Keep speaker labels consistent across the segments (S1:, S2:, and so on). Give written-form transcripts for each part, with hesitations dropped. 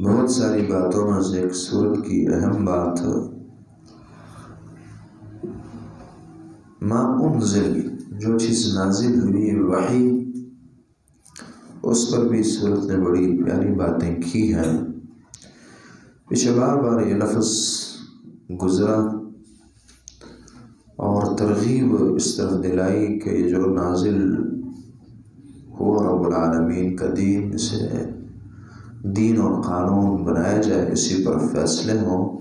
S1: بہت ساری باتوں میں سے ایک سورت کی اہم بات ما انزل، جو چیز نازل ہوئی وحی، اس پر بھی سورت نے بڑی پیاری باتیں کی ہیں۔ پچھے بار بار یہ لفظ گزرا اور ترغیب اس طرف دلائی کہ یہ جو نازل ہوا رب العالمین کا دین، اسے دین اور قانون بنایا جائے، اسی پر فیصلے ہوں،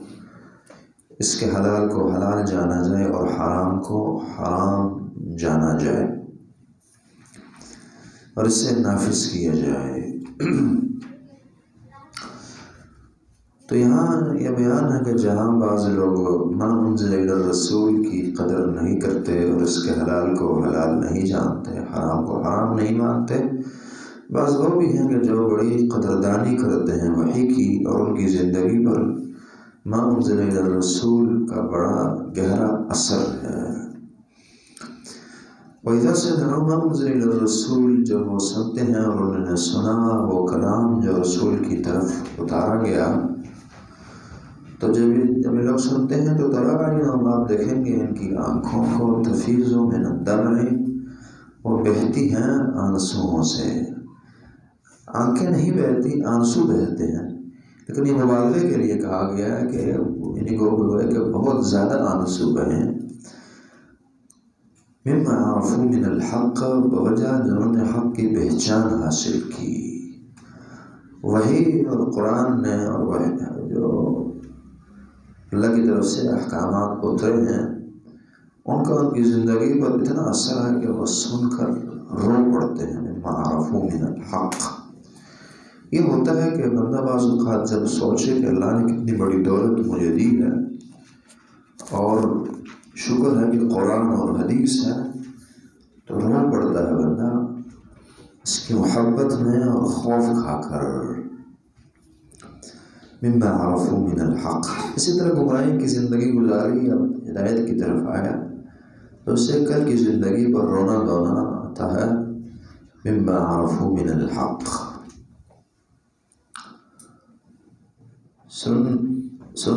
S1: اس کے حلال کو حلال جانا جائے اور حرام کو حرام جانا جائے اور اسے نافذ کیا جائے۔ تو یہاں یہ بیان ہے کہ جہاں بعض لوگ ما انزل الی الرسول کی قدر نہیں کرتے اور اس کے حلال کو حلال نہیں جانتے، حرام کو حرام نہیں مانتے، بعض وہ بھی ہیں کہ جو بڑی قدردانی کرتے ہیں وحی کی اور ان کی زندگی پر ما انزل الی الرسول کا بڑا گہرا اثر ہے۔ وَإِذَا سَمِعُوا مَا أُنزِلَ إِلَى الرَّسُولِ، جب وہ سنتے ہیں اور انہوں نے سنا وہ کلام جو رسول کی طرف اتارا گیا، تو جب یہ لوگ سنتے ہیں تو تَرَىٰ أَعْيُنَهُمْ، آپ دیکھیں گے ان کی آنکھوں کو تفیض مِنَ الدَّمْعِ، وہ بہتی ہیں آنسوؤں سے۔ آنکھیں نہیں بہتی، آنسو بہتے ہیں، لیکن یہ مبالغے کے لیے کہا گیا ہے کہ انہیں کو کہ بہت زیادہ آنسو بہیں۔ مما عرفوا من الحق، بوجہ جنہوں نے حق کی پہچان حاصل کی۔ وحی اور قرآن نے اور وحی جو اللہ کی طرف سے احکامات اترے ہیں، ان کا ان کی زندگی پر اتنا اثر ہے کہ وہ سن کر رو پڑتے ہیں۔ مما عرفوا من الحق، یہ ہوتا ہے کہ بندہ بعض اوقات جب سوچے کہ اللہ نے کتنی بڑی دولت مجھے دی ہے اور شکر ہے کہ قرآن اور حدیث ہے، تو رو پڑتا ہے بندہ اس کی محبت میں اور خوف کھا کر۔ مما عرفوا من الحق، اسی طرح گمراہی کی زندگی گزاری، اب ہدایت کی طرف آیا تو اس سے کل کی زندگی پر رونا دھونا آتا ہے۔ مما عرفوا من الحق۔ سنن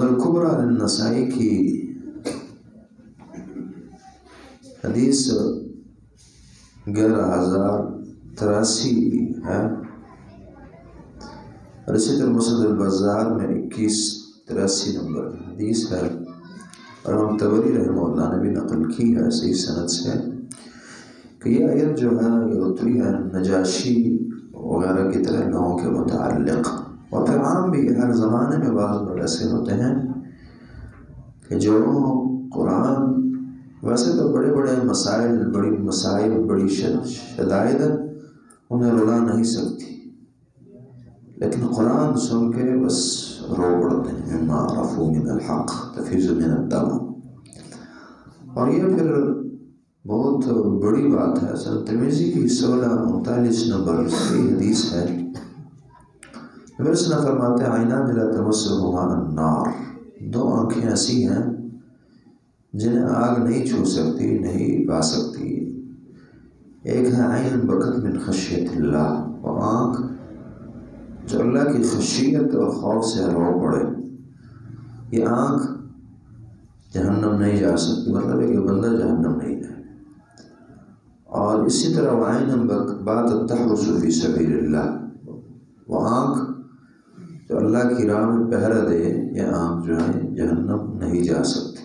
S1: الکبریٰ للنسائی کی حدیث 11,083 ہے، اور اسی طرح مسند البزار میں 2183 نمبر حدیث ہے، اور امام طبری رحمہ اللہ نے بھی نقل کی ہے صحیح سند سے کہ یہ آیت جو ہے یہ اتری ہے نجاشی وغیرہ کی طرح لوگوں کے متعلق، اور پھر عام بھی ہر زمانے میں بعض لوگ ایسے ہوتے ہیں کہ جو قرآن، ویسے تو بڑے بڑے مسائل، بڑی مسائل، بڑی شدائد انہیں رلا نہیں سکتی، لیکن قرآن سن کے بس رو پڑتے ہیں۔ مما عرفوا من الحق تفیض من الدمع، اور یہ پھر بہت بڑی بات ہے۔ سنن ترمذی کی 1639 نمبر صحیح حدیث ہے، نبی صلی اللہ علیہ وسلم فرماتے ہیں عینان لا تمسهما النار، دو آنکھیں ایسی ہیں جنہیں آگ نہیں چھو سکتی، نہیں پا سکتی۔ ایک ہے عین بکت من خشیت اللہ، وہ آنکھ جو اللہ کی خشیت اور خوف سے رو پڑے۔ یہ آنکھ جہنم نہیں جا سکتی، مطلب ہے کہ بندہ جہنم نہیں جائے۔ اور اسی طرح وہ عین باتت تحرس فی سبیل اللہ، وہ آنکھ جو اللہ کی راہ میں پہرا دے، یہ آنکھ جو ہے جہنم نہیں جا سکتی۔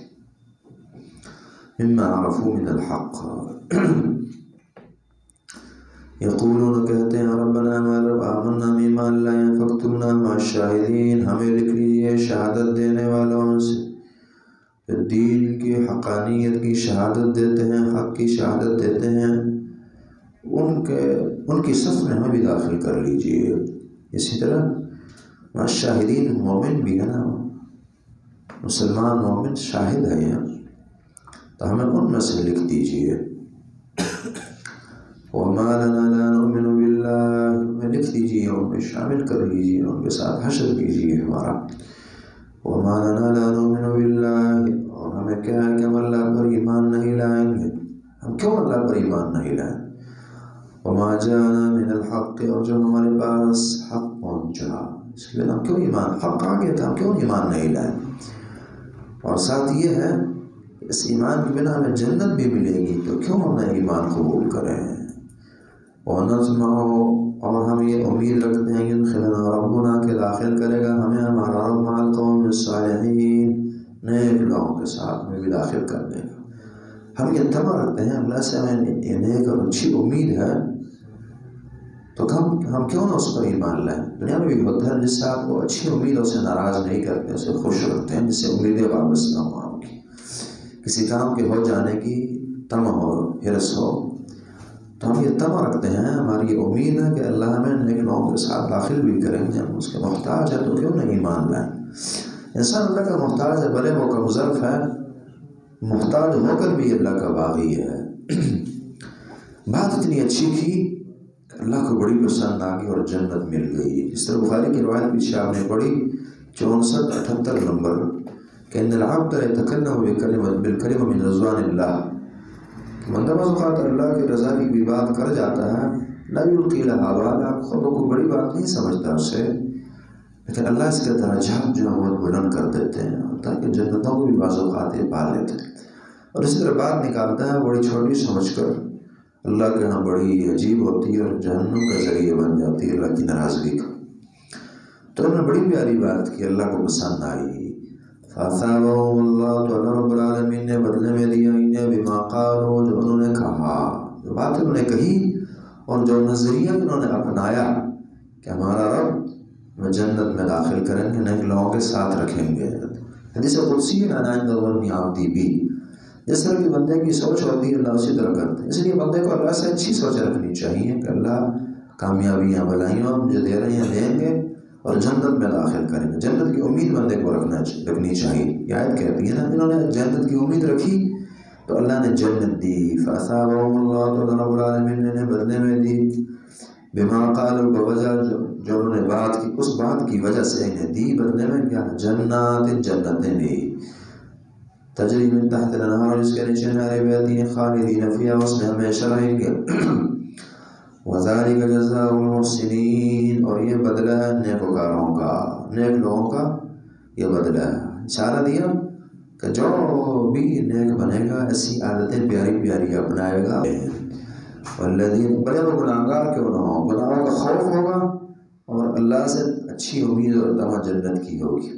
S1: مما عرفوا من الحق یقولون، کہتے ہیں ربنا ہمارے رب آمنا ایمان لائے فاکتبنا مع الشاہدین، ہمیں لکھ لیجیے شہادت دینے والوں سے۔ دین کی حقانیت کی شہادت دیتے ہیں، حق کی شہادت دیتے ہیں، ان کی صف میں ہمیں بھی داخل کر لیجیے۔ اسی طرح مع الشاہدین مومن بھی ہے نا، مسلمان مومن شاہد ہے یہاں، تو ہمیں ان میں سے لکھ دیجیے۔ وَمَا لَنَا لَا نُؤْمِنُ بِاللَّهِ، ہمیں لکھ دیجیے، ان میں شامل کر لیجیے، ان کے ساتھ حشر کیجیے ہمارا۔ وَمَا لَنَا لَا نُؤْمِنُ بِاللَّهِ، اور ہمیں کیا ہے کہ ہم اللہ پر ایمان نہیں لائیں گے، ہم کیوں اللہ پر ایمان نہیں لائیں؟ وَمَا جَاءَنَا مِنَ الْحَقِّ، اور جو ہمارے پاس حق پہنچا، اس کے بنا ہم کیوں ایمان، حق آ گیا تھا ہم کیوں ایمان نہیں لائے؟ اور ساتھ یہ ہے اس ایمان کے بنا ہمیں جنت بھی ملے گی تو کیوں ہم نہ ایمان قبول کریں؟ اور ہم یہ امید رکھتے ہیں یدخلنا ربنا کہ داخل کرے گا ہمیں ہمارا رب مع القوم الصالحین، نیک لوگوں کے ساتھ میں بھی داخل کر دے گا۔ ہم یہ تمنا رکھتے ہیں اللہ سے، ہمیں یہ نیک اور اچھی امید ہے تو ہم کیوں نہ اس پر ایمان لائیں؟ دنیا میں بھی ہوتا ہے جس سے آپ کو اچھی امید اسے ناراض نہیں کرتے، اسے خوش رکھتے ہیں، جس سے امیدیں واپس نہ ہوں آپ کی، کسی کام کے ہو جانے کی طمع ہو، حرص ہو، تو ہم یہ تمنا رکھتے ہیں، ہماری یہ امید ہے کہ اللہ ہمیں نیک لوگوں کے ساتھ داخل بھی کریں گے۔ ہم اس کے محتاج ہیں تو کیوں نہیں ایمان لائیں؟ انسان اللہ کا محتاج ہے، بھلے وہ کم ظرف ہے، محتاج ہو کر بھی اللہ کا باغی ہے۔ بات اتنی اچھی کی کہ اللہ کو بڑی پسند آ گئی اور جنت مل گئی۔ اس طرح بخاری کی روایت پیچھے آپ نے پڑھی 64-78 نمبر کہ ان العبد یتکلم بالکلمۃ من رضوان اللہ، بندہ بعض اوقات اللہ کی رضا کی بھی بات کر جاتا ہے، لا یلقی لہا بالا، خودوں کو بڑی بات نہیں سمجھتا اسے، لیکن اللہ اس کے درجات جو ہے بہت بلند کر دیتے ہیں تاکہ جنتوں کو بھی بعض اوقات یہ پا لیتے ہیں، اور اسی طرح بات نکالتا ہے بڑی چھوٹی سمجھ کر، اللہ کے یہاں بڑی عجیب ہوتی ہے اور جہنم کا ذریعہ بن جاتی ہے اللہ کی ناراضگی کا۔ تو انہوں نے بڑی پیاری بات کی، اللہ کو پسند آئی۔ فَأَثَابَهُمُ اللَّهُ، تو اللہ رب العالمین نے بدلے میں دیا انہیں بما قالوا، جو انہوں نے کہا، جو بات انہوں نے کہی اور جو نظریہ انہوں نے اپنایا کہ ہمارا رب ہمیں جنت میں داخل کریں گے، نیک لوگوں کے ساتھ رکھیں گے۔ حدیث قدسی ہے نا، عند ظن عبدی بی، جس طرح کی بندے کی سوچ ہوتی ہے اللہ اسی طرح کرتے ہیں، اس لیے بندے کو اللہ سے اچھی سوچ رکھنی چاہیے کہ اللہ کامیابیاں بلائیاں مجھے دے رہے ہیں، دیں گے اور جنت میں داخل کریں گے۔ جنت کی امید بندے کو رکھنی چاہیے۔ یہ آیت کہتی ہے نا، انہوں نے جنت کی امید رکھی تو اللہ نے جنت دی۔ فَأَثَابَهُمُ اللَّهُ، تو اللہ رب العالمین نے بدلے میں دی بما قالوا، بوجہ جو انہوں نے بات کی، اس بات کی وجہ سے انہیں دی بدلے میں کیا؟ جنات، جنتیں دی، تجری من تحت الانہار، جس کے نیچے نہریں بہتی ہیں، خالدین فیہا، اس میں ہمیشہ رہیں گے۔ وَذَلِكَ جَزَاءُ الْمُحْسِنِينَ، اور یہ بدلہ ہے نیکوکاروں کا، نیک لوگوں کا یہ بدلہ ہے۔ اشارہ دیا کہ جو بھی نیک بنے گا، ایسی عادتیں پیاری پیاری اپنائے گا، والذین، بڑے وہ گناہگار کیوں نہ ہوں، گناہوں کا خوف ہوگا اور اللہ سے اچھی امید اور تمام جنت کی ہوگی۔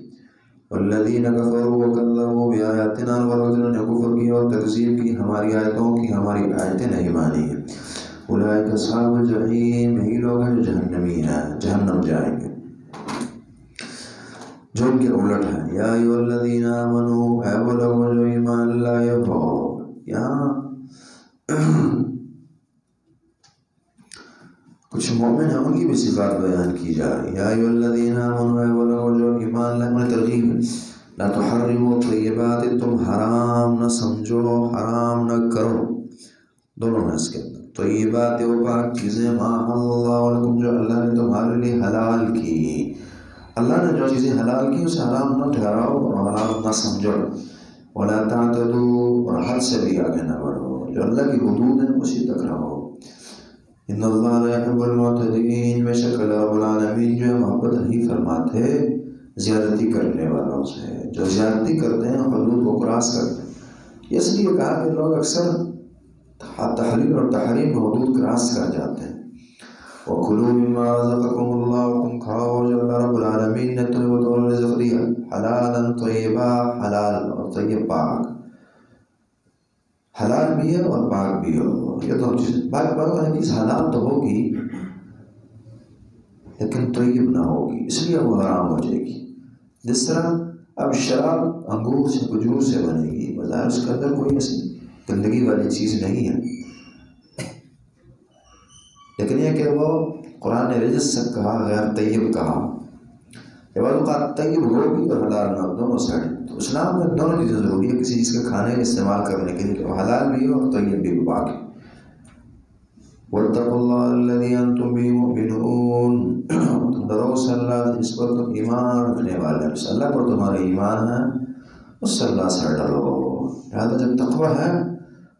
S1: والذین کفروا وکذبوا بآیاتنا، اور جنہوں نے کفر کیا اور تکذیب کی ہماری آیتوں کی، ہماری آیتیں نہیں مانی ہیں، اولئک اصحاب الجحیم، یہی لوگ ہیں جو جہنمی ہیں، جہنم جائیں گے، جو ان کے الٹ ہیں۔ یا ایھا الذین آمنوا، اے وہ لوگ جو ایمان لائے ہو، یہاں کچھ مومن ہیں ان کی بھی صفات بیان کی جا رہی ہے۔ یا ایھا الذین آمنوا، اے وہ لوگ جو ایمان لائے، انہیں ترغیب ہے، لا تحرموا طیبات، تم حرام نہ سمجھو، حرام نہ کرو، دونوں ہیں اس کے اندر، طیبات وہ پاک چیزیں، ما اللہ لکم، جو اللہ نے تمہارے لیے حلال کی، اللہ نے جو چیزیں حلال کی اسے حرام نہ ٹھہراؤ اور حرام نہ سمجھو، ولا تعتدوا، اور حد سے بھی آگے نہ بڑھو، جو اللہ کی حدود ہیں اسی تک رہو، ان اللہ لا يحب المعتدین، بے شک اللہ رب العالمین جو ہے محبت نہیں فرماتے زیادتی کرنے والوں سے، جو زیادتی کرتے ہیں حدود کو کراس کرتے ہیں۔ اس لیے کہا کہ لوگ اکثر تحلیل اور تحریم حدود کراس کر جاتے ہیں۔ وَكُلُوا مِمَّا رَزَقَكُمُ اللَّهُ، تم کھاؤ جو اللہ رب العالمین نے تمہیں بطور رزق دیا، حلالا طیبا، حلال اور طیب پاک، حلال بھی ہے اور پاک بھی ہو، یہ دو چیزیں، پاک چیز حلال تو ہوگی لیکن طیب نہ ہوگی، اس لیے وہ حرام ہو جائے گی۔ جس طرح اب شراب انگور سے، کھجور سے بنے گی، بظاہر اس کے اندر کوئی ایسی گندگی والی چیز نہیں ہے، لیکن یہ کہ وہ قرآن نے رجس سے کہا، غیر طیب کہا، یہ بعض اوقات طیب ہوگی اور حلال نہ، دونوں سائڈ۔ تو اسلام میں دونوں چیزیں ضروری ہے کسی چیز کے کھانے کا استعمال کرنے کے لیے، کہ وہ حلال بھی ہو اور طیب بھی پاک ہے۔ وَاتَّقُوا اللَّهَ الَّذِي أَنتُم بِهِ مُؤْمِنُونَ، تم ڈرو اس اللہ سے جس پر تم ایمان رکھنے والے، جس اللہ پر تمہارا ایمان ہے اس سے اللہ سے ڈرو۔ لہٰذا جب تقویٰ ہے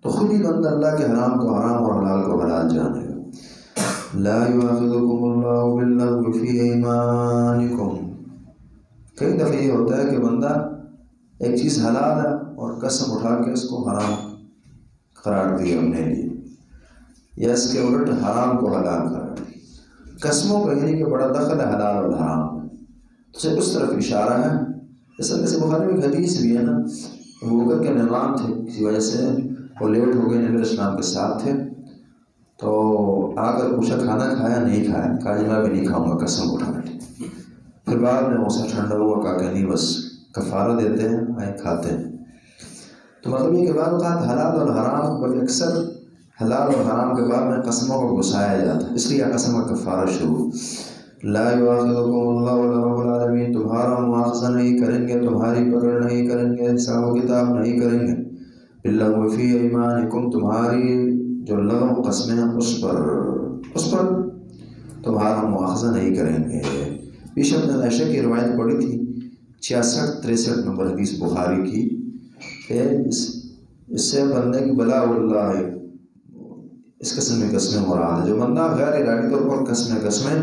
S1: تو خود ہی بندہ اللہ کے حرام کو حرام اور حلال کو حلال جانے گا۔ لا یؤاخذکم اللہ باللغو فی ایمانکم. کئی دفعہ یہ ہوتا ہے کہ بندہ ایک چیز حلال ہے اور قسم اٹھا کے اس کو حرام قرار دیا اپنے لیے، یا اس کے الٹ حرام کو حلال قرار دیا. قسموں کا یعنی کہ بڑا دخل ہے حلال اور حرام میں، تو اس طرف اشارہ ہے. اس طرح سے بخاری میں ایک حدیث بھی ہے نا، ابو بکر کے مہمان تھے، کسی وجہ سے وہ لیٹ ہو گئے، نبی علیہ السلام کے ساتھ تھے، تو آ کر پوچھا کھانا کھایا؟ نہیں کھایا. کہا جی میں بھی نہیں کھاؤں گا، قسم اٹھا لی. پھر بعد میں غصہ ٹھنڈا ہوا، کہا کہ نہیں بس کفارہ دیتے ہیں، آئے کھاتے ہیں. تو مطلب یہ کہ بعض اوقات حلال اور حرام، بلکہ اکثر حلال اور حرام کے بعد میں قسموں کو گھسایا جاتا ہے، اس لیے قسم کا کفارہ شروع. لا یؤاخذکم اللہ ولا رب العالمین، تمہارا مواخذہ نہیں کریں گے، تمہاری پکڑ نہیں کریں گے، حساب و کتاب نہیں کریں گے. باللغو فی ایمانکم، تمہاری جو لغو قسمیں ہیں اس پر تمہارا مواخذہ نہیں کریں گے. بیشک نے عائشہ کی روایت پڑھی تھی 66-63 نمبر حدیث بخاری کی، کہ اس سے بندے کی بلا اللہ ہے، اس قسم کی قسمیں مراد ہے. جو بندہ غیر ارادی طور پر قسمیں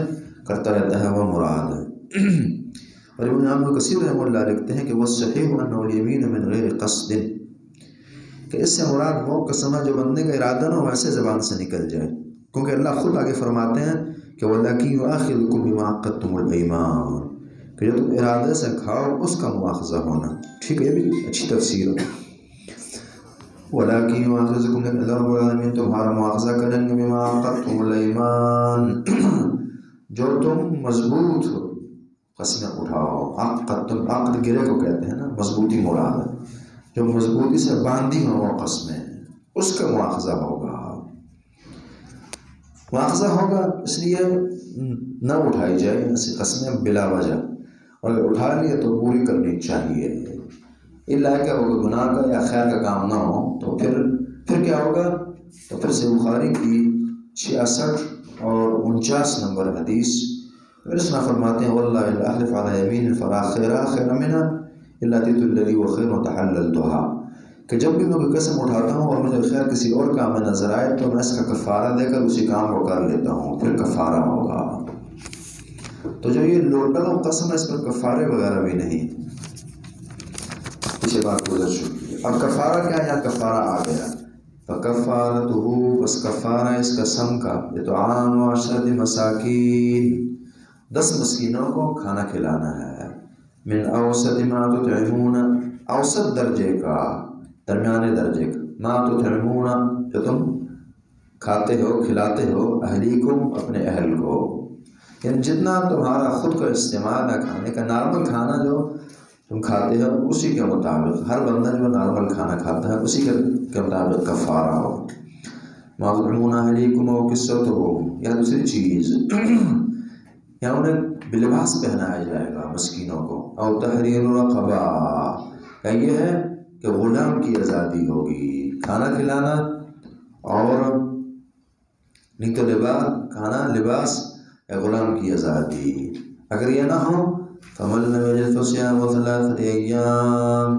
S1: کرتا رہتا ہے وہ مراد ہے. اور ابن عامر کثیر رحمہ اللہ لکھتے ہیں کہ والصحیح انہ الیمین من غیر قصد، کہ اس سے مراد وہ قسم ہے جو بندے کا ارادہ نہ ہو، ویسے زبان سے نکل جائے. کیونکہ اللہ خود آگے فرماتے ہیں کہ وَلَكِنْ يُؤَاخِذُكُم بِمَا عَقَّدتُّمُ الْأَيْمَانَ، کہ جو تم ارادے سے کھاؤ اس کا مواخذہ ہونا. ٹھیک ہے، یہ بھی اچھی تفسیر ہے. وَلَكِنْ يُؤَاخِذُكُم، اللہ رب العالمین تمہارا مواخذہ کریں گے بِمَا عَقَّدتُّمُ الْأَيْمَانَ، جو تم مضبوط قسمیں اٹھاؤ. عقد گرے کو کہتے ہیں نا، مضبوطی مراد ہے. جو مضبوطی سے باندھی ہوں وہ قسمیں، اس کا مواخذہ ہوگا. مواخذہ ہوگا اس لیے نہ اٹھائی جائے ایسی قسمیں بلا وجہ، اور اگر اٹھا لیے تو پوری کرنی چاہیے. اللہ کیا ہوگا، گناہ کا یا خیر کا کام نہ ہو تو پھر کیا ہوگا. تو پھر سے بخاری کی 66 اور 49 نمبر حدیث رسنا فرماتے ہیں واللہ احلف علی یمین فلا خیر منها الا اتیت الذی هو خیر وتحللتها، کہ جب بھی میں کوئی قسم اٹھاتا ہوں اور مجھے خیر کسی اور کام میں نظر آئے تو میں اس کا کفارہ دے کر اسی کام کو کر لیتا ہوں، پھر کفارہ ہوگا. تو جو یہ لوٹل قسم ہے اس پر کفارے وغیرہ بھی نہیں. پیچھے بات گزر چکی ہے. اب کفارہ کیا ہے؟ یہاں کفارہ آ گیا. فکفارتہ، بس کفارہ اس قسم کا اطعام 10 مساکین، 10 مسکینوں کو کھانا کھلانا ہے. من اوسط ما تطعمون، اوسط درجے کا، درمیانے درجے کا، ما تطعمون جو تم کھاتے ہو کھلاتے ہو، اہلیکم اپنے اہل کو، یعنی جتنا تمہارا خود کا استعمال ہے کھانے کا، نارمل کھانا جو تم کھاتے ہو اسی کے مطابق، ہر بندہ جو نارمل کھانا کھاتا ہے اسی کے مطابق کفارہ ہو. ما تطعمون اہلیکم او کسوتہم، یا دوسری چیز یا انہیں بلباس پہنایا جائے گا مسکینوں کو. او تحریر رقبہ، یا یہ ہے کہ غلام کی آزادی ہوگی. کھانا کھلانا اور نہیں تو کھانا لباس یا غلام کی آزادی. اگر یہ نہ ہو فمن لم یجد فصیام 3 ایام،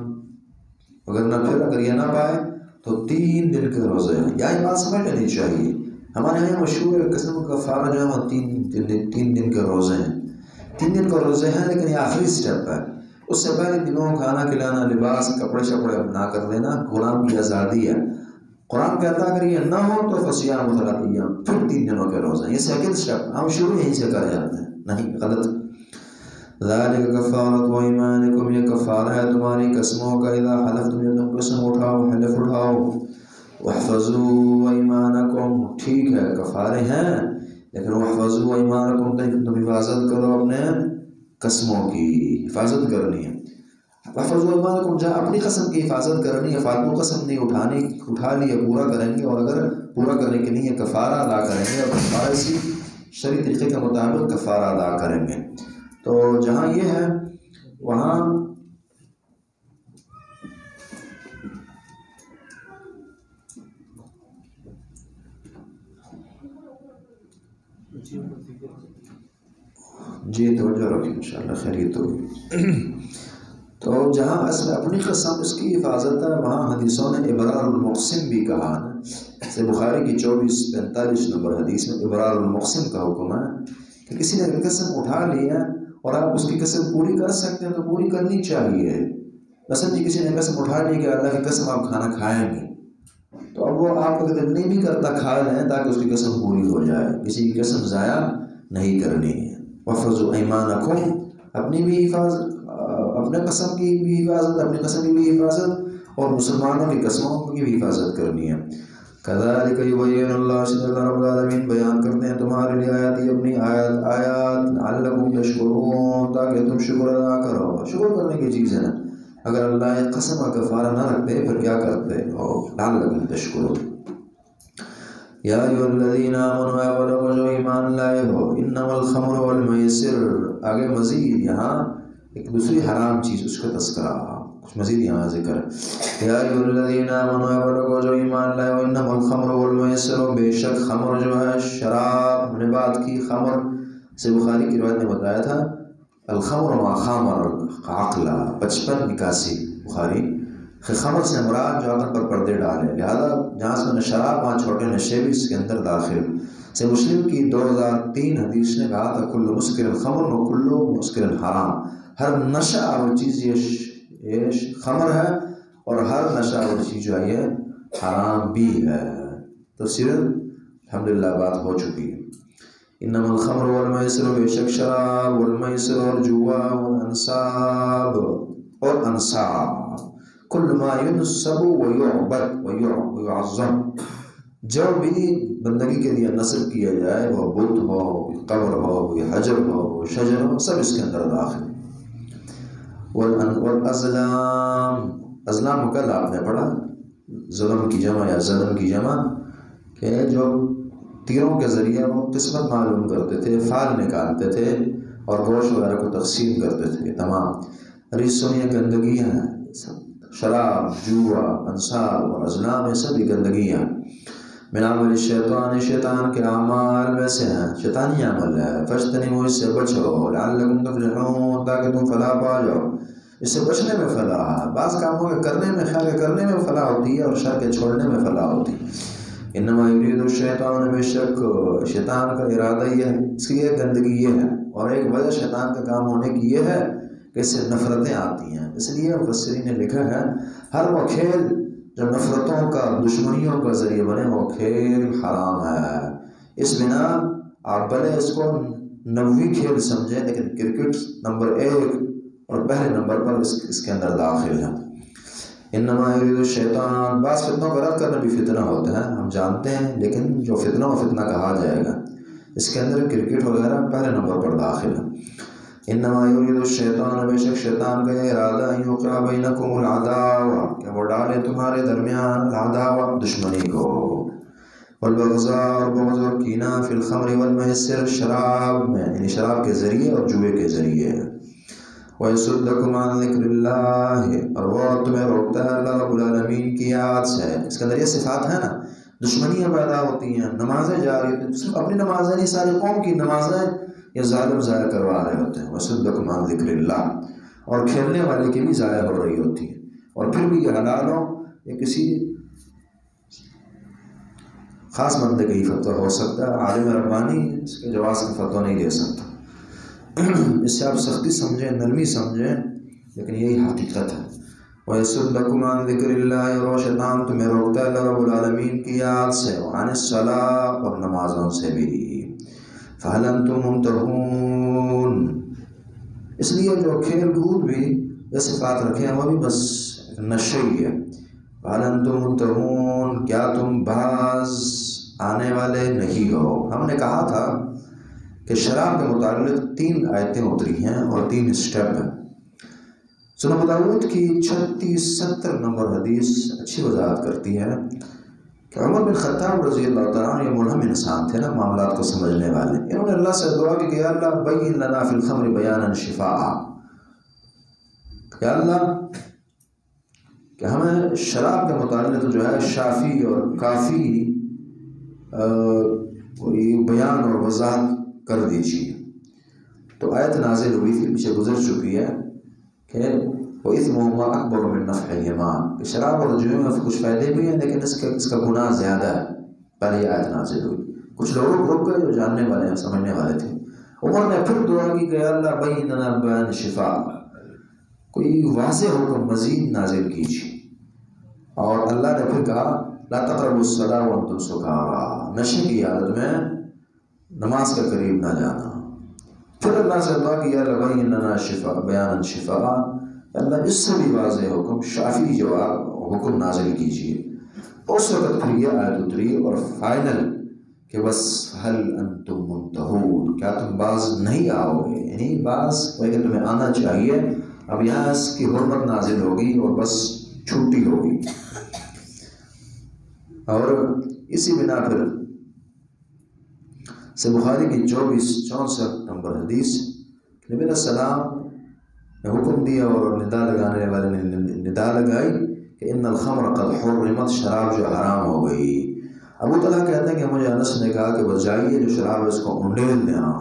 S1: اگر یہ نہ پائے تو 3 دن کے روزے ہیں. یا یہ بات سمجھ لینی چاہیے، ہمارے یہاں مشہور ہے قسم کا کفارہ جو ہے وہ 3 دن کے روزے ہیں. 3 دن کے روزے ہیں، لیکن یہ آخری سٹیپ ہے. اس سے پہلے دنوں کھانا کھلانا، لباس، کپڑے شپڑے اپنا کر لینا، غلام کی آزادی ہے. قرآن کہتا ہے اگر یہ نہ ہو تو فصیام 3 ایام، پھر 3 دنوں کے روزے. یہ سیکنڈ سٹیپ، ہم شروع یہیں سے کر جاتے ہیں. نہیں، غلط. ذالک کفارۃ ایمانکم، یہ کفارہ ہے تمہاری قسموں کا. اذا حلفتم، جب تم قسم اٹھاؤ، حلف اٹھاؤ. واحفظوا ایمانکم، ٹھیک ہے کفارے ہیں، لیکن واحفظوا ایمانکم، تم حفاظت کرو اپنے قسموں کی، حفاظت کرنی ہے. واحفظوا ایمانکم، جہاں اپنی قسم کی حفاظت کرنی ہے، فالتو قسم نہیں اٹھانی، اٹھا لی ہے پورا کریں گے، اور اگر پورا کرنے کے لیے کفارہ ادا کریں گے اور کفارہ اسی شرعی طریقے کے مطابق کفارہ ادا کریں گے. تو جہاں یہ ہے وہاں جی توجہ رکھیں انشاءاللہ خیریت ہوگی. تو جہاں اصل اپنی قسم اس کی حفاظت ہے، وہاں حدیثوں نے ابرار المقسم بھی کہا ہے۔ سے بخاری کی 2445 نمبر حدیث میں ابرار المقسم کا حکم ہے کہ کسی نے قسم اٹھا لی ہے اور آپ اس کی قسم پوری کر سکتے ہیں تو پوری کرنی چاہیے۔ مثلا جی کسی نے قسم اٹھا لی کہ اللہ کی قسم آپ کھانا کھائیں گے، تو اب وہ آپ اگر دل نہیں بھی کرتا کھا لیں تاکہ اس کی قسم پوری ہو جائے، کسی کی قسم ضائع نہیں کرنی ہے۔ وَحْفَظُوا أَيْمَانَكُمْ، اپنی بھی حفاظت، اپنے قسم کی بھی حفاظت، اپنی قسم کی بھی حفاظت، اور مسلمانوں کی قسموں کی بھی حفاظت کرنی ہے۔ كَذَلِكَ يُبَيِّنُ اللَّهُ، اللہ رب العالمین بیان کرتے ہیں تمہارے لیے آیاتی، اپنی آیات لعلکم تشکرون، تاکہ تم شکر ادا کرو۔ شکر کرنے کی چیز ہے نا، اگر اللہ ایک قسم کا کفارہ نہ رکھتے پھر کیا کرتے ہو؟ لعلکم تشکرون۔ یا ایھا الذین آمنوا، اے وہ لوگ جو ایمان لائے ہو، انما الخمر والمیسر، آگے مزید یہاں ایک دوسری حرام چیز اس کا تذکرہ، کچھ مزید یہاں ذکر ہے۔ یا ایھا الذین آمنوا، اے وہ لوگ جو ایمان لائے ہو، انما الخمر والمیسر، بے شک خمر جو ہے شراب، ہم نے بات کی خمر سے، بخاری کی روایت نے بتایا تھا الخمر ما خامر العقل، 55 81 بخاری، خمر سے مراد جو عقل پر پردے ڈالے، لہذا جہاں سے شراب وہاں چھوٹے نشے بھی اس کے اندر داخل۔ سے مسلم کی 2003 حدیث نے کہا تھا کل مسکر خمر و کل مسکر حرام، ہر نشہ آور چیز یہ خمر ہے اور ہر نشہ آور چیز جو ہے یہ حرام بھی ہے۔ تفسیر الحمدللہ بات ہو چکی ہے۔ انما الخمر والمیسر، بے شک شراب، والمیسر اور جوا، والانصاب اور انصاب، کل ما ینصب ویعبد ویعظم، جو بھی بندگی کے لیے نصب کیا جائے، وہ بت ہو، قبر ہو، حجر ہو، شجر ہو، سب اس کے اندر داخل۔ والازلام، ازلام کل آپ نے پڑھا ظلم کی جمع یا ظلم کی جمع، کہ جو تیروں کے ذریعے وہ قسمت معلوم کرتے تھے، فال نکالتے تھے اور گوشت وغیرہ کو تقسیم کرتے تھے، تمام رزقوں یہ گندگیاں ہیں، سب شراب، جوا، انصاب اور ازلام، یہ سب گندگیاں من عمل الشیطان، شیطان کے اعمال میں سے ہیں، شیطانی عمل ہے۔ فاجتنبوہ، اس سے بچو، لعلکم تفلحون، تاکہ تم فلاح پا جاؤ۔ اس سے بچنے میں فلاح ہے، بعض کاموں کے کرنے میں، خیر کے کرنے میں فلاح ہوتی ہے اور شر کے چھوڑنے میں فلاح ہوتی ہے۔ انما یرید الشیطان، بے شک شیطان کا ارادہ یہ ہے، اس کی یہ گندگی یہ ہے، اور ایک وجہ شیطان کا کام ہونے کی یہ ہے کہ اس سے نفرتیں آتی ہیں۔ اس لیے مفسرین نے لکھا ہے ہر وہ کھیل جو نفرتوں کا، دشمنیوں کا ذریعہ بنے، وہ کھیل حرام ہے۔ اس بنا آپ بھلے اس کو 90 کھیل سمجھیں، لیکن کرکٹ نمبر 1 اور پہلے نمبر پر اس کے اندر داخل ہے۔ انما یرید الشیطان، بعض فتنوں کا رد کرنا بھی فتنہ ہوتا ہے، ہم جانتے ہیں، لیکن جو فتنہ و فتنہ کہا جائے گا اس کے اندر کرکٹ وغیرہ پہلے نمبر پر داخل ہے۔ انما یرید الشیطان، بے شک شیطان کا یہ ارادہ ہے، یوقع بینکم العداوہ، کہ وہ ڈالے تمہارے درمیان العداوہ، دشمنی کو، والبغضاء، اور بغض اور کینہ، فی الخمر والمیسر، شراب میں، یعنی شراب کے ذریعے اور جوئے کے ذریعے۔ وَيَصُدَّكُمْ عَنْ ذِكْرِ اللَّهِ، اور وہ تمہیں روکتا ہے اللہ رب العالمین کی یاد سے۔ اس کے اندر یہ صفات ہے نا، دشمنیاں پیدا ہوتی ہیں، نمازیں جاری ہوتی ہیں، صرف اپنی نمازیں نہیں، ساری قوم کی نمازیں یہ ظالم ضائع کروا رہے ہوتے ہیں۔ وَيَصُدَّكُمْ عَنْ ذِكْرِ اللَّهِ، اور کھیلنے والے کی بھی ضائع ہو رہی ہوتی ہے، اور پھر بھی یہ حلال ہو، یہ کسی خاص بندے کا ہی فتویٰ ہو سکتا ہے، عالم ربانی اس کے جواز کا فتویٰ نہیں دے سکتا۔ اس سے آپ سختی سمجھیں، نرمی سمجھیں، لیکن یہی حقیقت ہے۔ وَيَصُدَّكُمْ عَنْ ذِكْرِ اللَّهِ، اور شیطان تمہیں روکتا ہے اللہ رب العالمین کی یاد سے، وَعَنِ الصَّلَاةِ، اور نمازوں سے بھی۔ فَهَلْ أَنْتُمْ مُنْتَهُونَ، اس لیے جو کھیل کود بھی یہ صفات رکھے ہیں وہ بھی بس نشے ہی ہے۔ فَهَلْ أَنْتُمْ مُنْتَهُونَ، کیا تم باز آنے والے نہیں ہو؟ ہم نے کہا تھا کہ شراب کے متعلق 3 آیتیں اتری ہیں اور 3 اسٹیپ ہیں۔ سنن ابو داؤد کی 3670 نمبر حدیث اچھی وضاحت کرتی ہے کہ عمر بن خطاب رضی اللہ تعالیٰ عنہ یہ ملہم انسان تھے نا، معاملات کو سمجھنے والے، انہوں نے اللہ سے دعا کی کہ یا اللہ بین لنا فی الخمر بیانا شفاء، یا اللہ کہ ہمیں شراب کے متعلق جو ہے شافی اور کافی بیان اور وضاحت کر دیجیے۔ تو آیت نازل ہوئی تھی، پیچھے گزر چکی ہے، کہ وَإِثْمُهُمَا أَكْبَرُ مِن نَفْعِهِمَا، کہ شراب اور جوئے میں کچھ فائدے بھی ہیں لیکن اس کا گناہ زیادہ ہے۔ پہلی آیت نازل ہوئی، کچھ لوگوں کو رک گئے جو جاننے والے ہیں، سمجھنے والے تھے۔ عمر نے پھر دعا کی کہ اللہ بیننا بیان شفا، کوئی واضح حکم مزید نازل کیجیے۔ اور اللہ نے پھر کہا لا تقربوا الصلاۃ وانتم سکارى، نشے کی حالت میں نماز کے قریب نہ جانا۔ پھر اللہ سے دعا کی اللہ بیننا شفا بیان شفا، اللہ اس سے بھی واضح حکم شافی جواب حکم نازل کیجیے۔ اس وقت پھر یہ آیت اتری اور فائنل کہ بس هل انتم منتہون، کیا تم باز نہیں آؤ گے، یعنی باز کہ تمہیں آنا چاہیے۔ اب یہاں اس کی حرمت نازل ہوگی اور بس چھٹی ہوگی۔ اور اسی بنا پھر سے بخاری کی 64 نمبر حدیث، نبی علیہ السلام نے حکم دیا اور ندا لگانے والے نے ندا لگائی کہ ان الخمر قد حرمت، شراب جو حرام ہو گئی۔ ابو طلحہ کہتے ہیں کہ مجھے انس نے کہا کہ بس جائیے جو شراب ہے اس کو انڈیل دینا،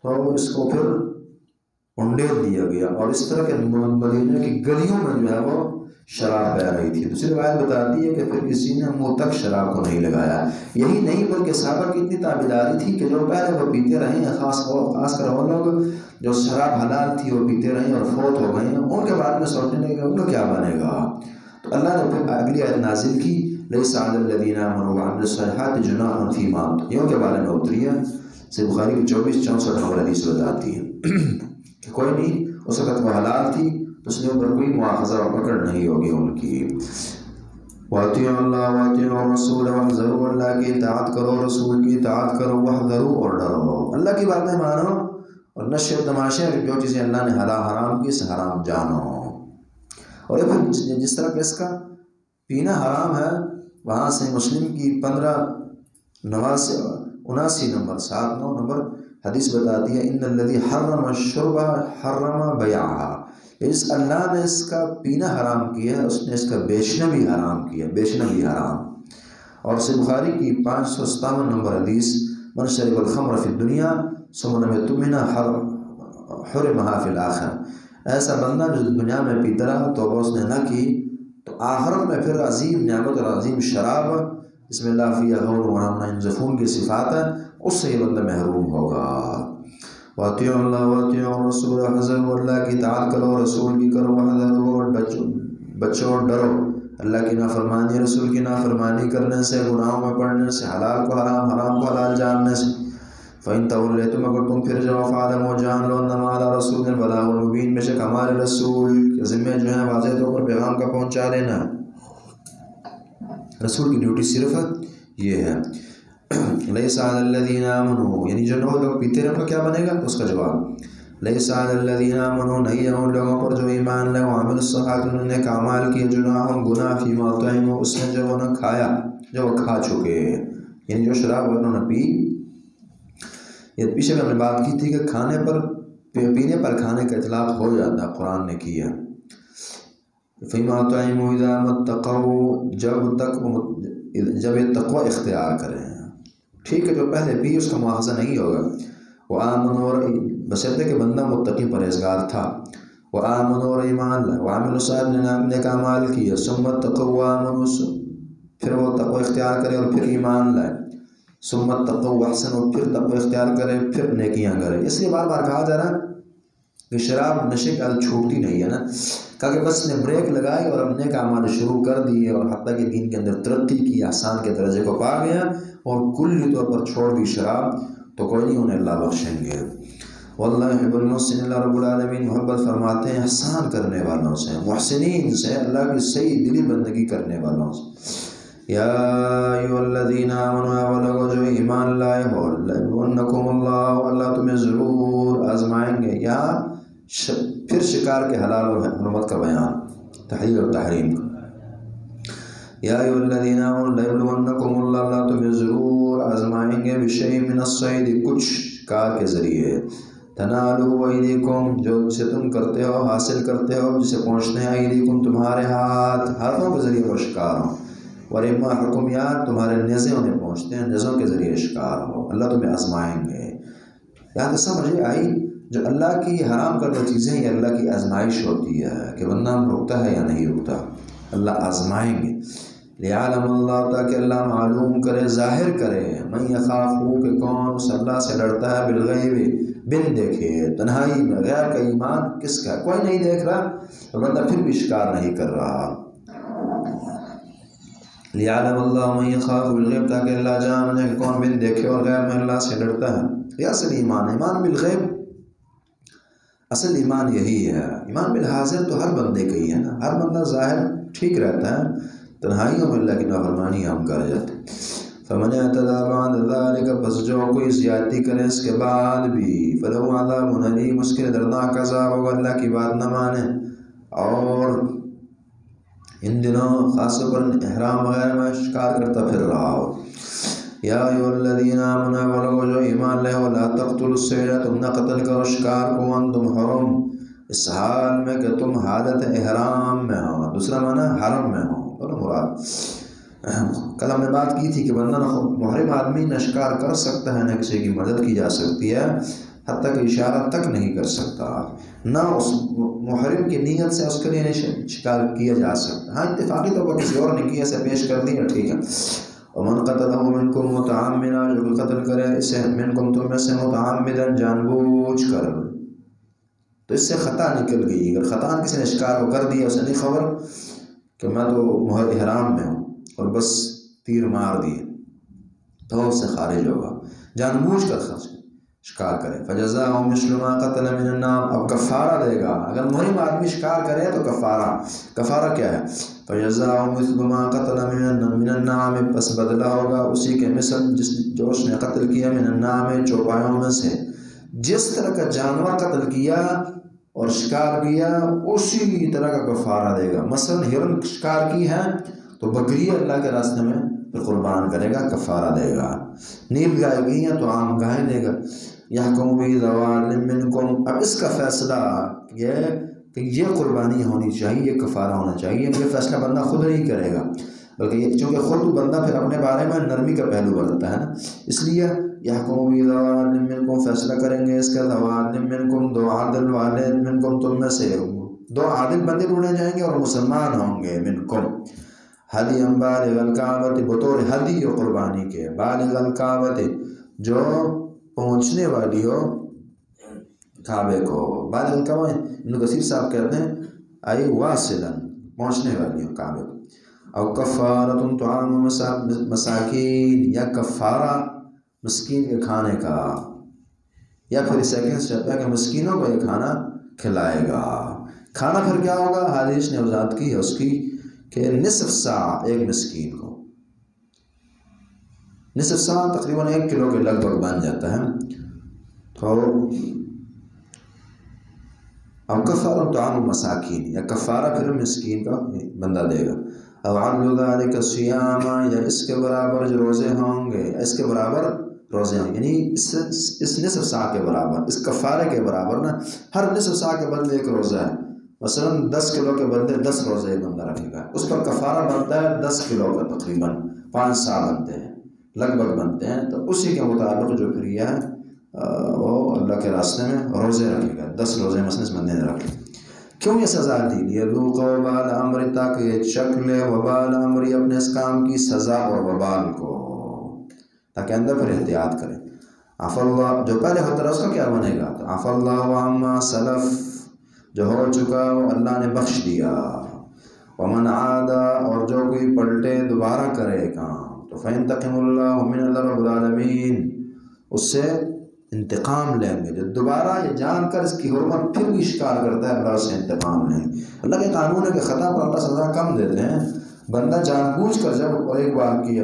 S1: تو اس کو پھر انڈیل دیا گیا اور اس طرح کے مدینہ کی گلیوں میں جو ہے وہ شراب بہ رہی تھی۔ دوسری روایت بتاتی ہے کہ پھر کسی نے منہ تک شراب کو نہیں لگایا۔ یہی نہیں بلکہ صحابہ کی اتنی تابعداری تھی کہ جو پہلے وہ پیتے رہے ہیں، خاص کر وہ لوگ جو شراب حلال تھی وہ پیتے رہے اور فوت ہو گئے ہیں، ان کے بارے میں سوچنے لگے ان کا کیا بنے گا۔ تو اللہ نے پھر اگلی آیت نازل کی لیس علی الذین آمنوا وعملوا الصالحات جناح فیما، یہ کے بارے میں اتری ہے۔ سے بخاری کی 64 نمبر حدیث بتاتی ہے کہ کوئی نہیں، اس وقت وہ حلال تھی تو اس نے اوپر کوئی مواخذہ اور پکڑ نہیں ہوگی ان کی۔ وَأَطِيعُوا اللَّهَ وَأَطِيعُوا الرَّسُولَ وَاحْذَرُوا، اللہ کی اطاعت کرو، رسول کی اطاعت کرو، وَاحْذَرُوا اور ڈرو، اللہ کی باتیں مانو اور نشے تماشے جو چیزیں اللہ نے حرام کی سے حرام جانو۔ اور پھر جس طرح کہ اس کا پینا حرام ہے، وہاں سے مسلم کی 79 نمبر 79 نمبر حدیث بتاتی ہے ان الذی حرم الشرب حرم بیعہا، اس اللہ نے اس کا پینا حرام کیا ہے، اس نے اس کا بیچنا بھی حرام کیا، بیچنا بھی حرام۔ اور سے بخاری کی 557 نمبر حدیث من شرب الخمر فی الدنیا ثم لم یتمنہ حرمہا فی الآخرہ، ایسا بندہ جو دنیا میں پیتا رہا توبہ اس نے نہ کی تو آخرت میں پھر عظیم نعمت اور عظیم شراب بسم اللہ فیہا غور ونمنا ینزفون کی صفات ہے، اس سے یہ بندہ محروم ہوگا۔ وَأَطِيعُوا اللَّهَ وَأَطِيعُوا الرَّسُولَ وَاحْذَرُوا، اللہ کی اطاعت کرو، رسول کی کرو، وَاحْذَرُوا اور بچو اور ڈرو اللہ کی نافرمانی، رسول کی نافرمانی کرنے سے، گناہوں میں پڑنے سے، حلال کو حرام، حرام کو حلال جاننے سے۔ فَإِن تَوَلَّيْتُمْ، اگر تم پھر جاؤ، فَاعْلَمُوا جان لو أَنَّمَا عَلَىٰ رَسُولِنَا الْبَلَاغُ الْمُبِينُ، بے شک ہمارے رسول کے ذمہ جو ہے واضح طور پر پیغام کا پہنچا دینا۔ رسول کی ڈیوٹی صرف یہ ہے۔ لیس علی الذین آمنوا، یعنی جو لوگ پیتے رہے تو کیا بنے گا، اس کا جواب لیس علی الذین آمنوا، نہیں ہے ان لوگوں پر جو ایمان لے، وعملوا الصالحات، انہوں نے اعمال کیے، جناح گناہ، فیما طعموا، اس نے جو انہوں نے کھایا، جو وہ کھا چکے، یعنی جو شراب انہوں نے پی۔ یہ پیچھے ہم نے بات کی تھی کہ کھانے پر پینے پر کھانے کا اطلاق ہو جاتا ہے، قرآن نے کیا فیما طعموا اذا متقوا، جب تقوی اختیار کریں، ٹھیک ہے، جو پہلے بھی اس کا مواخذہ نہیں ہوگا۔ وآمنوا، اور بشرطے کہ بندہ متقی پرہیزگار تھا، وآمنوا اور ایمان لائے، وعملوا الصالحات، نیک اعمال کیے، ثم اتقوا وآمنوا، پھر وہ تقوی اختیار کرے اور پھر ایمان لائے، ثم اتقوا واحسنوا، پھر تقوی اختیار کرے پھر نیکیاں کرے۔ اس لیے بار بار کہا جا رہا ہے کہ شراب نشے کی عادت چھوٹتی نہیں ہے نا، کہ بس نے بریک لگائی اور اب نیک اعمال شروع کر دیے اور حتیٰ کہ دین کے اندر ترقی کی، احسان کے درجے کو پا گیا اور کلی طور پر چھوڑ دی شراب، تو کوئی نہیں انہیں اللہ بخشیں گے۔ واللہ یحب المحسنین، اللہ رب العالمین محبت فرماتے ہیں احسان کرنے والوں سے، محسنین سے، اللہ کی صحیح دلی بندگی کرنے والوں سے۔ یا ایھا الذین آمنوا، وہ لوگ جو ایمان لائے ہو، لَیَبْلُوَنَّکُمُ اللَّهُ، اللہ تمہیں ضرور آزمائیں گے۔ یہاں پھر شکار کے حلال اور حرمت کا بیان، تحلیل اور تحریم کا۔ یا ایھا الذین آمنوا لَیَبْلُوَنَّکُمُ اللَّهُ، اللہ تمہیں ضرور آزمائیں گے، بِشَیْءٍ مِّنَ الصَّیْدِ، کچھ شکار کے ذریعے، تنالوا ایدیکم، جو جسے تم کرتے ہو، حاصل کرتے ہو، جسے پہنچتے ہیں، ایدیکم تمہارے ہاتھوں کے ذریعے وہ شکار ہو، ورماحکم، یا تمہارے نیزے انہیں پہنچتے ہیں، نیزوں کے ذریعے شکار ہو، اللہ تمہیں آزمائیں گے۔ یہاں تو سمجھ آئی جو اللہ کی حرام کردہ چیزیں یہ اللہ کی آزمائش ہوتی ہے کہ بندہ رکتا ہے یا نہیں رکتا، اللہ آزمائیں گے۔ لیعلم اللہ، تاکہ اللہ معلوم کرے، ظاہر کرے، من یخافہ کہ کون اس اللہ سے ڈرتا ہے، بالغیب بن دیکھے، تنہائی میں۔ غیب کا ایمان کس کا؟ کوئی نہیں دیکھ رہا تو بندہ پھر بھی شکار نہیں کر رہا۔ لیعلم اللہ من یخاف بالغیب، تاکہ اللہ جانے کہ کون بن دیکھے اور غیب میں اللہ سے ڈرتا ہے۔ یہ اصل ایمان ہے، ایمان بالغیب اصل ایمان یہی ہے۔ ایمان بالحاضر تو ہر بندے کا ہی ہے نا، ہر بندہ ظاہر ٹھیک رہتا ہے، تنہائیوں میں اللہ کی نافرمانی ہم کر جاتے۔ فمن اعتدى بعد ذلك، بس جو کوئی زیادتی کرے اس کے بعد بھی، فلہو عذاب علیم، اس کے دردناک عذاب ہوگا اللہ کی بات نہ مانے اور ان دنوں خاص طور پر احرام وغیرہ میں شکار کرتا پھر رہا ہو۔ یا ایھا الذین آمنوا، لوگو جو ایمان لے ہو، لا تقتلوا الصید، تم نہ قتل کرو شکار کو، وانتم حرم، اس حال میں کہ تم حالت احرام میں ہو، دوسرا معنی حرم میں ہو، دونوں مراد۔ کل ہم نے بات کی تھی کہ بندہ محرم آدمی نہ شکار کر سکتا ہے، نہ کسی کی مدد کی جا سکتی ہے، حتیٰ کہ اشارہ تک نہیں کر سکتا، نہ اس محرم کی نیت سے اس کے لیے شکار کیا جا سکتا۔ ہاں اتفاقی طور پر کسی اور نے کیا سے پیش کر دیا، ٹھیک ہے۔ ومن قتلہ منکم متعمدا، جو قتل کرے اسے منکم تم میں سے متعمدا جان بوجھ کر، تو اس سے خطا نکل گئی۔ اگر خطا کسی نے شکار کو کر دیا، اسے نہیں خبر کہ میں تو احرام میں ہوں اور بس تیر مار دیے، تو اس سے خارج ہوگا۔ جان بوجھ کر شکار کرے، فجزاء مثل ما قتل من النعم، اب کفارہ دے گا۔ اگر محرم آدمی شکار کرے تو کفارہ کیا ہے؟ فجزاء مثل ما قتل من النعم، پس بدلہ ہوگا اسی کے مثل جو اس نے قتل کیا، من النعم چوپایوں میں سے، جس طرح کا جانور قتل کیا اور شکار کیا اسی طرح کا کفارہ دے گا۔ مثلا ہرن شکار کی ہے تو بکری اللہ کے راستے میں پھر قربان کرے گا، کفارہ دے گا۔ نیل گائے کی ہے تو عام گائے دے گا۔ یحکم بہ ذوی عدل منکم، اب اس کا فیصلہ یہ کہ یہ قربانی ہونی چاہیے، یہ کفارہ ہونا چاہیے، یہ فیصلہ بندہ خود نہیں کرے گا، بلکہ یہ چونکہ خود بندہ پھر اپنے بارے میں نرمی کا پہلو برتتا ہے نا، اس لیے یحکم بہ ذوی عدل منکم، فیصلہ کریں گے اس کا ذوی عدل منکم، دو عادل والے منکم تم میں سے، دو عادل بندے ڈھونڈے جائیں گے اور مسلمان ہوں گے، منکم، ہدی بالغ الکعبۃ، بطور ہدی اور قربانی کے، بالغ الکعبۃ جو پہنچنے والی ہو کعبے کو، بالغ الکعبہ ابن کثیر صاحب کہتے ہیں اے واصلا، پہنچنے والی ہو کعبے کو۔ او کفارۃ طعام مساکین، یا کفارہ مسکین کے کھانے کا، یا پھر سیکنڈ اسٹیپ ہے کہ مسکینوں کو یہ کھانا کھلائے گا۔ کھانا پھر کیا ہوگا؟ حدیث نے وضاحت کی ہے اس کی کہ نصف سا ایک مسکین کو، نصف سا تقریباً 1 کلو کے لگ بھگ بن جاتا ہے۔ تو اب کفارہ طعام مساکین، یا کفارہ پھر مسکین کا بندہ دے گا۔ او عدل ذلک الصیام، یا اس کے برابر جو روزے ہوں گے، اس کے برابر روزے ہوں گے، یعنی اس نصف سا کے برابر، اس کفارے کے برابر نا، ہر نصف سا کے بدلے ایک روزہ ہے۔ مثلا 10 کلو کے بدلے 10 روزے بندہ رکھے گا، اس پر کفارہ بنتا ہے 10 کلو کا، تقریباً 5 سا بنتے ہیں، لگ بھگ بنتے ہیں۔ تو اسی کے مطابق جو پھر یہ ہے وہ اللہ کے راستے میں روزے رکھے گا، 10 روزے مثلا اس بندے نے رکھے۔ کیوں یہ سزا دی؟ لیذوق وبال امر، تاکہ یہ چکھ لے وبال امری، اپنے اس کام کی سزا اور وبال کو، تاکہ اندر پھر احتیاط کرے۔ عفا اللہ، جو پہلے ہوتا رہا اس کا کیا بنے گا؟ تو عفا اللہ عما سلف، جو ہو چکا وہ اللہ نے بخش دیا۔ ومن عاد، اور جو کوئی پلٹے دوبارہ کرے کام، تو فینتقم اللہ من اللہ رب العالمین، اس سے انتقام لیں گے۔ جو دوبارہ یہ جان کر اس کی حرمت پھر بھی شکار کرتا ہے، اللہ سے انتقام لیں گے۔ اللہ کے قانون ہے کہ خطا پر اللہ سزا کم دیتے ہیں، بندہ جان بوجھ کر جب ایک بار کیا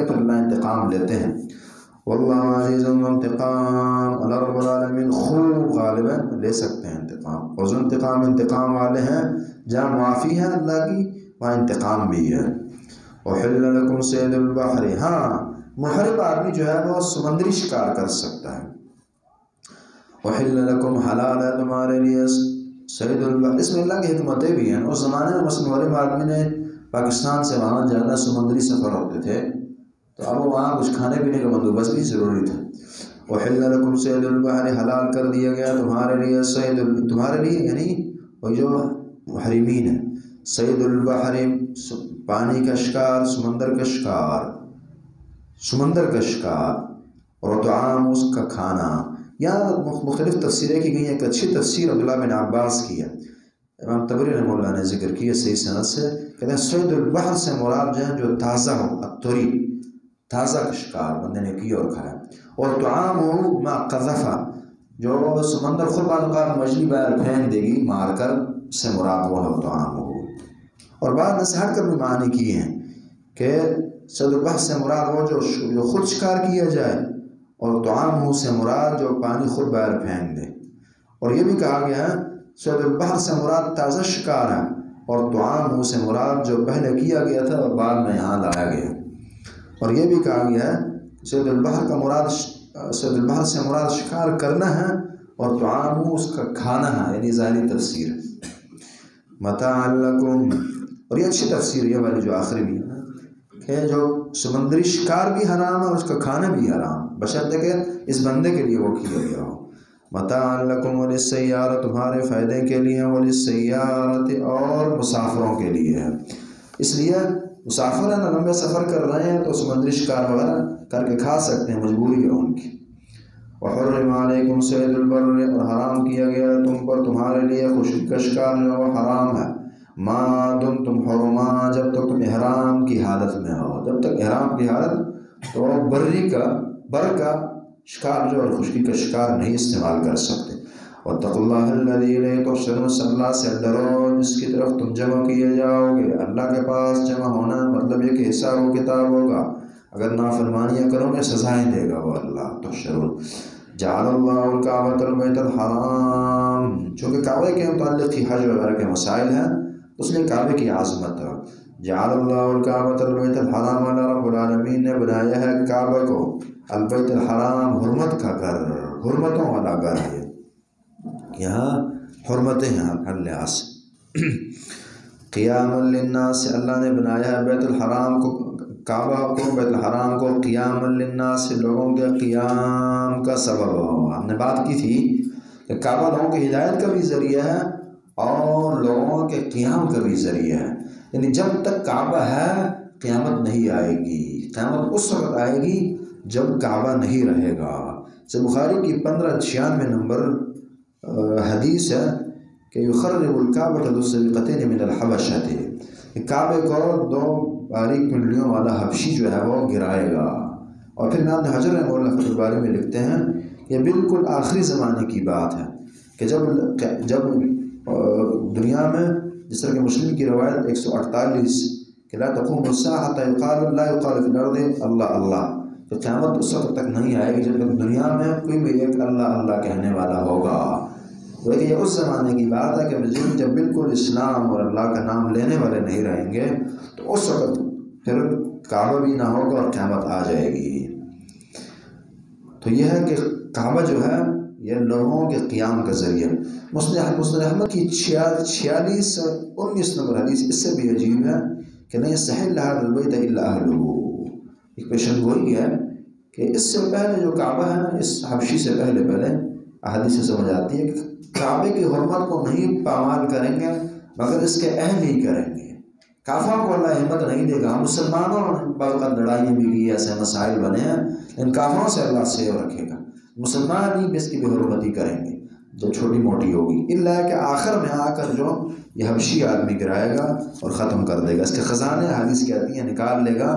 S1: پھر اللہ انتقام لیتے ہیں۔ واللہ عزیز انتقام، اللہ رب العالمین خوب غالب ہے، لے سکتے ہیں انتقام، اور جو انتقام والے ہیں، جہاں معافی ہے اللہ کی وہاں انتقام بھی ہے۔ احل لکم صید البحر، ہاں محرم آدمی جو ہے وہ سمندری شکار کر سکتا ہے۔ احل لکم، حلال ہے تمہارے لیے صید البحر، اس میں اللہ کی حکمتیں بھی ہیں۔ اس زمانے میں مثلا محرم آدمی نے پاکستان سے وہاں جانا، سمندری سفر ہوتے تھے، تو اب وہاں کچھ کھانے پینے کا بندوبست بھی ضروری تھا۔ وحل لکم صید البحر، حلال کر دیا گیا تمہارے لیے صید تمہارے لیے یعنی وہ جو محرمین ہیں، صید البحر پانی کا شکار، سمندر کا شکار، سمندر کا شکار، اور طعام اس کا کھانا۔ یہاں مختلف تفسیریں کی گئی ہیں، ایک اچھی تفسیر عبداللہ بن عباس کی ہے، امام طبری رحمہ اللہ نے ذکر کی ہے صحیح سند سے، کہتے ہیں صید البحر سے مراد جو ہے جو تازہ ہو، الطری، تازہ شکار بندے نے کی اور کھایا، اور طعام ہو ما قذفا، جو سمندر خود بعض اوقات مچھلی باہر پھینک دے گی مار کر، سے مراد وہ ہے طعام ہو۔ اور بعض نے ہٹ کر بھی معنی کیے ہیں کہ صید البحر سے مراد وہ جو خود شکار کیا جائے، اور طعام ہو سے مراد جو پانی خود باہر پھینک دے۔ اور یہ بھی کہا گیا ہے صید البحر سے مراد تازہ شکار ہے، اور طعام ہو سے مراد جو پہلے کیا گیا تھا اور بعد میں یہاں لایا گیا۔ اور یہ بھی کہا گیا ہے صید البحر کا مراد، صید البحر سے مراد شکار کرنا ہے، اور طعام ہو اس کا کھانا ہے، یعنی ظاہری تفسیر ہے۔ متاع لکم، اور یہ اچھی تفسیر ہے والی جو آخری بھی ہے کہ جو سمندری شکار بھی حرام ہے اور اس کا کھانا بھی حرام، بشرطے کہ اس بندے کے لیے وہ کیا گیا ہو۔ متاع لکم وللسیارۃ، تمہارے فائدے کے لیے، وللسیارۃ، اور مسافروں کے لیے ہے۔ اس لیے مسافر ہیں نا، لمبے سفر کر رہے ہیں تو سمندری شکار وغیرہ کر کے کھا سکتے ہیں، مجبوری ہے ان کی۔ وحرم علیکم صید البر، اور حرام کیا گیا تم پر تمہارے لیے خشک کا شکار جو وہ حرام ہے، ما دمتم حرما، جب تک تم احرام کی حالت میں ہو، جب تک احرام کی حالت تو بری کا، بر کا شکار جو اور خشکی کا شکار نہیں استعمال کر سکتے۔ واتقوا اللہ الذی الیہ تحشرون، اللہ سے ڈرو جس کی طرف تم جمع کیے جاؤ گے۔ اللہ کے پاس جمع ہونا مطلب یہ کہ حساب و کتاب ہوگا، اگر نافرمانیاں کرو گے سزائیں دے گا وہ اللہ۔ تحشرون، جعل اللہ الکعبۃ البیت الحرام، چونکہ کعبے کے متعلق ہی حج وغیرہ کے مسائل ہیں اس لیے کعبے کی عظمت ہے۔ جعل اللہ الکعبۃ البیت الحرام، اللہ رب العالمین نے بنایا ہے کعبہ کو البیت الحرام، حرمت کا گھر، حرمتوں والا گھر ہے، یہاں حرمتیں ہیں ہر لحاظ سے۔ قیاما للناس، اللہ نے بنایا ہے بیت الحرام کو، کعبہ کو، بیت الحرام کو قیاما للناس، لوگوں کے قیام کا سبب ہو۔ ہم نے بات کی تھی کہ کعبہ لوگوں کی ہدایت کا بھی ذریعہ ہے اور لوگوں کے قیام کا بھی ذریعہ ہے، یعنی جب تک کعبہ ہے قیامت نہیں آئے گی، قیامت اس وقت آئے گی جب کعبہ نہیں رہے گا۔ بخاری کی 1596 نمبر حدیث ہے کہ یخرب الکعبۃ ذو السبقتین من الحبشۃ، کعبے کو دو باریک پنڈلیوں والا حبشی جو ہے وہ گرائے گا۔ اور پھر امام حجر رحمہ اللہ فتح الباری میں لکھتے ہیں یہ بالکل آخری زمانے کی بات ہے کہ جب دنیا میں، جس طرح کہ مسلم کی روایت 148 کہ لا تقوم الساعة حتى يقال لا يقال في الارض اللہ اللہ، تو قیامت اس وقت تک نہیں آئے گی جب تک دنیا میں کوئی بھی ایک اللہ اللہ کہنے والا ہوگا۔ تو یہ اس زمانے کی بات ہے کہ جب بالکل اسلام اور اللہ کا نام لینے والے نہیں رہیں گے تو اس وقت پھر کعبہ بھی نہ ہوگا اور قیامت آ جائے گی۔ تو یہ ہے کہ کعبہ جو ہے یہ لوگوں کے قیام کا ذریعہ۔ مسند احمد کی 46 اور 19 نمبر حدیث اس سے بھی عجیب ہے کہ نہیں یستحل هذا البیت الا اہلہ، ایک پیشن گوئی ہے کہ اس سے پہلے جو کعبہ ہے نا، اس حبشی سے پہلے احادیث سے سمجھ آتی ہے کہ کعبے کی حرمت کو نہیں پامال کریں گے مگر اس کے اہل ہی کریں گے۔ کافروں کو اللہ ہمت نہیں دے گا، مسلمانوں بعض اوقات لڑائیاں بھی کی، ایسے مسائل بنے ہیں، ان کافروں سے اللہ سیو رکھے گا، مسلمان ہی اس کی بھی حرمتی کریں گے جو چھوٹی موٹی ہوگی، اللہ کہ آخر میں آ کر جو یہ حبشی آدمی گرائے گا اور ختم کر دے گا، اس کے خزانے حدیث کہتی ہیں نکال لے گا،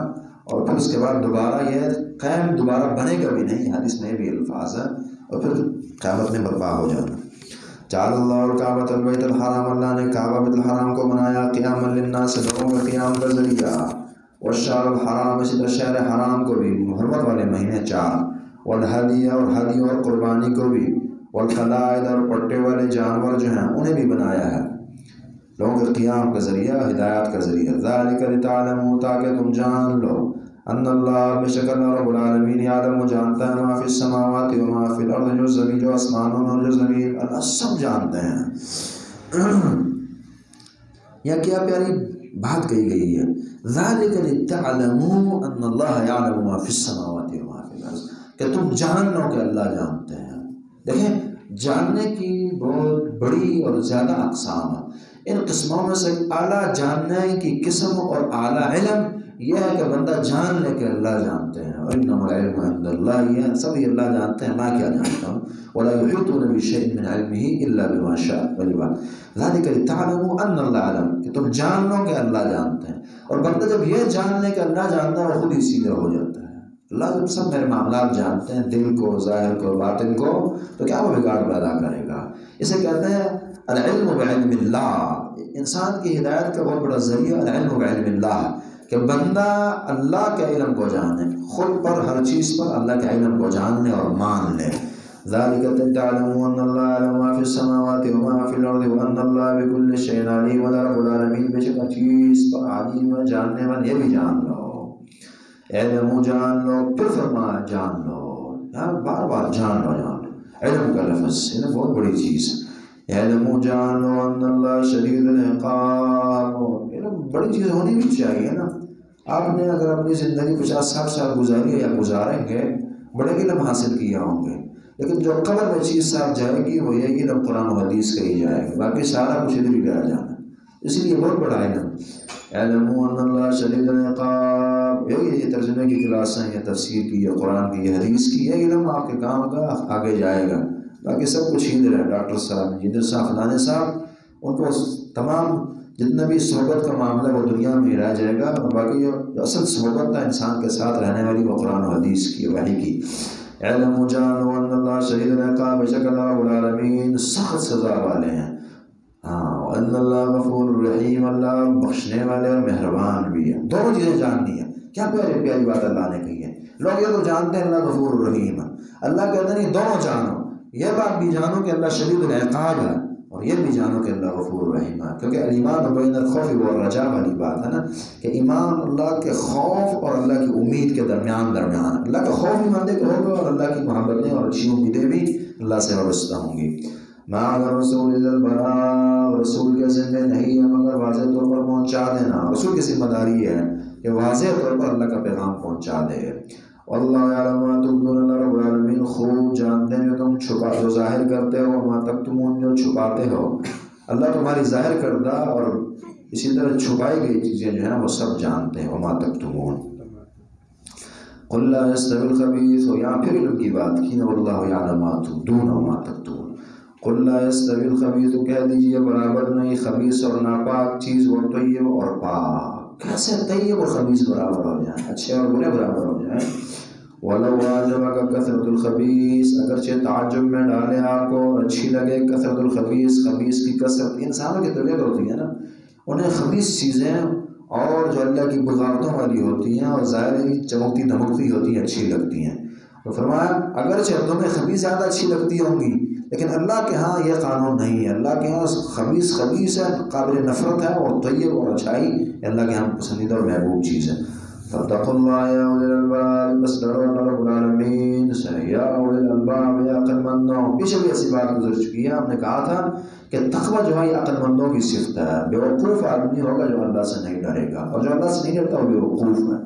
S1: اور پھر اس کے بعد دوبارہ یہ قائم دوبارہ بنے گا بھی نہیں، حدیث میں بھی الفاظ ہے، اور پھر قیامت میں برپا ہو جانا۔ جعل اللہ الکعبۃ البیت الحرام، اللہ نے کعبہ بیت الحرام کو بنایا قیاما للناس، لوگوں کے قیام کا ذریعہ، والشہر الحرام، اسی طرح شہر حرام کو بھی، حرمت والے مہینے 4، والہدی، اور ہدی اور قربانی کو بھی، والقلائد، اور پٹے والے جانور جو ہیں انہیں بھی بنایا ہے لوگوں کے قیام کا ذریعہ، ہدایات کا ذریعہ۔ ذالک لتعلموا، تاکہ تم جان لو، ان اللہ، بے شک اللہ رب العالمین، یعلم، جانتا ہے، ما فی السماوات و ما فی الارض، جو زمین، جو آسمانوں میں اور جو زمین، اللہ سب جانتے ہیں۔ یہ کیا پیاری بات کہی گئی ہے، ذالک لتعلموا ان اللہ یعلم ما فی السماوات و ما فی الارض، کہ تم جان لو کہ اللہ جانتے ہیں۔ دیکھیں جاننے کی بہت بڑی اور زیادہ اقسام ہیں، ان قسموں میں سے اعلیٰ جاننے کی قسم اور اعلیٰ علم یہ ہے کہ بندہ جان لے کہ اللہ جانتے ہیں، اور انما العلم عند اللہ، یہ سب اللہ جانتے ہیں، میں کیا جانتا ہوں۔ ولا يحيطون بشيء من علمه الا بما شاء ذلك لتعلموا ان الله علم، کہ تم جان لو کہ اللہ جانتے ہیں۔ اور بندہ جب یہ جان لے کہ اللہ جانتا ہے وہ خود ہی سیدھا ہو جاتا ہے۔ اللہ جب سب میرے معاملات جانتے ہیں، دل کو، ظاہر کو، باطن کو، تو کیا وہ بگاڑ پیدا کرے گا؟ اسے کہتے ہیں العلم بعلم اللہ۔ انسان کی ہدایت کا بہت بڑا ذریعہ العلم بعلم اللہ، کہ بندہ اللہ کے علم کو جانے، خود پر ہر چیز پر اللہ کے علم کو جاننے اور مان لے۔ ذَلِكَ تَعْلَمُوا أَنَّ اللَّهَ يَعْلَمُ مَا فِي السَّمَاوَاتِ وَمَا فِي الْأَرْضِ وَأَنَّ اللَّهَ بِكُلِّ شَيْءٍ عَلِيمٌ۔ رب العالمین بے شک ہر چیز پر عالم ہے، جاننے والا، یہ بھی جان لو، علم جان لو، پھر فرمایا جان لو، بار بار جان لو، جان لو۔ علم کا لفظ یہ بہت بڑی چیز ہے، علم جان لو ان اللہ شدید العقاب۔ علم بڑی چیز ہونی بھی چاہیے نا۔ آپ نے اگر اپنی زندگی 50-60 سال گزاری ہے یا گزاریں گے، بڑے علم حاصل کیا ہوں گے، لیکن جو قبر میں چیز صاحب جائے گی وہ یہ علم قرآن و حدیث کا ہی جائے گا، باقی سارا کچھ ادھر ہی رہ جانا۔ اسی لیے بہت بڑا علم، علم ان اللہ شدید العقاب۔ یہ ترجمے کی کلاسیں، یہ تفسیر کی، یہ قرآن کی، یہ حدیث کی، یہ علم آپ کے کام کا آگے جائے گا، باقی سب کچھ ادھر ہے۔ ڈاکٹر صاحب، انجینئر صاحب، فلانے صاحب، ان کو تمام جتنا بھی صحبت کا معاملہ وہ دنیا میں رہ جائے گا، اور باقی جو اصل صحبت ہے انسان کے ساتھ رہنے والی وہ قرآن و حدیث کی، وحی کی۔ علم جانو ان اللہ شدید العقاب، بے شک اللہ رب العالمین سخت سزا والے ہیں، ان اللہ غفور الرحیم، اللہ بخشنے والے اور مہربان بھی ہے۔ دونوں چیزیں جاننی ہیں، کیا پیاری پیاری بات اللہ نے کہی ہے۔ لوگ یہ تو جانتے ہیں اللہ غفور الرحیم ہے، اللہ کہتے ہیں نہیں، دونوں جانو، یہ بات بھی جانو کہ اللہ شدید العقاب ہے، اور یہ بھی جانو کہ اللہ غفور الرحیم ہے۔ کیونکہ ایمان بین الخوف والرجاء والی بات ہے نا، کہ ایمان اللہ کے خوف اور اللہ کی امید کے درمیان اللہ کا خوف بھی بندے کو ہوگا، اور اللہ کی محبتیں اور اچھی امیدیں بھی اللہ سے وابستہ ہوں گی۔ ما علی الرسول الا البلاغ، رسول کے ذمہ نہیں ہے مگر واضح طور پر پہنچا دینا۔ رسول کی ذمہ داری ہے کہ واضح طور پر اللہ کا پیغام پہنچا دے۔ واللہ یعلم ما تبدون، اللہ رب العالمین خوب جانتے ہیں جو تم جو ظاہر کرتے ہو، وما تکتمون جو چھپاتے ہو۔ اللہ تمہاری ظاہر کردہ اور اسی طرح چھپائی گئی چیزیں جو ہیں وہ سب جانتے ہیں۔ وما تکتمون قل لا يستوي الخبيث، یہاں پھر علم کی بات کی نا، واللہ یعلم ما تبدون وما تکتمون۔ قل لا يستوي الخبيث، کہہ دیجئے برابر نہیں خبیث اور ناپاک چیز، وہ طیب اور پاک۔ کیسے طیب اور خبیث برابر ہو جائیں، اچھے اور برے برابر ہو جائیں؟ وَلَوْ أَعْجَبَكَ كَثْرَةُ الْخَبِيثِ، اگرچہ تعجب میں ڈالے آپ کو، اچھی لگے کثرت الخبیث، خبیث کی کثرت۔ انسانوں کی طبیعت ہوتی ہے نا، انہیں خبیث چیزیں اور جو اللہ کی بغاوتوں والی ہوتی ہیں اور ظاہر چمکتی دھمکتی ہوتی ہیں اچھی لگتی ہیں۔ تو فرمایا اگرچہ تمہیں خبیث زیادہ اچھی لگتی ہوں گی، لیکن اللہ کے ہاں یہ قانون نہیں ہے۔ اللہ کے ہاں خبیث ہے، قابل نفرت ہے، اور طیب اور اچھائی اللہ کے ہاں پسندیدہ اور محبوب چیز ہے۔ فاتقوا اللہ یا اولی الالباب، بس ڈرو اللہ رب العالمین سے، یا اولی الالباب، یا عقل مندوں۔ پیچھے بھی ایسی بات گزر چکی ہے، ہم نے کہا تھا کہ تقوی جو ہے یہ عقل مندوں کی صفت ہے۔ بیوقوف آدمی ہوگا جو اللہ سے نہیں ڈرے گا، اور جو اللہ سے نہیں ڈرتا وہ بیوقوف ہے،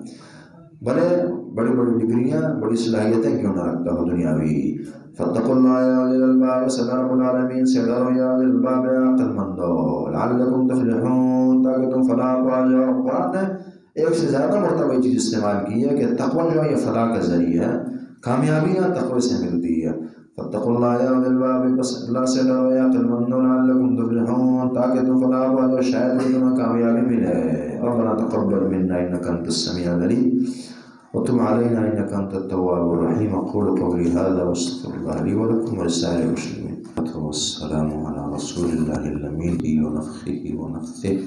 S1: بھلے بڑی بڑی ڈگریاں، بڑی صلاحیتیں کیوں نہ رکھتا ہو دنیاوی۔ فاتقوا اللہ یا اولی الالباب، سے رب العالمین سے ڈرو، یا اولی الالباب، یا عقل مندو، لعلکم تفلحون، تاکہ تم فلاح پا جاؤ۔ قرآن نے ایک سے زیادہ مرتبہ چیز استعمال کی ہے کہ تقوی جو ہے یہ فلاح کا ذریعہ ہے، کامیابیاں تقوی سے ملتی ہے۔ فاتقوا اللہ یا اولی الالباب، بس اللہ سے ڈرو، یا عقل مندو، لعلکم تفلحون، تاکہ تم فلاح پا جاؤ، شاید بھی تمہیں کامیابی ملے۔ ربنا تقبل منا انک انت السمیع العلیم وتب علينا إنك أنت التواب الرحيم۔ أقول قولي هذا واستغفر الله لي ولكم ولسائر المسلمين، والسلام على رسول الله الأمين ونفخه ونفثه۔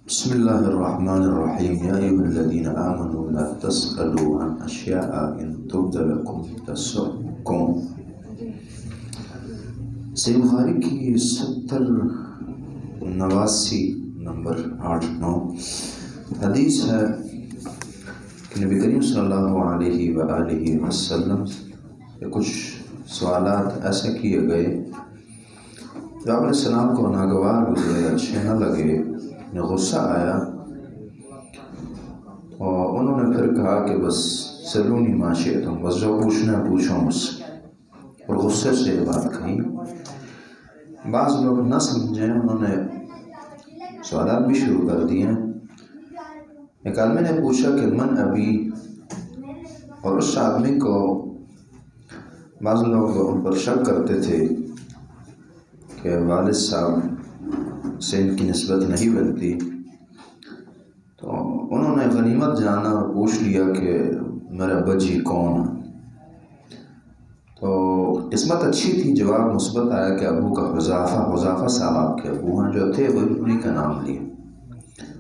S1: بسم الله الرحمن الرحيم، يا أيها الذين آمنوا لا تسألوا عن أشياء إن تبد لكم تسؤكم۔ صحیح بخاری کی 70-89 نمبر 8-9 حدیث ہے کہ نبی کریم صلی اللہ علیہ وآلہ وسلم سے کچھ سوالات ایسے کیے گئے جو آپ علیہ السلام کو ناگوار گزرے، اچھے نہ لگے، انہیں غصہ آیا، اور انہوں نے پھر کہا کہ بس سلونی ما شئتم، بس جو پوچھنا ہے پوچھو مجھ سے، اور غصے سے یہ بات کہی۔ بعض لوگ نہ سمجھیں، انہوں نے سوالات بھی شروع کر دیے۔ ایک آدمی نے پوچھا کہ من ابی، اور اس آدمی کو بعض لوگ ان پر شک کرتے تھے کہ والد صاحب سے ان کی نسبت نہیں بنتی، تو انہوں نے غنیمت جانا اور پوچھ لیا کہ میرا ابا جی کون ہے؟ تو قسمت اچھی تھی، جواب مثبت آیا کہ ابو کا حذافہ صاحب آپ کے ابو ہیں جو تھے، وہ انہی کا نام لیا۔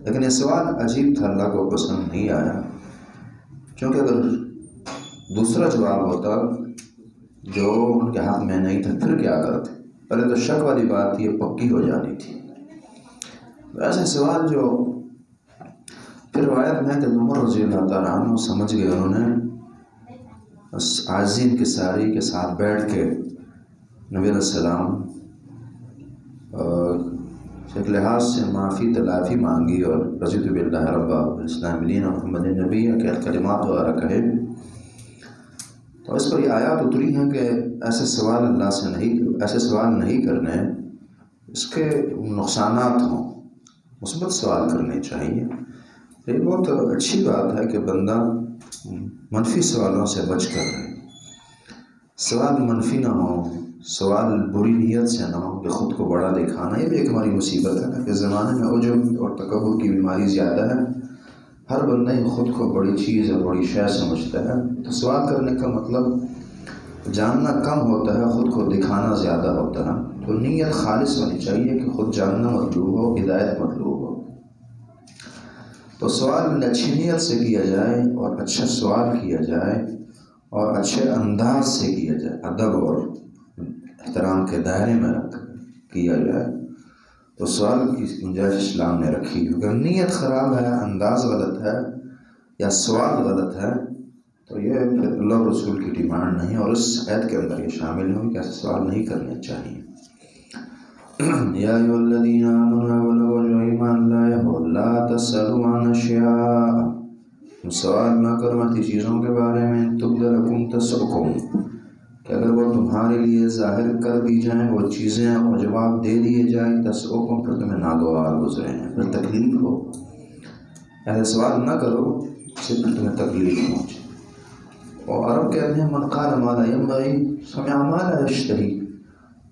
S1: لیکن یہ سوال عجیب تھا، اللہ کو پسند نہیں آیا، چونکہ اگر دوسرا جواب ہوتا جو ان کے حق میں نہیں تھا پھر کیا کرتے؟ پہلے تو شک والی بات تھی، یہ پکی ہو جانی تھی۔ ایسے سوال جو پھر روایت میں کہ عمر رضی اللہ تعالیٰ عنہ سمجھ گئے، انہوں نے عاجزی انکساری کے ساتھ بیٹھ کے نبی علیہ السلام ایک لحاظ سے معافی تلافی مانگی اور رضیت باللہ رب الاسلام محمد نبی کے کلمات وغیرہ کہے۔ تو اس پر یہ آیات اتری ہیں کہ ایسے سوال اللہ سے نہیں، ایسے سوال نہیں کرنے، اس کے نقصانات ہوں، مثبت سوال کرنے چاہیے۔ یہ بہت اچھی بات ہے کہ بندہ منفی سوالوں سے بچ کر رہے، سوال منفی نہ ہو، سوال بری نیت سے نہ ہو کہ خود کو بڑا دکھانا۔ یہ بھی ایک ہماری مصیبت ہے کہ زمانے میں عجب اور تکبر کی بیماری زیادہ ہے، ہر بندہ ہی خود کو بڑی چیز اور بڑی شے سمجھتا ہے۔ تو سوال کرنے کا مطلب جاننا کم ہوتا ہے، خود کو دکھانا زیادہ ہوتا ہے۔ تو نیت خالص ہونی چاہیے کہ خود جاننا مطلوب ہو، ہدایت مطلوب ہو۔ تو سوال اچھی نیت سے کیا جائے اور اچھا سوال کیا جائے اور اچھے انداز سے کیا جائے، ادب اور احترام کے دائرے میں رکھ کیا جائے، تو سوال کی گنجائش اسلام نے رکھی۔ اگر نیت خراب ہے، انداز غلط ہے یا سوال غلط ہے، تو یہ پھر اللہ رسول کی ڈیمانڈ نہیں، اور اس عید کے اندر یہ شامل ہوں کہ ایسے سوال نہیں کرنے چاہیے۔ یا ایھا الذین آمنوا، لوگوں جو ایمان لائے ہو، لا تسألوا عن اشیاء، سوال نہ کرو ایسی چیزوں کے بارے میں، تبد لکم تسؤکم، کہ اگر وہ تمہارے لیے ظاہر کر دی جائیں وہ چیزیں اور جواب دے دیے جائیں، تسؤکم، پھر تمہیں ناگوار گزرے ہیں، پھر تکلیف ہو۔ ایسے سوال نہ کرو سے پھر تمہیں تکلیف پہنچے۔ اور عرب کہتے ہیں من قال ما لا ينبغي سمع ما لا يشتهي،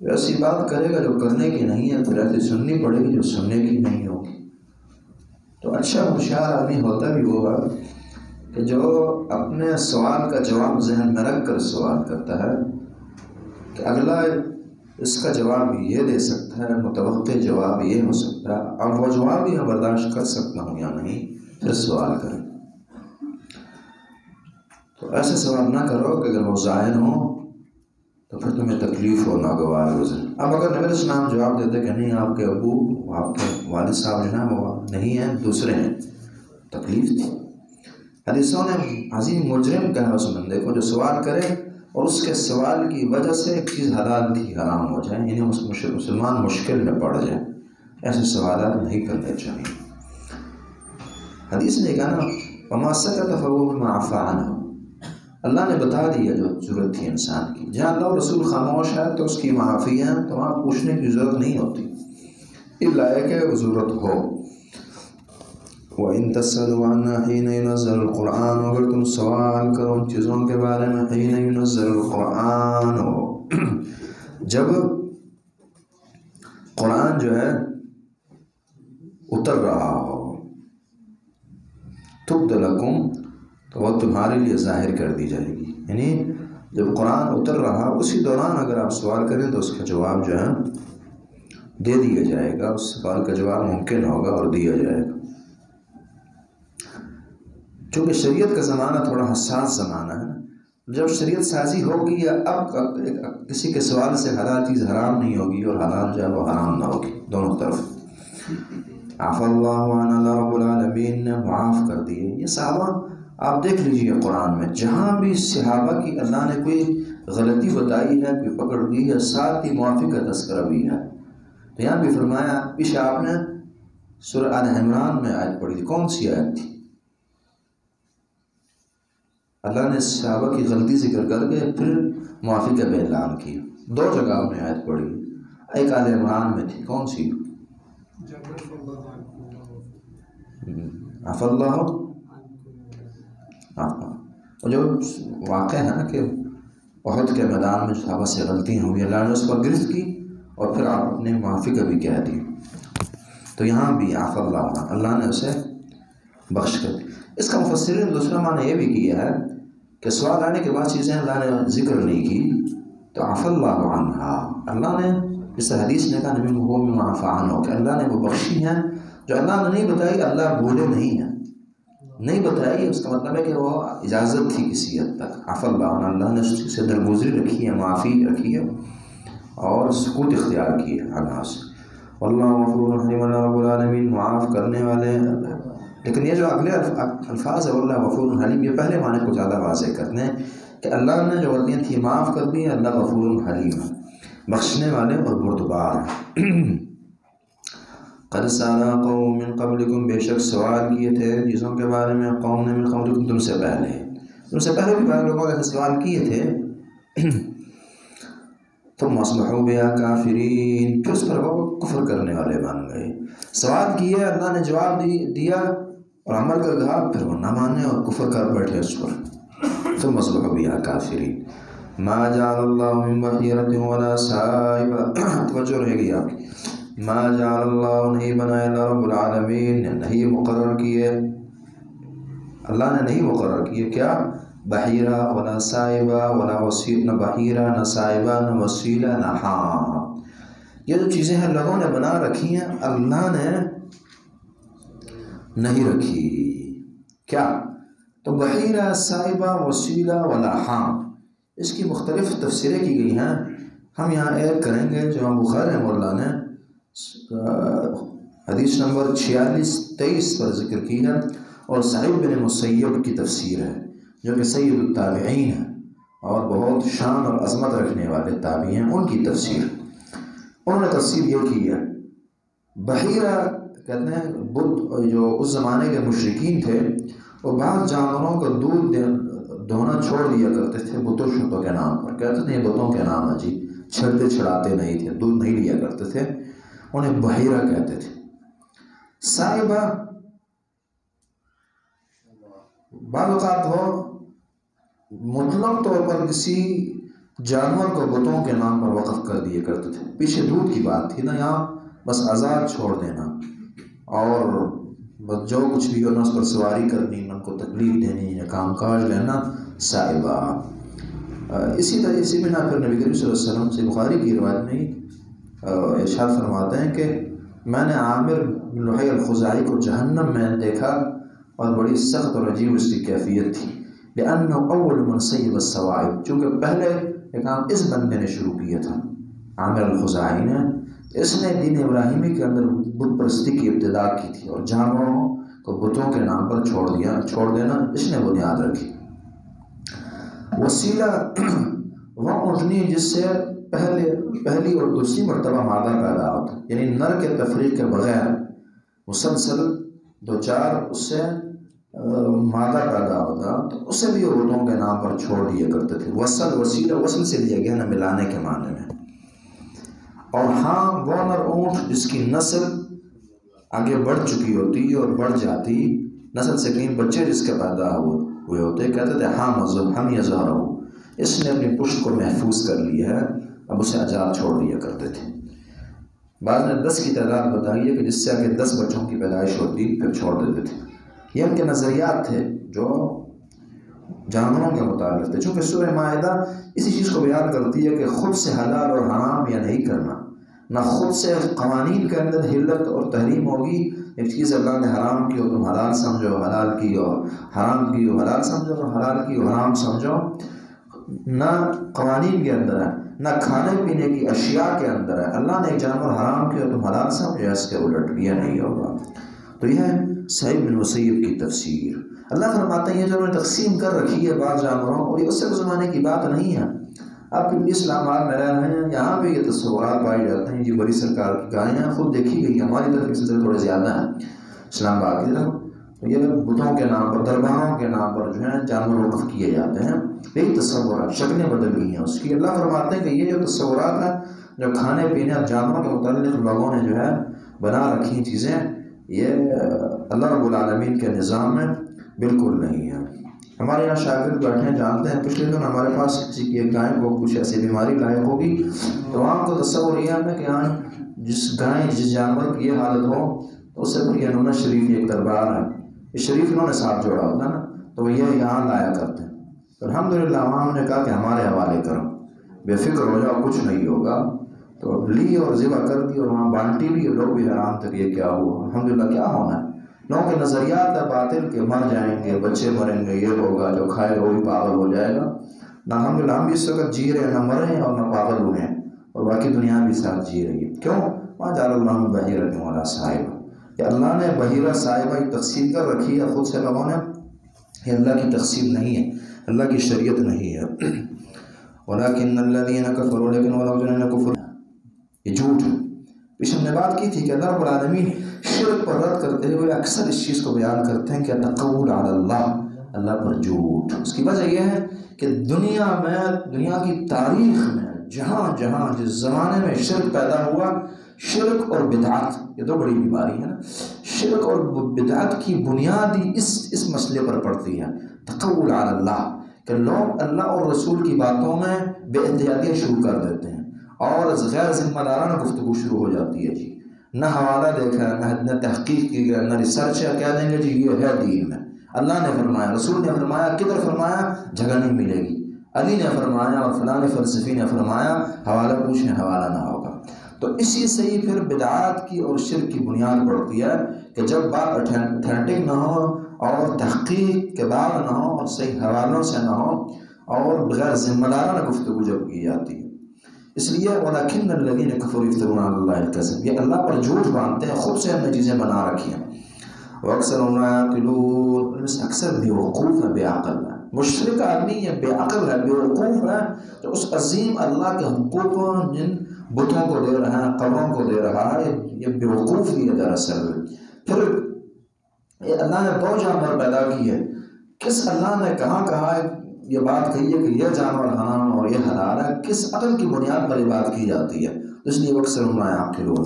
S1: ایسی بات کرے گا جو کرنے کی نہیں ہے، پھر ایسی سننی پڑے گی جو سننے کی نہیں ہوگی۔ تو اچھا ہوشیار آدمی ہوتا بھی ہوگا کہ جو اپنے سوال کا جواب ذہن میں رکھ کر سوال کرتا ہے کہ اگلا اس کا جواب یہ دے سکتا ہے، متوقع جواب یہ ہو سکتا ہے، اور وہ جواب بھی برداشت کر سکتا ہوں یا نہیں، پھر سوال کریں۔ تو ایسے سوال نہ کرو کہ اگر وہ ظاہر ہوں تو پھر تمہیں تکلیف ہو، ناگوار گزرے۔ اب اگر نبی السلام جواب دیتے کہ نہیں آپ کے ابو، آپ کے والد صاحب جو ہیں وہ نہیں ہیں، دوسرے ہیں، تکلیف تھی۔ حدیثوں نے عظیم مجرم کہا اس بندے کو جو سوال کرے اور اس کے سوال کی وجہ سے ایک چیز حلال تھی حرام ہو جائے، یعنی مسلمان مشکل میں پڑ جائے، ایسے سوالات نہیں کرنے چاہیے۔ حدیث نے کہا نا وما سکت فهو مما عفا عنہ، اللہ نے بتا دیا جو ضرورت تھی انسان کی، جہاں اللہ رسول خاموش ہے تو اس کی معافی ہے، تو وہاں پوچھنے کی ضرورت نہیں ہوتی، الا کہ ضرورت ہو۔ وَإِن تَسْأَلُوا عَنْهَا حِينَ يُنَزَّلُ الْقُرْآنُ، اگر تم سوال کرو ان چیزوں کے بارے میں، حِينَ يُنَزَّلُ الْقُرْآنُ، جب قرآن جو ہے اتر رہا ہو، تُبْدَ لَكُمْ، تو وہ تمہارے لیے ظاہر کر دی جائے گی، یعنی جب قرآن اتر رہا اسی دوران اگر آپ سوال کریں تو اس کا جواب جو ہے دے دیا جائے گا، اس سوال کا جواب ممکن ہوگا اور دیا جائے گا۔ چونکہ شریعت کا زمانہ تھوڑا حساس زمانہ ہے، جب شریعت سازی ہوگی یا اب کسی کے سوال سے حلال چیز حرام نہیں ہوگی اور حلال جو ہے وہ حرام نہ ہوگی، دونوں طرف۔ عفا اللہ عنہ، اللہ رب العالمین نے معاف کر دیے۔ یہ صحابہ آپ دیکھ لیجئے قرآن میں جہاں بھی صحابہ کی اللہ نے کوئی غلطی بتائی ہے، کوئی پکڑ دی ہے، ساتھ ہی معافی کا تذکرہ بھی ہے۔ تو یہاں بھی فرمایا، پیچھے آپ نے سورہ آل عمران میں آیت پڑھی تھی، کون سی آیت تھی؟ اللہ نے صحابہ کی غلطی ذکر کر کے پھر معافی کا بھی اعلان کیا. 2 جگہوں میں آیت پڑھی. ایک آل عمران میں تھی، کون سی؟ عفا اللہ. اور جو واقع ہے نا کہ احد کے میدان میں صحابہ سے غلطیاں ہوئی، اللہ نے اس پر گرفت کی اور پھر آپ اپنے معافی کا بھی کہہ دی. تو یہاں بھی عفا اللہ، اللہ نے اسے بخش کر دی. اس کا مفسرین نے دوسرا معنی یہ بھی کیا ہے کہ سوال آنے کے بعد چیزیں اللہ نے ذکر نہیں کی تو عفا اللہ عنہا، اللہ نے اس حدیث نے کہا نبی وہ بھی معافی عنہ کہ اللہ نے وہ بخشی ہیں جو اللہ نے نہیں بتائی. اللہ بھولے نہیں ہیں، نہیں بتائی، اس کا مطلب ہے کہ وہ اجازت تھی کسی حد تک. عفا اللہ عنہ، اللہ نے اس سے درگزری رکھی ہے، معافی رکھی ہے اور سکوت اختیار کی ہے اللہ سے. واللہ غفور حلیم، اللہ رب العالمین معاف کرنے والے. لیکن یہ جو اگلے الفاظ ہے واللہ غفور حلیم، یہ پہلے معنی کو زیادہ واضح کرنے ہیں کہ اللہ نے جو غلطیاں تھیں معاف کر دی ہیں. اللہ غفور حلیم، بخشنے والے اور بردبار ہیں. قد سأل قوم من قبلکم، بے شک سوال کیے تھے چیزوں کے بارے میں قوم نے من قبلکم، تم سے پہلے بھی بعض لوگوں نے سوال کیے تھے. تم اصبحوا بها کافرین، پھر اس پر وہ کفر کرنے والے بن گئے. سوال کیے، اللہ نے جواب دیا اور عمل کر کہا، پھر وہ نہ مانے اور کفر کر بیٹھے اس پر. تم اصبحوا بها کافرین. ما جعل اللہ من بحیرۃ ولا سائب، توجہ رہے گی آپ کی. ما جعل اللہ، نہیں بنائے اللہ رب العالمین نے نہیں مقرر کیے، اللہ نے نہیں مقرر کیے کیا؟ بحیرہ ولا سائبہ ولا وسیلہ، نہ بحیرہ نہ سائبہ نہ وسیلہ نہ حام. یہ جو چیزیں ہیں لوگوں نے بنا رکھی ہیں، اللہ نے نہیں رکھی. کیا؟ تو بحیرہ، سائبہ، وسیلہ ولا حام، اس کی مختلف تفسیریں کی گئی ہیں. ہم یہاں ایڈ کریں گے جو ہم بخاری رحمہ اللہ نے حدیث نمبر 46-23 پر ذکر کی ہے، اور سعید بن مسیب کی تفسیر ہے جو کہ سید التابعین ہیں اور بہت شان اور عظمت رکھنے والے تابعی ہیں. ان کی تفسیر، انہوں نے تفسیر یہ کی ہے. بحیرہ کہتے ہیں بدھ جو اس زمانے کے مشرکین تھے، وہ بعض جانوروں کا دودھ دھونا چھوڑ دیا کرتے تھے بتوں شتوں کے نام پر. کہتے تھے یہ بتوں کے نام ہے جی، چھڑاتے نہیں تھے، دودھ نہیں لیا کرتے تھے، انہیں بحیرہ کہتے تھے. سائبہ بعض اوقات وہ مطلق طور پر کسی جانور کو بتوں کے نام پر وقف کر دیے کرتے تھے. پیچھے دودھ کی بات تھی نا، یہاں بس آزاد چھوڑ دینا اور بس جو کچھ بھی ہونا اس پر سواری کرنی، ان کو تکلیف دینی یا کام کاج لینا، سائبہ. اسی طرح اسی بنا پھر نبی کریم صلی اللہ علیہ وسلم سے بخاری کی روایت میں ارشاد فرماتے ہیں کہ میں نے عامر بن لحی الخزاعی کو جہنم میں دیکھا اور بڑی سخت اور عجیب اس کی کیفیت تھی. لأنه اول من سیب السوائب، چونکہ پہلے یہ کام اس بندے نے شروع کیا تھا، عامر الخزاعی نے. اس نے دین ابراہیمی کے اندر بت پرستی کی ابتدا کی تھی اور جانوروں کو بتوں کے نام پر چھوڑ دینا اس نے بنیاد رکھی. وسیلہ وہ اونٹنی جس سے پہلی اور دوسری مرتبہ مادہ پیدا ہوتا، یعنی نر کے تفریق کے بغیر مسلسل 2-4 اس سے مادہ پیدا ہوتا، تو اسے بھی اردوں کے نام پر چھوڑ دیا کرتے تھے. وسیلہ وصل سے لیا گیا نا، ملانے کے معنی میں. اور ہاں وہ نر اونٹ جس کی نسل آگے بڑھ چکی ہوتی اور بڑھ جاتی، نسل سے کہیں بچے جس کے پیدا ہوئے ہوتے، کہتے تھے ہاں مذہب ہم یہ ظاہر ہو، اس نے اپنی پشت کو محفوظ کر لی ہے، اب اسے آزاد چھوڑ دیا کرتے تھے. بعض نے 10 کی تعداد بتائی ہے کہ جس سے آگے 10 بچوں کی پیدائش ہوتی پھر چھوڑ دیتے تھے. یہ ان کے نظریات تھے جو جانوروں کے متعلق تھے. چونکہ سورہ مائدہ اسی چیز کو بیان کرتی ہے کہ خود سے حلال اور حرام یا نہیں کرنا، نہ خود سے قوانین کے اندر حلت اور تحریم ہوگی. ایک چیز اللہ نے حرام کی اور تم حلال سمجھو، حلال کی اور حرام کی اور حلال سمجھو، اور حلال کی اور حرام سمجھو. نہ قوانین کے اندر ہے، نہ کھانے پینے کی اشیاء کے اندر ہے. اللہ نے ایک جانور حرام کیا اور تم حلال سمجھو، اس کے الٹ یہ نہیں ہوگا. تو یہ ہے سعید بن مسیب کی تفسیر. اللہ فرماتے ہیں یہ جو انہوں نے تقسیم کر رکھی ہے بعض جانوروں، اور یہ اس سے زمانے کی بات نہیں ہے. آپ کبھی اسلام آباد میں رہ رہے ہیں، یہاں پہ یہ تصورات پائے جاتے ہیں جی بڑی سرکار کی گائیں ہیں، خود دیکھی گئی، ہماری طرف سے تھوڑے زیادہ ہیں اسلام آباد کی طرف. یہ بتوں کے نام پر، درباروں کے نام پر جو ہے جانور وقف کیے جاتے ہیں. یہی تصورات، شکلیں بدل گئی ہیں اس کی. اللہ فرماتے ہیں کہ یہ جو تصورات ہیں جو کھانے پینے اور جانوروں کے متعلق لوگوں نے جو ہے بنا رکھی چیزیں، یہ اللہ رب العالمین کے نظام میں بالکل نہیں ہے. ہمارے یہاں شاگرد بیٹھے ہیں، جانتے ہیں پچھلے دن ہمارے پاس کسی کی ایک گائے کو کچھ ایسی بیماری لاحق ہوگی، تو عام کو تصور یہ ہے کہ ہاں جس گائے جس جانور کی یہ حالت ہو تو اس سے پھر یہ انہوں شریف ایک دربار ہے، یہ شریف انہوں نے ساتھ جوڑا ہوتا ہے نا، تو وہ یہ یہاں لایا کرتے ہیں. الحمدللہ وہاں ہم نے کہا کہ ہمارے حوالے کرو، بے فکر ہو جاؤ، کچھ نہیں ہوگا. تو لی اور ذبح کر دی اور وہاں بانٹی بھی، لوگ بھی حیران تھے کہ یہ کیا ہوا. الحمدللہ کیا ہونا ہے، لوگوں کے نظریات ہے باطل کے، مر جائیں گے، بچے مریں گے، یہ ہوگا، جو کھائے گا وہ بھی پاگل ہو جائے گا. نہ الحمدللہ ہم بھی اس وقت جی رہے ہیں، نہ مر رہے ہیں اور نہ پاگل ہوئے ہیں، اور باقی دنیا بھی ساتھ جی رہی ہے. کیوں؟ وہاں جعل اللہ بحیرۃ ولا صاحبہ، کہ اللہ نے بحیرہ صاحبہ کی تقسیم کر رکھی ہے خود سے لوگوں نے. یہ اللہ کی تقسیم نہیں ہے، اللہ کی شریعت نہیں ہے. ولیکن الذین کفروا، لیکن وہ لوگ جنہوں نے کفر، یہ جھوٹ ہے. پیچھے ہم نے بات کی تھی کہ اللہ رب العالمین شرک پر رد کرتے ہوئے اکثر اس چیز کو بیان کرتے ہیں کہ تقول علی اللہ، اللہ پر جھوٹ. اس کی وجہ یہ ہے کہ دنیا میں، دنیا کی تاریخ میں جہاں جہاں جس زمانے میں شرک پیدا ہوا، شرک اور بدعت یہ دو بڑی بیماری ہیں نا، شرک اور بدعت کی بنیادی اس مسئلے پر پڑتی ہے، تقول علی اللہ، کہ لوگ اللہ اور رسول کی باتوں میں بے احتیاطیاں شروع کر دیتے ہیں اور غیر ذمہ دارانہ گفتگو شروع ہو جاتی ہے. جی نہ حوالہ دیکھا، نہ تحقیق کی گیا، نہ ریسرچ ہے، کہہ دیں گے جی یہ ہے دین میں، اللہ نے فرمایا، رسول نے فرمایا، کدھر فرمایا، جگہ نہیں ملے گی، علی نے فرمایا اور فلاں فلسفی نے فرمایا، حوالہ پوچھیں حوالہ نہ ہوگا. تو اسی سے ہی پھر بدعات کی اور شرک کی بنیاد پڑتی ہے کہ جب بات اتھینٹک نہ ہو اور تحقیق کے بعد نہ ہو اور صحیح حوالوں سے نہ ہو اور بغیر ذمہ دارانہ گفتگو جب کی جاتی ہے. اس لیے وَلَكِنَّ الَّذِينَ كَفَرُوا يَفْتَرُونَ عَلَى اللَّهِ الْكَذِبَ، یہ اللہ پر جھوٹ باندھتے ہیں، خود سے ہم نے چیزیں بنا رکھی ہیں. وَأَكْثَرُهُمْ لَا يَعْقِلُونَ، ان میں سے اکثر بے وقوف ہے، بے عقل ہے. مشرک آدمی یہ بے عقل ہے، بے وقوف ہے، تو اس عظیم اللہ کے حقوق کو جن بتوں کو دے رہا ہے، قبروں کو دے رہا ہے، یہ بے وقوف ہی ہے دراصل. پھر یہ اللہ نے دو جانور پیدا کیے، کس اللہ نے کہاں کہا ہے یہ بات کہی ہے کہ یہ جانور حرام اور یہ حلال ہے، کس عقل کی بنیاد پر یہ بات کی جاتی ہے؟ اس لیے اکثر لا یعقلون.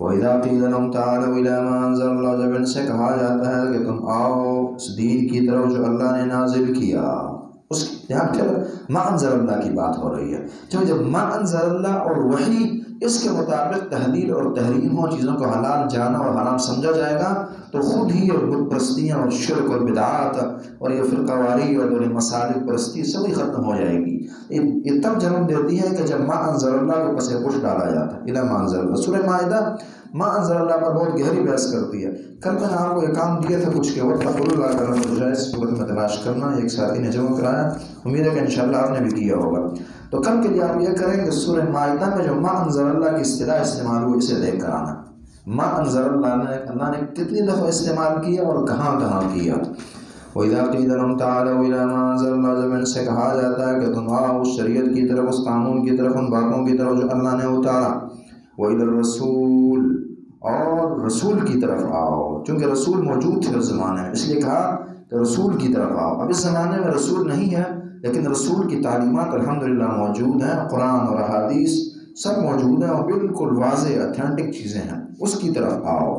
S1: وَإِذَا قِیلَ لَهُمْ تَعَالَوْا إِلَىٰ مَا أَنزَلَ اللَّهُ، جب ان سے کہا جاتا ہے کہ تم آؤ اس دین کی طرف جو اللہ نے نازل کیا، اس یہاں پھر ما انزل اللہ کی بات ہو رہی ہے. جب ما انزل اللہ اور وحی اس کے مطابق تحلیل اور تحریم ہو، چیزوں کو حلال جانا اور حرام سمجھا جائے گا، تو خود ہی یہ بت پرستیاں اور شرک اور بدعات اور یہ فرقہ واری اور مصالح پرستی سبھی ختم ہو جائے گی. یہ تب جنم دیتی ہے کہ جب ما انزل اللہ کو پس پش ڈالا جاتا ہے. الی ما انزل اللہ، سورہ مائدہ ما انزل اللہ پر بہت گہری بحث کرتی ہے. کل میں نے آپ کو یہ کام دیا تھا کچھ کے وقت تقول اللہ کرنا تو جائے اس صورت میں تلاش کرنا، ایک ساتھی نے جمع کرایا، امید ہے کہ انشاءاللہ آپ نے بھی کیا ہوگا. تو کل کے لیے آپ یہ کریں کہ سورہ مائدہ میں جو ما انزل اللہ کی اصطلاح استعمال ہوئی اسے دیکھ کر آنا. ما انزل اللہ نے کتنی دفعہ استعمال کیا اور کہاں کہاں کیا. وَإِذَا قِيلَ لَهُمْ تَعَالَوْا إِلَىٰ مَا أَنزَلَ اللَّهُ، جب ان سے کہا جاتا ہے کہ تم آؤ اس شریعت کی طرف، اس قانون کی طرف، ان باتوں کی طرف جو اللہ نے اتارا. وَإِلَى الرَّسُولِ، اور رسول کی طرف آؤ، چونکہ رسول موجود تھے اس زمانے میں، اس لیے کہا کہ رسول کی طرف آؤ. اب اس زمانے میں رسول نہیں ہے لیکن رسول کی تعلیمات الحمدللہ موجود ہیں، قرآن اور احادیث سب موجود ہیں اور بالکل واضح اتھینٹک چیزیں ہیں، اس کی طرف آؤ.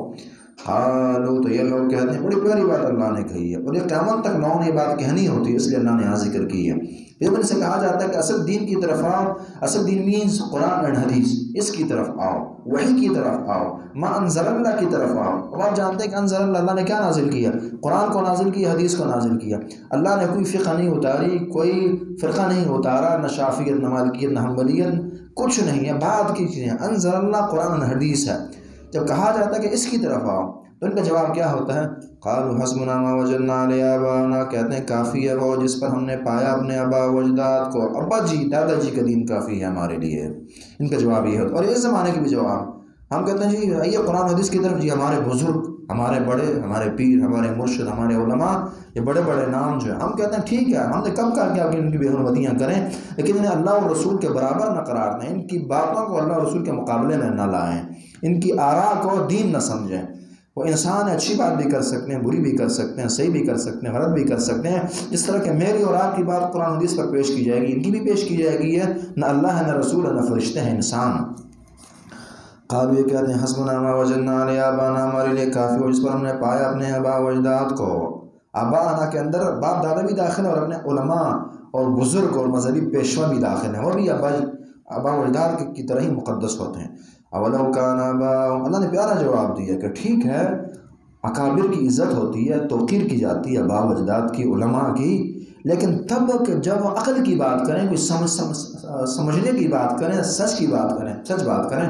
S1: قالوا، تو یہ لوگ کہتے ہیں، بڑی پیاری بات اللہ نے کہی ہے اور یہ قیامت تک لوگوں نے یہ بات کہنی ہوتی ہے، اس لیے اللہ نے یہاں ذکر کی ہے. جب ان سے کہا جاتا ہے کہ اصل دین کی طرف آؤ، اصل دین مینز قرآن اینڈ حدیث، اس کی طرف آؤ، وحی کی طرف آؤ، ما انزل اللہ کی طرف آؤ. اب آپ جانتے ہیں کہ انزل اللہ نے کیا نازل کیا؟ قرآن کو نازل کیا، حدیث کو نازل کیا. اللہ نے کوئی فقہ نہیں اتاری، کوئی فرقہ نہیں اتارا، نہ شافعیت، نہ مالکیت، نہ حنبلیت، کچھ نہیں ہے، بعد کی چیزیں. انزل اللہ قرآن حدیث ہے. جب کہا جاتا ہے کہ اس کی طرف آؤ تو ان کا جواب کیا ہوتا ہے؟ قالوا حسبنا ما وجدنا علیہ آباءنا، کہتے ہیں کافی ہے وہ جس پر ہم نے پایا اپنے آبا و اجداد کو، ابا جی دادا جی کا دین کافی ہے ہمارے لیے. ان کا جواب یہ ہوتا ہے. اور اس زمانے کے بھی جواب ہم کہتے ہیں جی آئیے قرآن حدیث کی طرف. جی ہمارے بزرگ، ہمارے بڑے، ہمارے پیر، ہمارے مرشد، ہمارے علماء، یہ بڑے بڑے نام جو ہیں، ہم کہتے ہیں ٹھیک ہے، ہم نے کب کہا کہ آپ ان کی بے حرمتیاں کریں، لیکن انہیں اللہ اور رسول کے برابر نہ قرار دیں، ان کی باتوں کو اللہ اور رسول کے مقابلے میں نہ لائیں، ان کی آراء کو دین نہ سمجھیں. وہ انسان اچھی بات بھی کر سکتے ہیں، بری بھی کر سکتے ہیں، صحیح بھی کر سکتے ہیں، غلط بھی کر سکتے ہیں. جس طرح کہ میری اور آپ کی بات قرآن حدیث پر پیش کی جائے گی، ان کی بھی پیش کی جائے گی. ہے نہ اللہ ہے، نہ رسول ہے، نہ فرشتے ہیں، انسان. قالوا یہ کہتے ہیں حسبنا ما وجدنا علیہ آبانا، ہمارے لیے کافی ہو جس پر ہم نے پایا اپنے آبا و اجداد کو. آبانا کے اندر باپ دادا بھی داخل ہے اور اپنے علماء اور بزرگ اور مذہبی پیشوا بھی داخل ہیں، وہ بھی آبا و اجداد کی طرح ہی مقدس ہوتے ہیں. اولو کان آباؤہم، اللہ نے پیارا جواب دیا کہ ٹھیک ہے اکابر کی عزت ہوتی ہے، توقیر کی جاتی ہے آبا و اجداد کی، علماء کی، لیکن تب کہ جب وہ عقل کی بات کریں، کوئی سمجھنے کی بات کریں، سچ کی بات کریں، سچ بات کریں.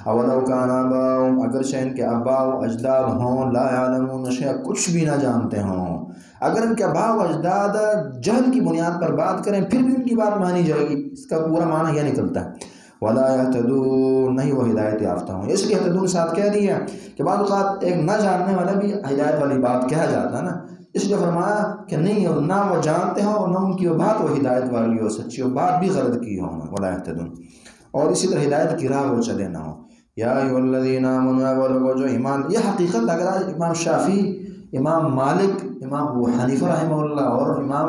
S1: اولو کان آباؤہم، اگر ان کے آبا و اجداد ہوں لا یعلمون شیئا، کچھ بھی نہ جانتے ہوں. اگر ان کے آبا و اجداد جہل کی بنیاد پر بات کریں پھر بھی ان کی بات مانی جائے گی. اس کا پورا معنی یہ نکلتا ہے ولا یہتدون، نہیں وہ ہدایت یافتہ ہوں. اس لیے یہتدون ساتھ کہہ دیا کہ بعض اوقات ایک نہ جاننے والا بھی ہدایت والی بات کہا جاتا ہے نا، اس لیے فرمایا کہ نہیں، نہ وہ جانتے ہوں اور نہ ان کی وہ بات وہ ہدایت والی ہو، سچی وہ بات بھی غلط کی ہوں. ولا یہتدون، اور اسی طرح ہدایت کی راہ وہ چلے نہ ہوں. یا ایھا الذین آمنوا، وہ لوگوں جو ایمان، یہ حقیقت اگر آج امام شافعی، امام مالک، امام ابو حنیفہ رحمہ اللہ اور امام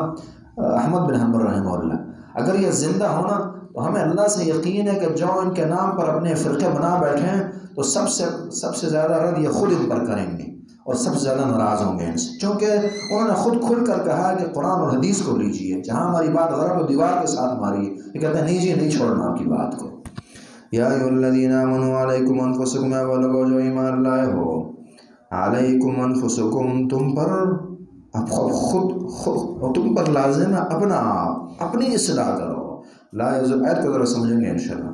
S1: احمد بن حنبل رحمہ اللہ اگر یہ زندہ ہونا تو ہمیں اللہ سے یقین ہے کہ جو ان کے نام پر اپنے فرقے بنا بیٹھے ہیں تو سب سے زیادہ رد یہ خود ان پر کریں گے اور سب سے زیادہ ناراض ہوں گے ان سے، چونکہ انہوں نے خود کھل کر کہا کہ قرآن اور حدیث کو لیجیے، جہاں ہماری بات غرب و دیوار کے ساتھ ماری ہے، یہ کہتے ہیں نہیں جی، نہیں چھوڑنا آپ کی بات کو. یا ایھا الذین آمنوا علیکم انفسکم، اے وہ لوگوں جو ایمان لائے ہو، علیکم انفسکم، تم پر خود تم پر لازم ہے اپنا آپ، اپنی اصلاح کرو. لا یضر، آیت کو ذرا سمجھیں گے انشاءاللہ.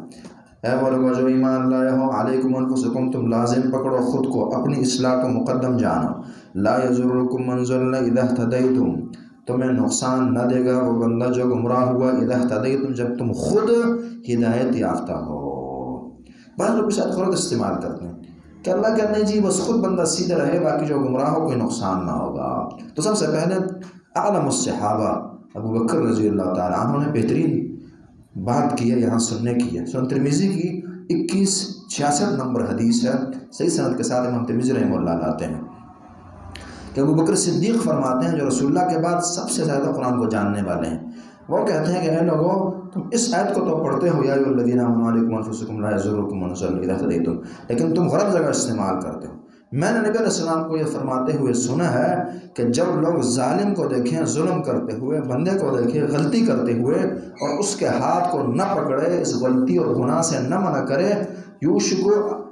S1: اے وہ لوگوں جو ایمان لائے ہو، علیکم انفسکم، تم لازم پکڑو خود کو، اپنی اصلاح کو مقدم جانو. لا یضرکم من ضل اذا اہتدیتم، تمہیں نقصان نہ دے گا وہ بندہ جو گمراہ ہوا، اذا اہتدیتم، جب تم خود ہدایت یافتہ ہو. بعض لوگ اس آیت کو غلط استعمال کرتے ہیں کہ اللہ کہتے ہیں جی بس خود بندہ سیدھے رہے، باقی جو گمراہ ہو کوئی نقصان نہ ہوگا. تو سب سے پہلے اعلم الصحابہ ابو بکر رضی اللہ تعالیٰ عنہ نے بہترین بات کی ہے یہاں سننے کی ہے. سنن ترمذی کی 2166 نمبر حدیث ہے، صحیح سند کے ساتھ امام ترمذی رحمہ اللہ لاتے ہیں کہ ابو بکر صدیق فرماتے ہیں جو رسول اللہ کے بعد سب سے زیادہ قرآن کو جاننے والے ہیں. وہ کہتے ہیں کہ اے لوگوں، تم اس آیت کو تو پڑھتے ہو یا ایھا الذین آمنوا علیکم انفسکم لا یضرکم من ضل اذا اہتدیتم، لیکن تم غلط جگہ استعمال کرتے ہو. میں نے نبی علیہ السلام کو یہ فرماتے ہوئے سنا ہے کہ جب لوگ ظالم کو دیکھیں ظلم کرتے ہوئے، بندے کو دیکھیں غلطی کرتے ہوئے اور اس کے ہاتھ کو نہ پکڑے، اس غلطی اور گناہ سے نہ منع کرے، یوشک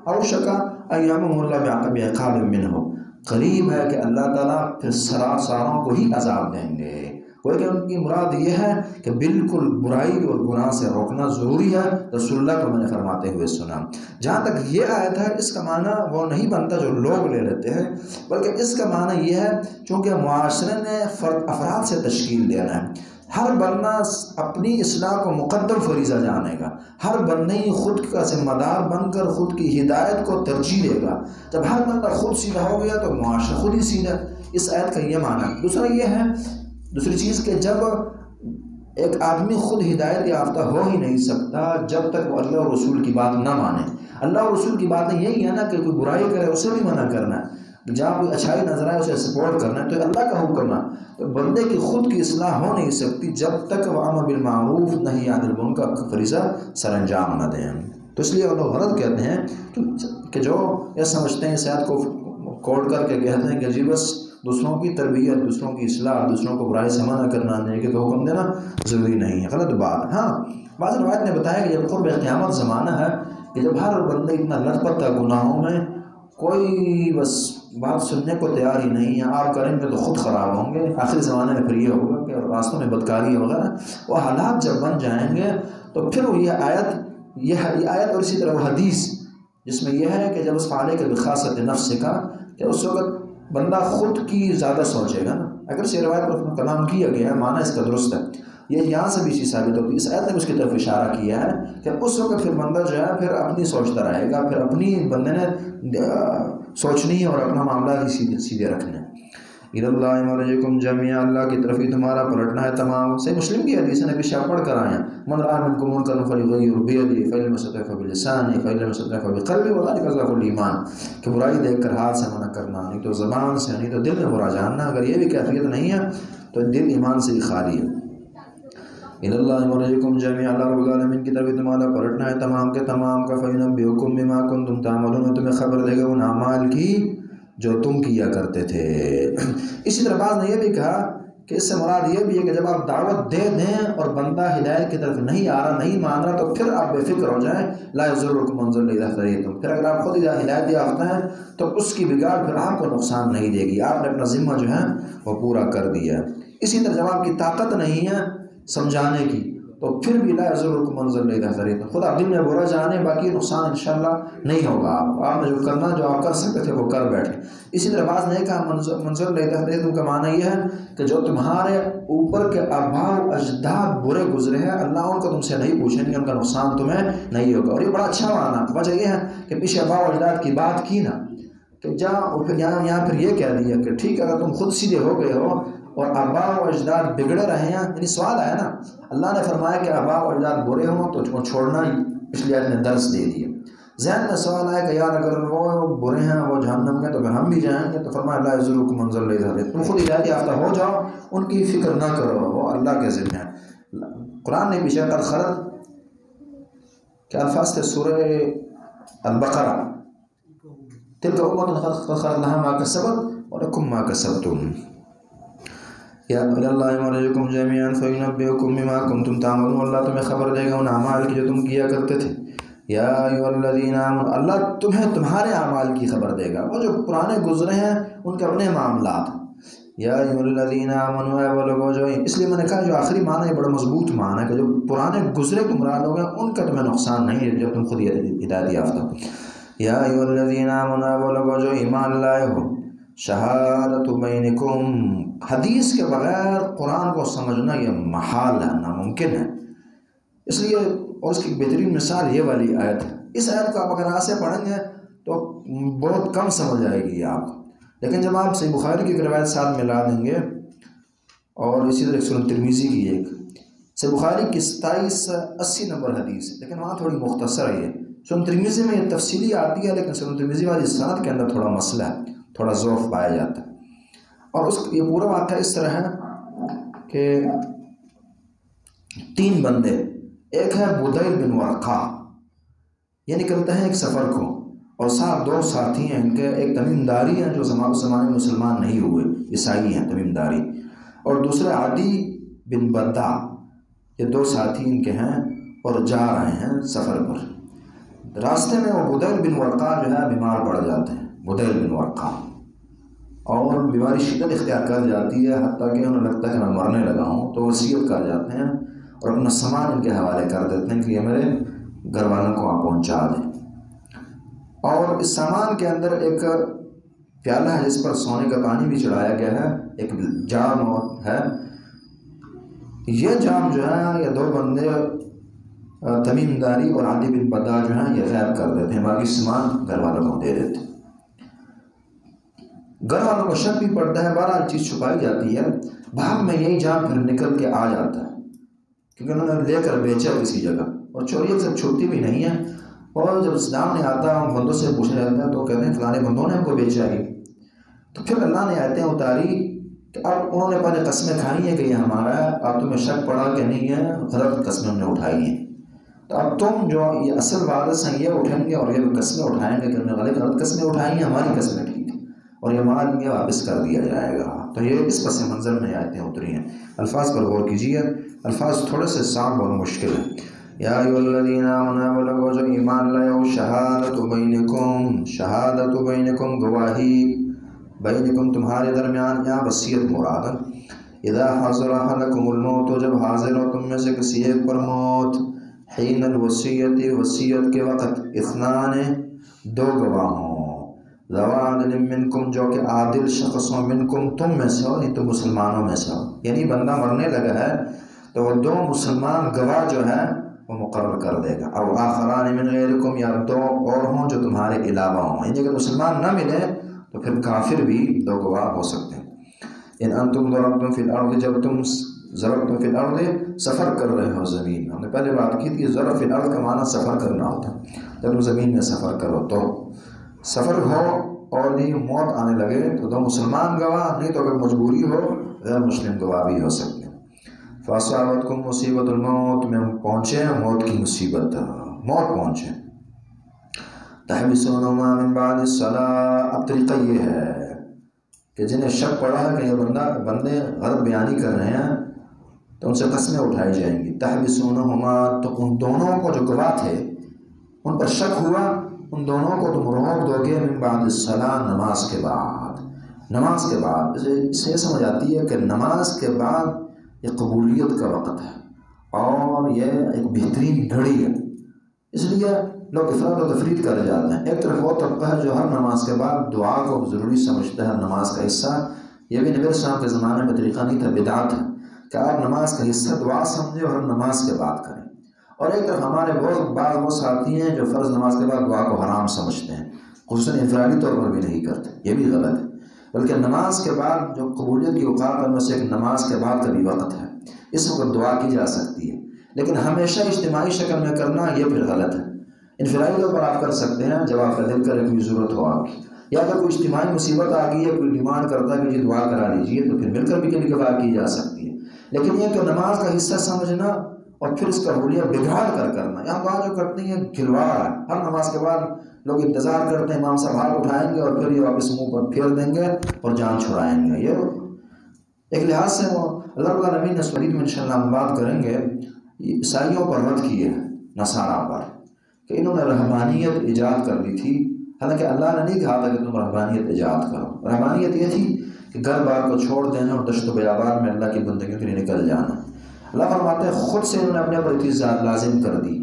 S1: اوشک ان یعمہ اللہ بعقاب منہ، قریب ہے کہ اللہ تعالیٰ پھر ساروں کو ہی عذاب دیں گے. کوئی کہ ان کی مراد یہ ہے کہ بالکل برائی اور گناہ سے روکنا ضروری ہے، رسول اللہ کو میں نے فرماتے ہوئے سنا. جہاں تک یہ آیت ہے اس کا معنی وہ نہیں بنتا جو لوگ لے لیتے ہیں، بلکہ اس کا معنی یہ ہے چونکہ معاشرے نے افراد سے تشکیل دینا ہے، ہر بندہ اپنی اصلاح کو مقدم فریضہ جانے گا، ہر بندہ ہی خود کا ذمہ دار بن کر خود کی ہدایت کو ترجیح دے گا. جب ہر بندہ خود سیدھا ہو گیا تو معاشرہ خود ہی سیدھا. اس آیت کا یہ معنی. دوسری چیز کہ جب ایک آدمی خود ہدایت یافتہ ہو ہی نہیں سکتا جب تک وہ اللہ اور رسول کی بات نہ مانے. اللہ اور رسول کی باتیں یہی ہے نا کہ کوئی برائی کرے اسے بھی منع کرنا ہے، جہاں کوئی اچھائی نظر آئے اسے سپورٹ کرنا ہے، تو اللہ کا حکم ہے. تو بندے کی خود کی اصلاح ہو نہیں سکتی جب تک وہ امر بالمعروف نہی عن المنکر کا فریضہ سر انجام نہ دیں. تو اس لیے وہ لوگ غلط کہتے ہیں کہ جو یہ سمجھتے ہیں اس آیت کو کوٹ کر کے کہتے ہیں کہ جی بس دوسروں کی تربیت، دوسروں کی اصلاح، دوسروں کو برائی سے منع کرنا، نیکی کا حکم دینا ضروری نہیں ہے. غلط بات. ہاں بعض روایت نے بتایا کہ جب قرب قیامت زمانہ ہے کہ جب ہر بندہ اتنا لٹ پٹ گناہوں میں، کوئی بس بات سننے کو تیار ہی نہیں ہے، آپ کریں گے تو خود خراب ہوں گے. آخری زمانے میں پھر یہ ہوگا کہ راستوں میں بدکاری وغیرہ، وہ حالات جب بن جائیں گے تو پھر یہ آیت اور اسی طرح وہ حدیث جس میں یہ ہے کہ جب اس فعالے کے بخاصت نفس کا، کہ اس وقت بندہ خود کی زیادہ سوچے گا نا. اگر سے روایت پر کلام کیا گیا ہے، معنی اس کا درست ہے، یہ یہاں سے بھی چیز ثابت ہوتی ہے. اس آیت نے اس کی طرف اشارہ کیا ہے کہ اس وقت پھر بندہ جو ہے پھر اپنی سوچتا رہے گا، پھر اپنی بندے نے سوچنی ہے اور اپنا معاملہ ہی سیدھے رکھنے. اللہ مرجعکم جميعا، اللہ کی طرف ہی تمہارا پلٹنا ہے تمام۔ صحیح مسلم کی حدیث ہے، نبی شاہ پڑھ کر آئے ہیں، من رأى منکم منکرا فلیغیرہ بیدہ فإن لم یستطع فبلسانہ فإن لم یستطع فبقلبہ وذلک اضعف الایمان، کہ برائی دیکھ کر ہاتھ سے منع کرنا، نہیں تو زبان سے، نہیں تو دل میں برا جاننا۔ اگر یہ بھی کیفیت نہیں ہے تو دل ایمان سے ہی خالی ہے۔ اللہ مرجعکم جميعا، اللہ رب العالمین کی طرف تمہارا پلٹنا ہے تمام کے تمام کا، فینبئکم بما کنتم تعملون، تمہیں خبر دے گا ان اعمال کی جو تم کیا کرتے تھے۔ اسی طرح بعض نے یہ بھی کہا کہ اس سے مراد یہ بھی ہے کہ جب آپ دعوت دے دیں اور بندہ ہدایت کی طرف نہیں آ رہا، نہیں مان رہا، تو پھر آپ بے فکر ہو جائیں، لا یضرکم من ضل اذا اهتدیتم، پھر اگر آپ خود ہدایت یافتہ ہیں تو اس کی بگاڑ پھر آپ کو نقصان نہیں دے گی، آپ نے اپنا ذمہ جو ہے وہ پورا کر دیا ہے۔ اسی طرح جب آپ کی طاقت نہیں ہے سمجھانے کی تو پھر بھی لا یضرکم من ضل اذا اهتدیتم، خود آپ دل میں برا جانے، باقی نقصان انشاءاللہ نہیں ہوگا، آپ نے جو کرنا، جو آپ کر سکتے تھے وہ کر بیٹھے۔ اسی طرح بعض نے کہا من ضل اذا اهتدیتم کا معنی یہ ہے کہ جو تمہارے اوپر کے آباء و اجداد برے گزرے ہیں، اللہ ان کو تم سے نہیں پوچھیں گے، ان کا نقصان تمہیں نہیں ہوگا۔ اور یہ بڑا اچھا معنی، وجہ یہ ہے کہ پیچھے آباء و اجداد کی بات کی نا، کہ یہاں پھر یہ کہہ دیا کہ ٹھیک ہے اگر تم خود سیدھے ہو گئے ہو اور آباء و اجداد بگڑے رہے ہیں، یعنی سوال آیا نا، اللہ نے فرمایا کہ آباء و اجداد برے ہوں تو تم چھوڑنا ہی، پچھلی آیت نے درس دے دیا۔ ذہن میں سوال آیا کہ یار اگر وہ برے ہیں، وہ جہنم میں، تو پھر ہم بھی جائیں گے، تو فرمایا لا یضرکم من ضل اذا اهتدیتم، تم خود ہدایت یافتہ ہو جاؤ، ان کی فکر نہ کرو، وہ اللہ کے ذمہ ہے۔ قرآن نے پیچھے قد خلت کے الفاظ تھے سورہ البقرہ، تلک امۃ قد خلت لها ما کسبت ولکم ما کسبتم، یا اللہ مرجعکم جميعا فینبئکم بما کنتم تعملون، اللہ تمہیں خبر دے گا ان اعمال کی جو تم کیا کرتے تھے۔ یا ایھا الذین آمنوا، اللہ تمہیں تمہارے اعمال کی خبر دے گا، وہ جو پرانے گزرے ہیں ان کے اپنے معاملات۔ یا ایھا الذین آمنوا، اے وہ لوگوں جو، اس لیے میں نے کہا جو آخری معنی ہے بڑا مضبوط معنی ہے کہ جو پرانے گزرے گمراہ لوگ ہیں ان کا تمہیں نقصان نہیں ہے جب تم خود ہدایت یافتہ۔ یا ایھا الذین آمنوا، اے وہ لوگوں جو ایمان لائے ہو، شہادت بینکم، حدیث کے بغیر قرآن کو سمجھنا یہ محال ہے، ناممکن ہے۔ اس لیے، اور اس کی بہترین مثال یہ والی آیت ہے۔ اس آیت کو آپ اگر آج سے پڑھیں گے تو بہت کم سمجھ آئے گی آپ کو، لیکن جب آپ صحیح بخاری کی ایک روایت ساتھ ملا دیں گے، اور اسی طرح سنن ترمذی کی ایک، صحیح بخاری کی 2780 نمبر حدیث ہے، لیکن وہاں تھوڑی مختصر ہے۔ سنن ترمذی میں یہ تفصیلی آتی ہے، لیکن سنن ترمذی والی سند کے اندر تھوڑا مسئلہ ہے، تھوڑا ضعف پایا جاتا ہے۔ اور یہ پورا واقعہ اس طرح ہے کہ 3 بندے، ایک ہے بدیل بن ورقہ، یہ نکلتے ہیں ایک سفر کو، اور ساتھ 2 ساتھی ہیں ان کے، ایک تمیم داری ہیں جو زمانے میں مسلمان نہیں ہوئے، عیسائی ہیں تمیم داری، اور دوسرے عدی بن بدہ، یہ 2 ساتھی ان کے ہیں اور جا رہے ہیں سفر پر۔ راستے میں وہ بدیل بن ورقہ جو ہے بیمار پڑ جاتے ہیں، بدیل بن ورقہ، اور بیماری شدت اختیار کر جاتی ہے، حتیٰ کہ انہیں لگتا ہے کہ میں مرنے لگا ہوں، تو وصیت کر جاتے ہیں اور اپنا سامان ان کے حوالے کر دیتے ہیں کہ یہ میرے گھر والوں کو آپ پہنچا دیں۔ اور اس سامان کے اندر ایک پیالہ ہے جس پر سونے کا پانی بھی چڑھایا گیا ہے، ایک جام ہے۔ یہ جام جو ہے، یہ 2 بندے تمیم داری اور عدی بن بدہ جو ہیں یہ غائب کر دیتے ہیں، باقی سامان گھر والوں کو دے دیتے ہیں۔ گھر والوں کو شک بھی پڑتا ہے، بہرحال چیز چھپائی جاتی ہے، بعد میں یہی جام پھر نکل کے آ جاتا ہے، کیونکہ انہوں نے لے کر بیچا کسی جگہ، اور چوری اکثر چھپتی بھی نہیں ہے، اور جب اسلام نے آتا ہے بندوں سے پوچھا جاتا ہے تو کہتے ہیں فلانے بندوں نے ہم کو بیچا ہی۔ تو پھر اللہ نے آیتیں اتاری کہ اب انہوں نے پہلے قسمیں کھائی ہیں کہ یہ ہمارا ہے، اب تمہیں شک پڑا کہ نہیں ہے، غلط قسمیں انہوں نے اٹھائی ہیں، تو اب تم جو یہ اصل وارث ہیں یہ اٹھیں گے اور یہ قسمیں اٹھائیں گے کہ انہوں نے غلط قسمیں اٹھائی ہیں، ہماری قسمیں ٹھیک ہیں، اور یہ مال ان کے واپس کر دیا جائے گا۔ تو یہ اس پس منظر میں آیتیں اتری ہیں۔ الفاظ پر غور کیجیے، الفاظ تھوڑے سے صعب اور مشکل ہیں۔ یا ایھا الذین آمنوا، وہ لوگوں جو ایمان لائے ہو، شہادت بینکم، گواہی، بینکم تمہارے درمیان، یا وصیت مراد، اذا حضر احدکم الموت، جب حاضر ہو تم میں سے کسی ایک پر موت، حین الوصیت، وصیت کے وقت، اثنان، 2 گواہ ہوں، ذوا عدل منکم، جو کہ عادل شخص ہو، منکم تم میں سے ہو، نہیں تو مسلمانوں میں سے ہو، یعنی بندہ مرنے لگا ہے تو وہ 2 مسلمان گواہ جو ہے وہ مقرر کر دے گا، او آخران من غیرکم، یا 2 اور ہوں جو تمہارے علاوہ ہوں، یعنی اگر مسلمان نہ ملے تو پھر کافر بھی 2 گواہ ہو سکتے ہیں۔ ان انتم ضربتم فی الارض، جب تم ضربتم فی الارض سفر کر رہے ہو زمین، ہم نے پہلے بات کی تھی ضرب فی الارض کا معنی سفر کرنا ہوتا ہے، جب تم زمین میں سفر کرو تو سفر ہو اور یہ موت آنے لگے تو دو مسلمان گواہ، نہیں تو اگر مجبوری ہو غیر مسلم گواہ بھی ہو سکتے ہیں۔ فاصابتکم مصیبت الموت، میں پہنچے موت کی مصیبت، موت پہنچے۔ تحبسونہما من بعد الصلاۃ، اب طریقہ یہ ہے کہ جنہیں شک پڑا ہے کہ یہ بندے غلط بیانی کر رہے ہیں تو ان سے قسمیں اٹھائی جائیں گی۔ تحبسونہما، تو ان دونوں کو جو گواہ تھے ان پر شک ہوا، ان دونوں کو تم روک دو گے من بعد الصلاۃ، نماز کے بعد۔ نماز کے بعد اس سے یہ سمجھ آتی ہے کہ نماز کے بعد یہ قبولیت کا وقت ہے اور یہ ایک بہترین گھڑی ہے، اس لیے لوگ افراد و تفرید کر جاتے ہیں۔ ایک طرف وہ طبقہ ہے جو ہر نماز کے بعد دعا کو ضروری سمجھتا ہے نماز کا حصہ، یہ بھی نبی السلام کے زمانے میں طریقہ نہیں تھا، بدعت ہے کہ آپ نماز کا حصہ دعا سمجھیں اور ہر نماز کے بعد کریں۔ اور ایک طرف ہمارے بعض وہ ساتھی ہیں جو فرض نماز کے بعد دعا کو حرام سمجھتے ہیں، خصوصاً انفرادی طور پر بھی نہیں کرتے، یہ بھی غلط ہے۔ بلکہ نماز کے بعد جو قبولیت کی اوقات میں سے ایک نماز کے بعد کا بھی وقت ہے، اس وقت دعا کی جا سکتی ہے، لیکن ہمیشہ اجتماعی شکل میں کرنا یہ پھر غلط ہے۔ انفرادی طور پر آپ کر سکتے ہیں جب آپ کا دل کرے کوئی ضرورت ہو آپ کی، یا اگر کوئی اجتماعی مصیبت آ گئی ہے، کوئی ڈیمانڈ کرتا ہے کہ جی دعا کرا لیجیے، تو پھر مل کر بھی کبھی کبھار کی جا سکتی ہے۔ لیکن یہ کہ نماز کا حصہ سمجھنا اور پھر اس کا حلیہ بگاڑ کر کرنا، یہاں دعا جو کرتے ہیں کھلواڑ ہے، ہر نماز کے بعد لوگ انتظار کرتے ہیں امام صاحب ہاتھ اٹھائیں گے اور پھر یہ واپس منہ پر پھیر دیں گے اور جان چھڑائیں گے۔ یہ ایک لحاظ سے وہ اللہ رب العالمین نے سورت میں انشاءاللہ ہم بات کریں گے، عیسائیوں پر رد کی ہے، نصارہ پر، کہ انہوں نے رہبانیت ایجاد کر لی تھی، حالانکہ اللہ نے نہیں کہا تھا کہ تم رہبانیت ایجاد کرو۔ رہبانیت یہ تھی کہ گھر بار کو چھوڑ دینا اور دشت و بیابان میں اللہ کی بندگیوں کے لیے نکل جانا۔ اللہ فرماتے ہیں خود سے انہوں نے اپنے پر چیز لازم کر دی،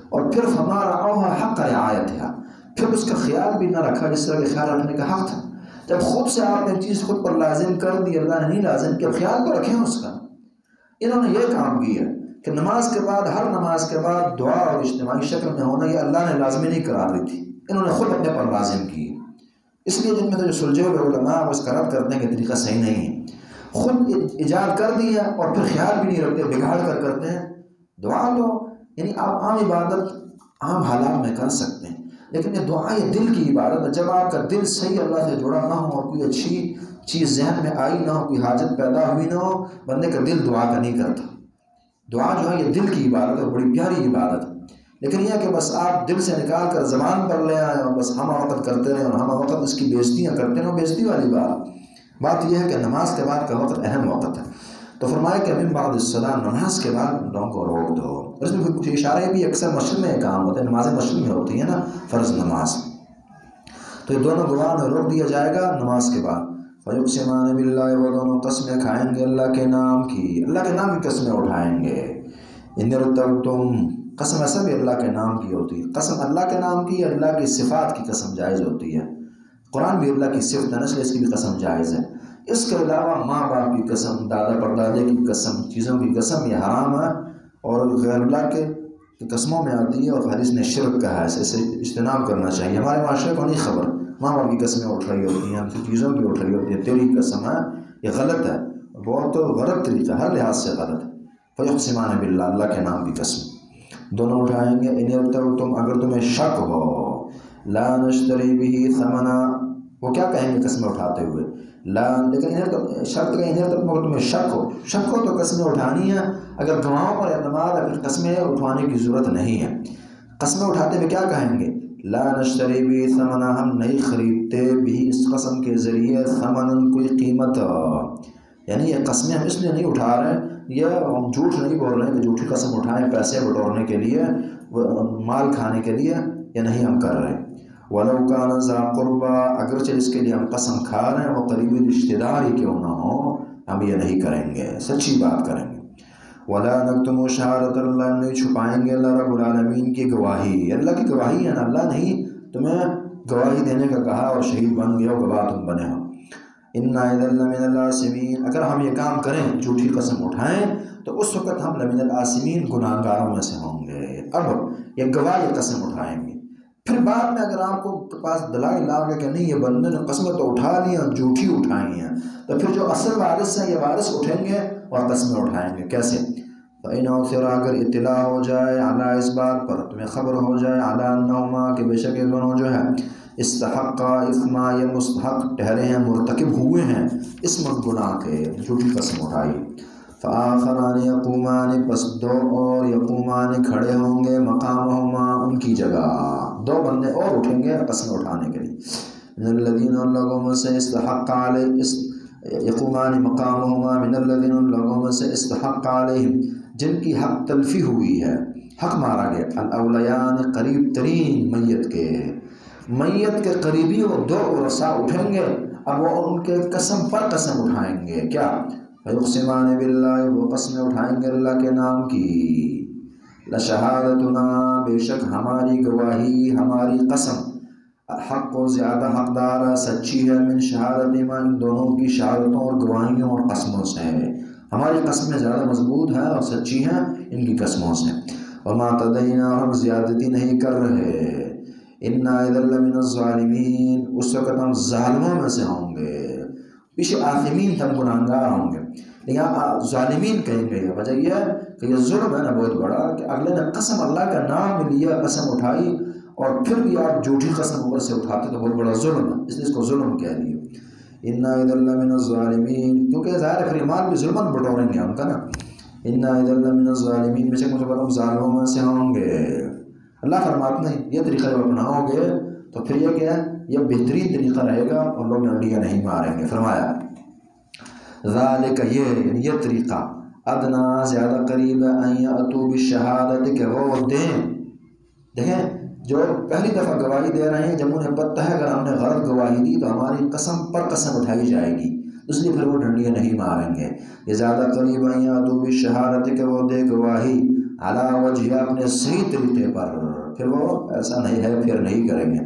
S1: اور پھر فما رعوها حق رعایتها، پھر اس کا خیال بھی نہ رکھا جس طرح کے خیال رکھنے کا حق تھا۔ جب خود سے آپ نے چیز خود پر لازم کر دی، اللہ نے نہیں لازم کیا، خیال تو رکھیں اس کا۔ انہوں نے یہ کام کیا کہ نماز کے بعد، ہر نماز کے بعد دعا اور اجتماعی شکل میں ہونا یہ اللہ نے لازمی نہیں قرار دی تھی، انہوں نے خود اپنے پر لازم کی۔ اس لیے جن میں تو جو سلجھے ہوئے علماء وہ اس کا رد کرتے ہیں کہ طریقہ صحیح نہیں ہے، خود ایجاد کر دی ہے اور پھر خیال بھی نہیں رکھتے، بگاڑ کر کرتے ہیں۔ دعا تو یعنی آپ عام عبادت عام حالات میں کر سکتے ہیں، لیکن یہ دعا یہ دل کی عبادت ہے۔ جب آپ کا دل صحیح اللہ سے جڑا نہ ہو اور کوئی اچھی چیز ذہن میں آئی نہ ہو، کوئی حاجت پیدا ہوئی نہ ہو، بندے کا دل دعا کا نہیں کرتا۔ دعا جو ہے یہ دل کی عبادت ہے، بڑی پیاری عبادت ہے، لیکن یہ کہ بس آپ دل سے نکال کر زبان پر لے آئیں اور بس ہم وقت کرتے رہیں اور ہم وقت اس کی بےزتیاں کرتے رہیں، بےزتی والی بات یہ ہے کہ نماز کے بعد کا وقت اہم وقت ہے۔ تو فرمایا کہ من بعد الصلاۃ، نماز کے بعد ان لوگوں کو روک دو۔ اس میں کچھ اشارے بھی اکثر مشرق میں کام ہوتے ہیں، نماز مشرق میں ہوتی ہے نا، فرض نماز، تو یہ دونوں گواہ میں روک دیا جائے گا نماز کے بعد۔ فیقسمان باللہ، وہ دونوں قسمیں کھائیں گے اللہ کے نام کی، اللہ کے نام کی قسمیں اٹھائیں گے۔ ان ارتبتم، قسم ایسا بھی اللہ کے نام کی ہوتی ہے، قسم اللہ کے نام کی، اللہ کی صفات کی قسم جائز ہوتی ہے، قرآن بھی اللہ کی صفت ہے، اس لیے اس کی بھی قسم جائز ہے۔ اس کے علاوہ ماں باپ کی قسم، دادا پردادے کی قسم، چیزوں کی قسم یہ حرام ہے اور غیر اللہ کے قسموں میں آتی ہے، اور حدیث نے شرک کہا ہے، اسے اجتناب کرنا چاہیے۔ ہمارے معاشرے کو نہیں خبر، ماں باپ کی قسمیں اٹھ رہی ہوتی ہیں، چیزوں کی اٹھ رہی ہوتی ہے، تیری قسم ہے، یہ غلط ہے، بہت غلط طریقہ، ہر لحاظ سے غلط ہے۔ فیقسمان باللہ، اللہ کے نام کی قسم دونوں اٹھائیں گے۔ ان ارتبتم، اگر تمہیں شک ہو، لا نشتری بہ ثمنا، وہ کیا کہیں گے قسمیں اٹھاتے ہوئے؟ لا، لیکن شرط کا اگر تمہیں شک ہو تو قسمیں اٹھانی ہے، اگر گواہوں پر اعتماد ہے پھر قسمیں اٹھوانے کی ضرورت نہیں ہے۔ قسمیں اٹھاتے ہوئے کیا کہیں گے؟ لا نشتری بہ ثمنا، ہم نہیں خریدتے بھی اس قسم کے ذریعے ثمنا، کوئی قیمت، یعنی یہ قسمیں ہم اس لیے نہیں اٹھا رہے ہیں، یہ ہم جھوٹ نہیں بول رہے ہیں کہ جھوٹی قسم اٹھائیں پیسے بٹورنے کے لیے، مال کھانے کے لیے، یہ نہیں ہم کر رہے۔ وَلَوْ كَانَ ذَا قُرْبَىٰ، اگرچہ اس کے لیے ہم قسم کھا رہے ہیں وہ قریبی رشتہ دار ہی کیوں نہ ہو، ہم یہ نہیں کریں گے، سچی بات کریں گے۔ وَلَا نَكْتُمُ شَهَادَةَ اللَّهِ، نہیں چھپائیں گے اللہ رب العالمین کی گواہی، اللہ کی گواہی ہے نا، اللہ نہیں تمہیں گواہی دینے کا کہا اور شہید بن گئے ہو، گواہ تم بنے ہو۔ اِنَّا إِذًا لَّمِنَ الْآثِمِينَ، اگر ہم یہ کام کریں، جھوٹی قسم اٹھائیں، تو اس وقت ہم لمن الآثمین، گناہ گاروں میں سے ہوں گے۔ اب یہ گواہ یہ قسم اٹھائیں گے، پھر بعد میں اگر آپ کو پاس دلائل آ گئے کہ نہیں یہ بندے نے قسمیں تو اٹھا لی ہیں، جھوٹی اٹھائی ہیں، تو پھر جو اصل وارث ہیں یہ وارث اٹھیں گے اور قسمیں اٹھائیں گے۔ کیسے؟ فَإِنَّهُ پھر اگر اطلاع ہو جائے علی اس بات پر، تمہیں خبر ہو جائے علی انہما کہ بے شک یہ دونوں جو ہے استحقا اثما یہ مستحق ٹھہرے ہیں، مرتکب ہوئے ہیں اسم گناہ کے، جھوٹی قسم اٹھائی۔ فآخران یقومان پس دو اور یقومان کھڑے ہوں گے مقامہما ان کی جگہ، دو بندے اور اٹھیں گے قسم اٹھانے کے لیے، من الذین ان لوگوں میں سے استحق علیہ یقومان مقامہما من الذین ان لوگوں میں سے استحق علیہم جن کی حق تلفی ہوئی ہے، حق مارا گیا، الاولیان قریب ترین میت کے قریبی وہ دو ورثاء اٹھیں گے، اب وہ ان کے قسم پر قسم اٹھائیں گے، کیا؟ فیقسمان باللہ وہ قسمیں اٹھائیں گے اللہ کے نام کی، لشہادتنا بے شک ہماری گواہی، ہماری قسم، حق و زیادہ حقدار سچی ہے، من شہادت ان دونوں کی شہادتوں اور گواہیوں اور قسموں سے، ہماری قسمیں زیادہ مضبوط ہیں اور سچی ہیں ان کی قسموں سے۔ وما تدینا ہم زیادتی نہیں کر رہے، انا اذا لمن الظالمین اس وقت ہم ظالموں میں سے ہوں گے، پیچھے آثمین تم گناہگار ہوں گے، لیکن آپ ظالمین کہیں گے، وجہ یہ ہے کہ یہ ظلم ہے نا بہت بڑا کہ اگلے نے قسم اللہ کا نام لیا، قسم اٹھائی اور پھر بھی آپ جھوٹی قسم اوپر سے اٹھاتے تو بہت بڑا ظلم ہے، اس لیے اس کو ظلم کہہ دیا۔ انا اذا لمن الظالمین کیونکہ ظاہر ہے مال بھی ظلمن بٹوریں گے ان کا نا، انا اذا لمن الظالمین بے شک مجھے ظالموں میں سے ہوں گے۔ اللہ فرماتے ہیں یہ طریقہ جب اپناؤ گے تو پھر یہ کیا ہے، یہ بہترین طریقہ رہے گا اور لوگ ڈنڈیاں نہیں ماریں گے۔ فرمایا ذالک یہ طریقہ ادنا زیادہ قریب ہے، ان یاتوا بالشہادت کہ وہ دیں، دیکھیں جو پہلی دفعہ گواہی دے رہے ہیں جب انہیں پتہ ہے اگر ہم نے غلط گواہی دی تو ہماری قسم پر قسم اٹھائی جائے گی، اس لیے پھر وہ ڈنڈیاں نہیں ماریں گے۔ یہ زیادہ قریب ان یاتوا بالشہادت کہ وہ دے گواہی علی وجہ اپنے صحیح طریقے پر، پھر وہ ایسا نہیں ہے پھر نہیں کریں گے۔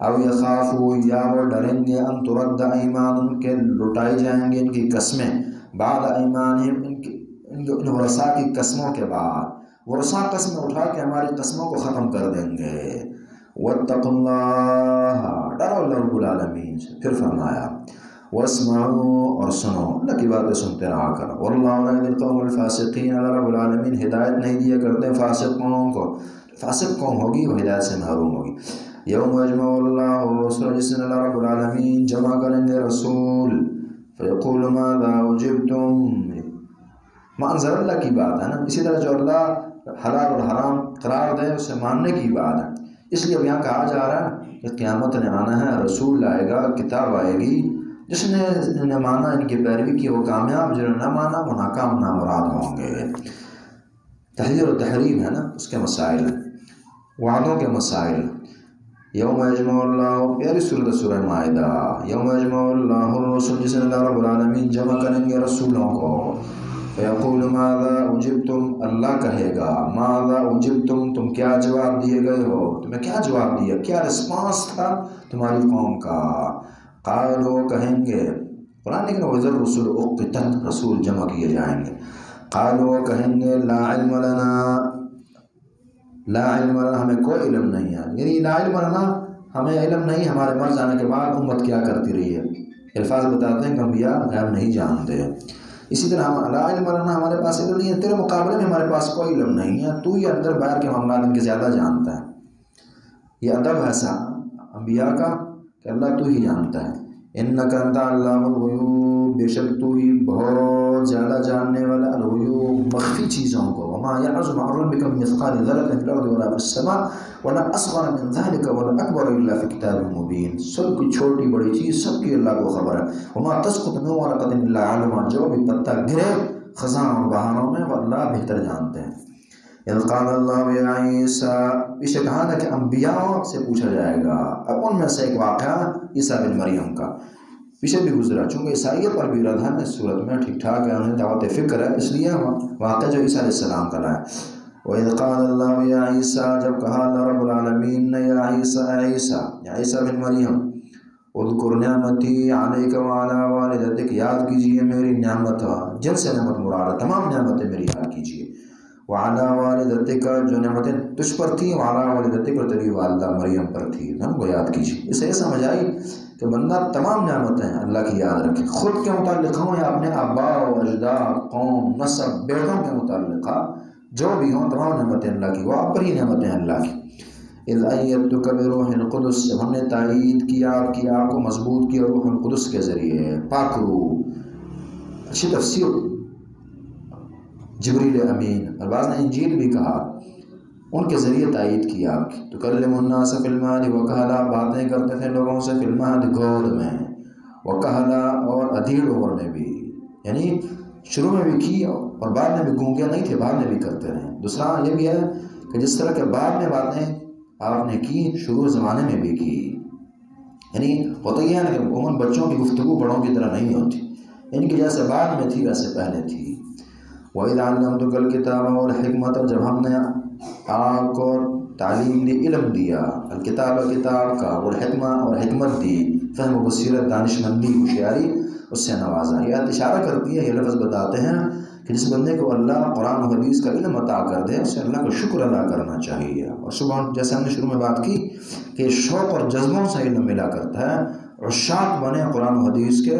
S1: او یخافوا یا وہ ڈریں گے ان ترد ایمان ان کے لٹائی جائیں گے ان کی قسمیں، بعد ایمانہم ان ورثاء کی قسموں کے بعد، ورثاء قسمیں اٹھا کے ہماری قسموں کو ختم کر دیں گے۔ واتقوا اللہ ڈرو اللہ رب العالمین سے، پھر فرمایا واسمعوا اور سنو، اللہ کی باتیں سنتے رہا کرو، واللہ لا یہدی القوم الفاسقین اللہ رب العالمین ہدایت نہیں دیا کرتے فاسق قوموں کو، فاسق قوم ہوگی وہ ہدایت سے محروم ہوگی۔ یوم یجمع اللہ رسول جس دن اللہ رب العالمین جمع کریں گے رسول، فیقول ماذا اجبتم، منظر اللہ کی بات ہے نا، اسی طرح جو اللہ حلال اور حرام قرار دے اسے ماننے کی بات ہے، اس لیے اب یہاں کہا جا رہا ہے کہ قیامت نے آنا ہے، رسول آئے گا، کتاب آئے گی، جس نے مانا ان کی پیروی کی وہ کامیاب، جنہوں نے نہ مانا وہ ناکام نامراد ہوں گے۔ تحذیر و تحریم ہے نا اس کے مسائل، وعدوں کے مسائل۔ یوم یجمع اللہ پیاری سورۃ سورہ مائدہ، یوم یجمع اللہ الرسول جس نے اللہ رب العالمین جمع کریں گے رسولوں کو، فیقول ماذا اجبتم اللہ کہے گا ماذا اجبتم تم کیا جواب دیے گئے ہو، تمہیں کیا جواب دیا، کیا رسپانس تھا تمہاری قوم کا، قالوا کہیں گے قرآن لیکن وَإِذَا الرُّسُلُ أُقِّتَتْ رسول جمع کیے جائیں گے، قالوا کہیں گے لا علم لنا لا علم لنا ہمیں کوئی علم نہیں ہے، یعنی لا علم لنا ہمیں علم نہیں ہمارے مر جانے کے بعد امت کیا کرتی رہی ہے، الفاظ بتاتے ہیں کہ انبیاء غیب نہیں جانتے، اسی طرح ہم لا علم لنا ہمارے پاس علم نہیں ہے، تیرے مقابلے میں ہمارے پاس کوئی علم نہیں ہے، تو یہ اندر باہر کے معاملات ان کے زیادہ جانتا ہے، یہ ادب ہے انبیاء کا کہ اللہ تو ہی جانتا ہے، انک انت علام الغیوب بے شک تو ہی بہت زیادہ جاننے والا الغیوب مخفی چیزوں کو، وما یعزب عن ربک من مثقال ذرۃ فی الارض ولا فی السماء ولا اصغر من ذلک ولا اکبر الا فی کتاب مبین، سب کی چھوٹی بڑی چیز سب کی اللہ کو خبر ہے، وما تسقط من ورقۃ الا علمها جو بھی پتا گرے خزاں اور بہاروں میں وہ اللہ بہتر جانتے ہیں۔ اذ قال اللہ یا عیسیٰ پیچھے کہا نا کہ انبیاء سے پوچھا جائے گا، اب ان میں سے ایک واقعہ عیسیٰ بن مریم کا پیچھے بھی گزرا، چونکہ عیسائیت پر بھی رد ہے نا اس صورت میں، ٹھیک ٹھاک ہے، انہیں دعوت فکر ہے، اس لیے واقعہ جو عیسیٰ علیہ السلام کا ہے۔ وَإِذْ قَالَ اللَّهُ يَا عِيسَىٰ جب کہا اللہ رب العالمین نے یا عیسیٰ یا عیسیٰ بن مریم اذکر نعمتی علیک وعلی والدتک یاد کیجئے میری نعمت، جن سے نعمت مراد ہے تمام نعمتیں میری یاد کیجئے، وعلی والدتک جو نعمتیں تجھ پر تھیں، وعلی والدتک اور تیری والدہ مریم پر تھی، نا وہ یاد کیجیے۔ اس سے یہ سمجھ آئی کہ بندہ تمام نعمتیں اللہ کی یاد رکھے، خود کے متعلق ہوں یا اپنے آباء و اجداد، قوم، نسب، بیٹوں کے متعلق جو بھی ہوں، تمام نعمتیں اللہ کی، وہ آپ پر ہی نعمتیں اللہ کی۔ اذ ایدتک بروح القدس، جب ہم نے تائید کیا آپ کو مضبوط کیا روح القدس کے ذریعے، پاک روح۔ اچھی تفسیر جبریل امین، اور بعض نے انجیل بھی کہا، ان کے ذریعے تائید کیا آپ کی۔ تکلم الناس فی المہد وکہلا، باتیں کرتے تھے لوگوں سے فی المہد، گود میں، وکہلا اور ادھیڑ عمر میں بھی، یعنی شروع میں بھی کی اور بعد میں بھی، گونگے نہیں تھے، بعد میں بھی کرتے رہے۔ دوسرا یہ بھی ہے کہ جس طرح کے بعد میں باتیں آپ نے کی، شروع زمانے میں بھی کی، یعنی ہوتا یہ ہے نا کہ عموماً بچوں کی گفتگو بڑوں کی طرح نہیں ہوتی، ان کی جیسے بعد میں تھی ویسے پہلے تھی۔ وَإِذْ عَلَّمْتُكَ الْكِتَابَ وَالْحِكْمَةَ، جب ہم نے آپ کو تعلیم دی، علم دیا، الکتاب کتاب کا، والحکمہ اور حکمت دی، فہم و بصیرت، دانشمندی، ہوشیاری، اس سے نوازا۔ یہ اشارہ کرتی ہے، یہ لفظ بتاتے ہیں کہ جس بندے کو اللہ قرآن و حدیث کا علم عطا کر دے، اسے اللہ کا شکر ادا کرنا چاہیے۔ اور صبح جیسے ہم نے شروع میں بات کی کہ شوق اور جذبوں سے علم ملا کرتا ہے، عشاق بنے قرآن و حدیث کے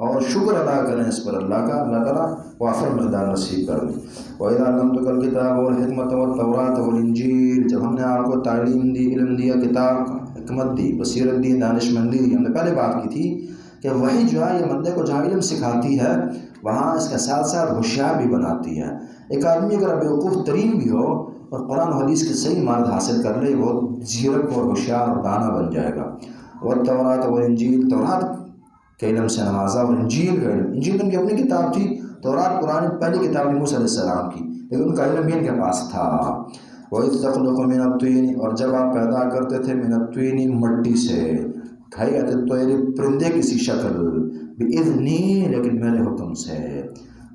S1: اور شکر ادا کریں اس پر اللہ کا، اللہ تعالیٰ وافر مقدار نصیب کر دے۔ وَإِذْ عَلَّمْتُكَ الْكِتَابَ وَالْحِكْمَةَ وَالتَّوْرَاةَ وَالْإِنْجِيلَ، جب ہم نے آپ کو تعلیم دی، علم دیا، کتاب کا، حکمت دی، بصیرت دی، دانشمندی دی۔ ہم نے پہلے بات کی تھی کہ وہی جو ہے یہ بندے کو جہاں علم سکھاتی ہے، وہاں اس کے ساتھ ساتھ ہوشیار بھی بناتی ہے۔ ایک آدمی اگر بیوقوف ترین بھی ہو اور قرآن و حدیث کی صحیح معنی حاصل کر لے، وہ زیرک اور ہوشیار اور دانا بن جائے گا۔ والتوراۃ والانجیل، تورات کے علم سے نوازا، اور انجیل کا علم، انجیل ان کی اپنی کتاب تھی، تورات قرآن پہلی کتاب موسیٰ علیہ السلام کی، لیکن ان کا علم بھی ان کے پاس تھا۔ وَإِذْ تَخْلُقُ مِنَ الطِّينِ، اور جب آپ پیدا کرتے تھے، من الطِّينِ، مٹی سے، کھائیت الطَّيْرِ، پرندے کی سی شکل، بِإِذْنِي، لیکن میرے حکم سے،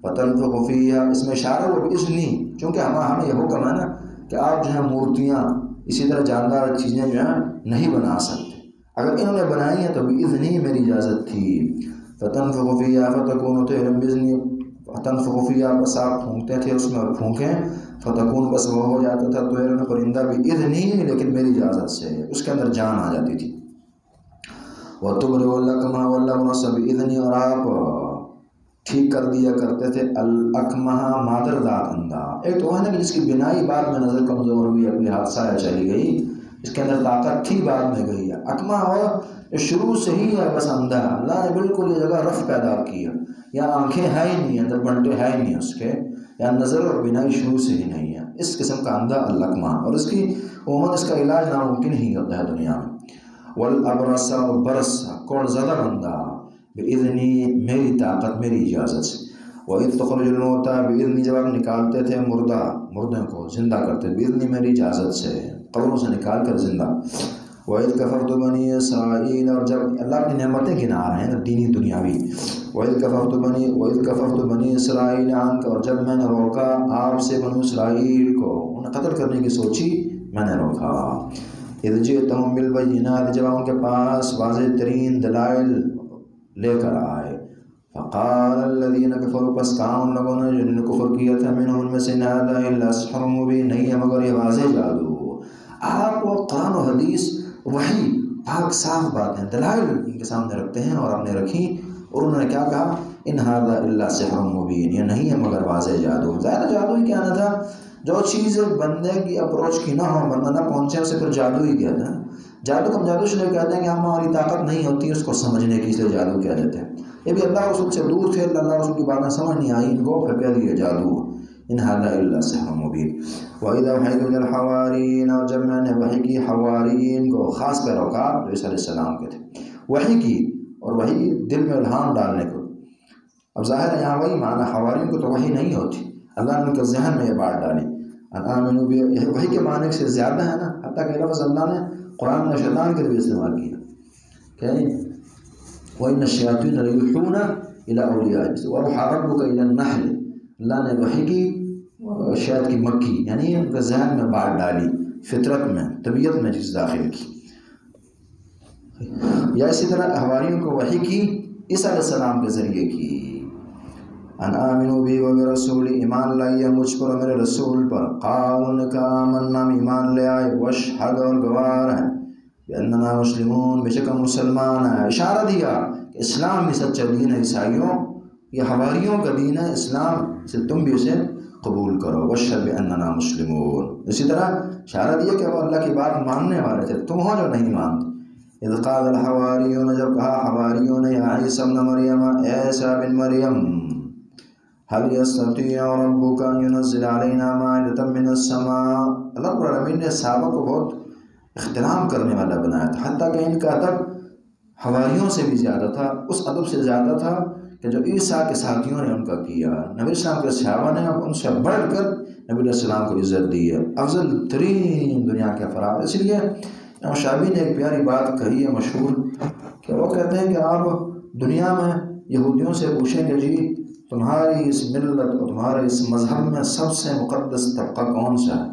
S1: فَتَنفُخُ فِيهَا، اس میں اشارہ ہو بِإِذْنِي، چونکہ ہمیں یہ حکم ہے نا کہ آپ جو ہے مورتیاں، اسی طرح جاندار چیزیں جو ہیں نہیں بنا سکتے، اگر انہوں نے بنائی ہیں تو بِإِذْنِی، میری اجازت تھی۔ فَتَنفُخُ فِيهَا فَتَكُونُ طَيْرًا بِإِذْنِی، فَتَنفُخُ فِيهَا، بس آپ پھونکتے تھے اس میں اور پھونکیں، فَتَكُونُ، بس وہ ہو جاتا تھا طَيْرًا، پرندہ، بِإِذْنِی، لیکن میری اجازت سے، اس کے اندر جان آ جاتی تھی۔ وَتُبْرِئُ الْأَكْمَحَ وَالْأَبْرَصَ بِإِذْنِی، اور آپ ٹھیک کر دیا کرتے تھے الاکمہ، مادر داد اندھا۔ ایک تو ہے نا کہ جس کی بینائی بعد میں نظر کمزور ہوئی، ابھی حادثہ ہے چلی گئی، اس کے اندر طاقت تھی بعد میں گئی ہے۔ اکمہ ہو شروع سے ہی ہے بس اندھا، اللہ نے بالکل یہ جگہ رف پیدا کی ہے، یا آنکھیں ہے ہی نہیں، اندر بنٹے ہے ہی نہیں اس کے، یا نظر اور بینائی شروع سے ہی نہیں ہے، اس قسم کا اندھا الاکمہ، اور اس کی عموماً اس کا علاج ناممکن ہی ہوتا ہے دنیا میں۔ والابرص، اور برس، کوڑ زدہ بندہ، بِإِذْنِی، میری طاقت، میری اجازت سے۔ وَإِذْ تُخْرِجُ الْمَوْتَىٰ بِإِذْنِی، جب آپ نکالتے تھے مردوں کو زندہ کرتے، بِإِذْنِی، میری اجازت سے، قبروں سے نکال کر زندہ۔ وَإِذْ كَفَرْتُ بَنِي إِسْرَائِیلَ، اور جب اللہ اپنی نعمتیں گنا رہے ہیں دینی دنیاوی۔ وَإِذْ كَفَرْتُ بَنِي إِسْرَائِیلَ عَنْکَ، اور جب میں نے روکا آپ سے بنو اسرائیل کو، انہیں قتل کرنے کی سوچی، میں نے روکا۔ اِذْ جِئْتُهُم بِالْبَیِّنَاتِ، جب ان کے پاس واضح ترین دلائل لے کر آئے۔ فقال الذین کفروا، پس کہا ان لوگوں نے جنہوں نے کفر کیا تھا، منہم، ان میں سے، ان ھذا الا سحر مبین، نہیں ہے مگر یہ واضح جادو۔ آپ کو قرآن و حدیث، وحی، پاک صاف باتیں، دلائل ان کے سامنے رکھتے ہیں، اور آپ نے رکھی، اور انہوں نے کیا کہا، ان ھذا الا سحر مبین، یہ نہیں ہے مگر واضح جادو۔ ظاہر جادو ہی کیا نہ تھا، جو چیز بندے کی اپروچ کی نہ ہو، بندہ نہ پہنچے، اسے پھر جادو ہی کہتے ہیں۔ جادو کو ہم جادو اس لیے کہتے ہیں کہ ہماری طاقت نہیں ہوتی اس کو سمجھنے کی، اس لیے جادو کہہ دیتے ہیں۔ یہ بھی اللہ رسول سے دور تھے، اللہ رسول کی باتیں سمجھ نہیں آئی ان کو، پھر کہہ دیے جادو، ان ھذا الا سحر مبین۔ وَإِذَا أَوْحَيْتُ إِلَى الْحَوَارِيِّينَ، اور جب میں نے وحی کی حواریین کو، خاص پیروکار جو عیسیٰ علیہ السلام کے تھے، وحی کی، اور وحی دل میں الہام ڈالنے کو۔ اب ظاہر ہے یہاں وہی معنی، حواریین کو تو وحی نہیں ہوتی، اللہ نے ان کے ذہن میں یہ بات ڈالی، آمنوا بی، وحی کے معنی سے زیادہ ہے نا، حتیٰ کہ لفظ اللہ نے قرآن میں شیطان کے لیے استعمال کیا کہ وَإِنَّ الشَّيَاطِينَ لَيُوحُونَ إِلَىٰ أَوْلِيَائِهِمْ وَأَوْحَىٰ رَبُّكَ إِلَى النَّحْلِ، اللہ نے وحی کی، شاید کی مکی، یعنی ان کے ذہن میں بات ڈالی، فطرت میں، طبیعت میں چیز داخل کی۔ یا اسی طرح حواریوں کو وحی کی، عیسیٰ علیہ السلام کے ذریعے کی۔ ان آمنوا بی و برسول، ایمان لائیے مجھ پر اور میرے رسول پر. قالوا نے کہا آمنا، ہم ایمان لے آئے. واشہد، اور گواہ ہیں، بأننا مسلمون، بے شک ہم مسلمان ہیں. اشارہ دیا کہ اسلام ہی سچا دین ہے. عیسائیوں یہ حواریوں کا دین ہے، اسلام سے تم بھی اسے قبول کرو. واشہد بأننا مسلمون. اسی طرح اشارہ دیا کہ وہ اللہ کی بات ماننے والے تھے، تم ہو جو نہیں مانتے. اذ قال الحواریون، جب کہا حواریوں نے، یا عیسی ابن مریم، عیسی بن مریم، هل يستطيع ربك ان ينزل علينا مائدة من السماء. اللہ رب العالمین نے صحابہ کو بہت احترام کرنے والا بنایا تھا، حتیٰ کہ ان کا ادب حواریوں سے بھی زیادہ تھا، اس ادب سے زیادہ تھا کہ جو عیسیٰ کے ساتھیوں نے ان کا کیا. نبی السلام کے صحابہ نے ان سے بڑھ کر نبی علیہ السلام کو عزت دی ہے، افضل ترین دنیا کے افراد. اس لیے امام شافعی نے ایک پیاری بات کہی ہے مشہور، کہ وہ کہتے ہیں کہ آپ دنیا میں یہودیوں سے پوچھیں کہ جی تمہاری اس ملت اور تمہارے اس مذہب میں سب سے مقدس طبقہ کون سا ہے،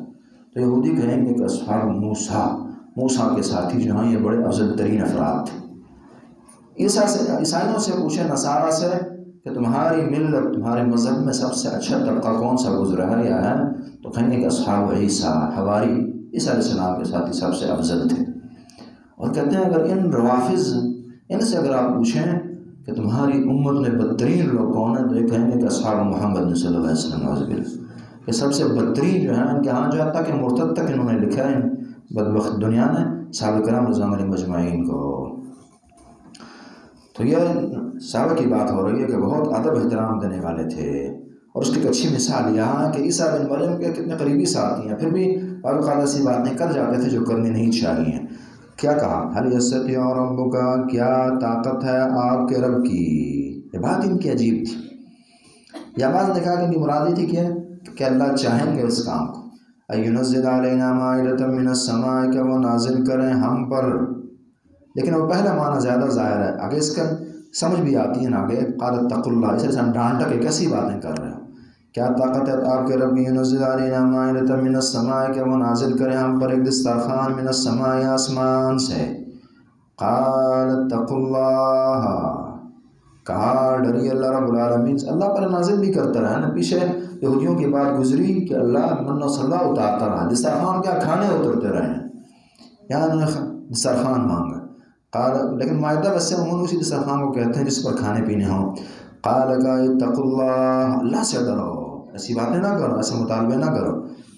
S1: تو یہودی کہیں گے کہ اصحاب موسیٰ کے ساتھی جو ہیں یہ بڑے افضل ترین افراد تھے. عیسائیوں سے پوچھیں، نصارہ سے، کہ تمہاری ملت، تمہارے مذہب میں سب سے اچھا طبقہ کون سا گزرا ہے یا ہے، تو کہیں گے کہ اصحاب عیسیٰ، حواری عیسیٰ علیہ السلام کے ساتھی سب سے افضل تھے. اور کہتے ہیں اگر ان روافض، ان سے اگر آپ پوچھیں کہ تمہاری امت میں بدترین لوگ کون ہیں، تو یہ کہیں گے کہ اصحاب محمد صلی اللہ علیہ وسلم، کہ سب سے بدترین جو ہیں ان کے ہاں جو ہے، کہ مرتد تک انہوں نے لکھا ہے بدبخت دنیا نے صحابہ کرام رضوان علیہم مجمعین کو. تو یہ صحابہ کی بات ہو رہی ہے کہ بہت ادب احترام دینے والے تھے. اور اس کی ایک اچھی مثال یہاں ہے کہ عیسیٰ بن مریم کے کتنے قریبی ساتھی ہیں، پھر بھی بعض اوقات ایسی باتیں کر جاتے تھے جو کرنی نہیں چاہیے. کیا کہا، هل يستطيع ربك، کیا طاقت ہے آپ کے رب کی. یہ بات ان کی عجیب تھی. یا بعض نے کہا کہ مرادی تھی کہ اللہ چاہیں گے اس کام کو. ينزل علينا مائدة من السماء، کہ وہ نازل کریں ہم پر. لیکن وہ پہلا معنی زیادہ ظاہر ہے، آگے اس کا سمجھ بھی آتی ہے. آگے قال اتقوا اللہ، اس سے ہم ڈانٹا کہ کیسی باتیں کر رہے ہو. کیا طاقت ہے آپ کے رب کی، ينزل علينا مائدة من السماء، کہ وہ نازل کریں ہم پر ایک دسترخوان، من السماء، آسمان سے. قال اتقوا اللہ، کہا ڈری اللہ رب العالمین سے. اللہ پر نازل بھی کرتا رہا نا. پیچھے یہودیوں کی بات گزری کہ اللہ من و صلاح اتارتا رہا، دسترخوان کیا کھانے اترتے رہے ہیں، یہاں انہوں نے دسترخوان مانگا. قال، لیکن مائدہ بس سے عموماً اسی دسترخوان کو کہتے ہیں جس پر کھانے پینے ہوں. قال کا اتقوا اللہ، اللہ سے ڈرو، ایسی باتیں نہ کرو، ایسے مطالبے نہ کرو.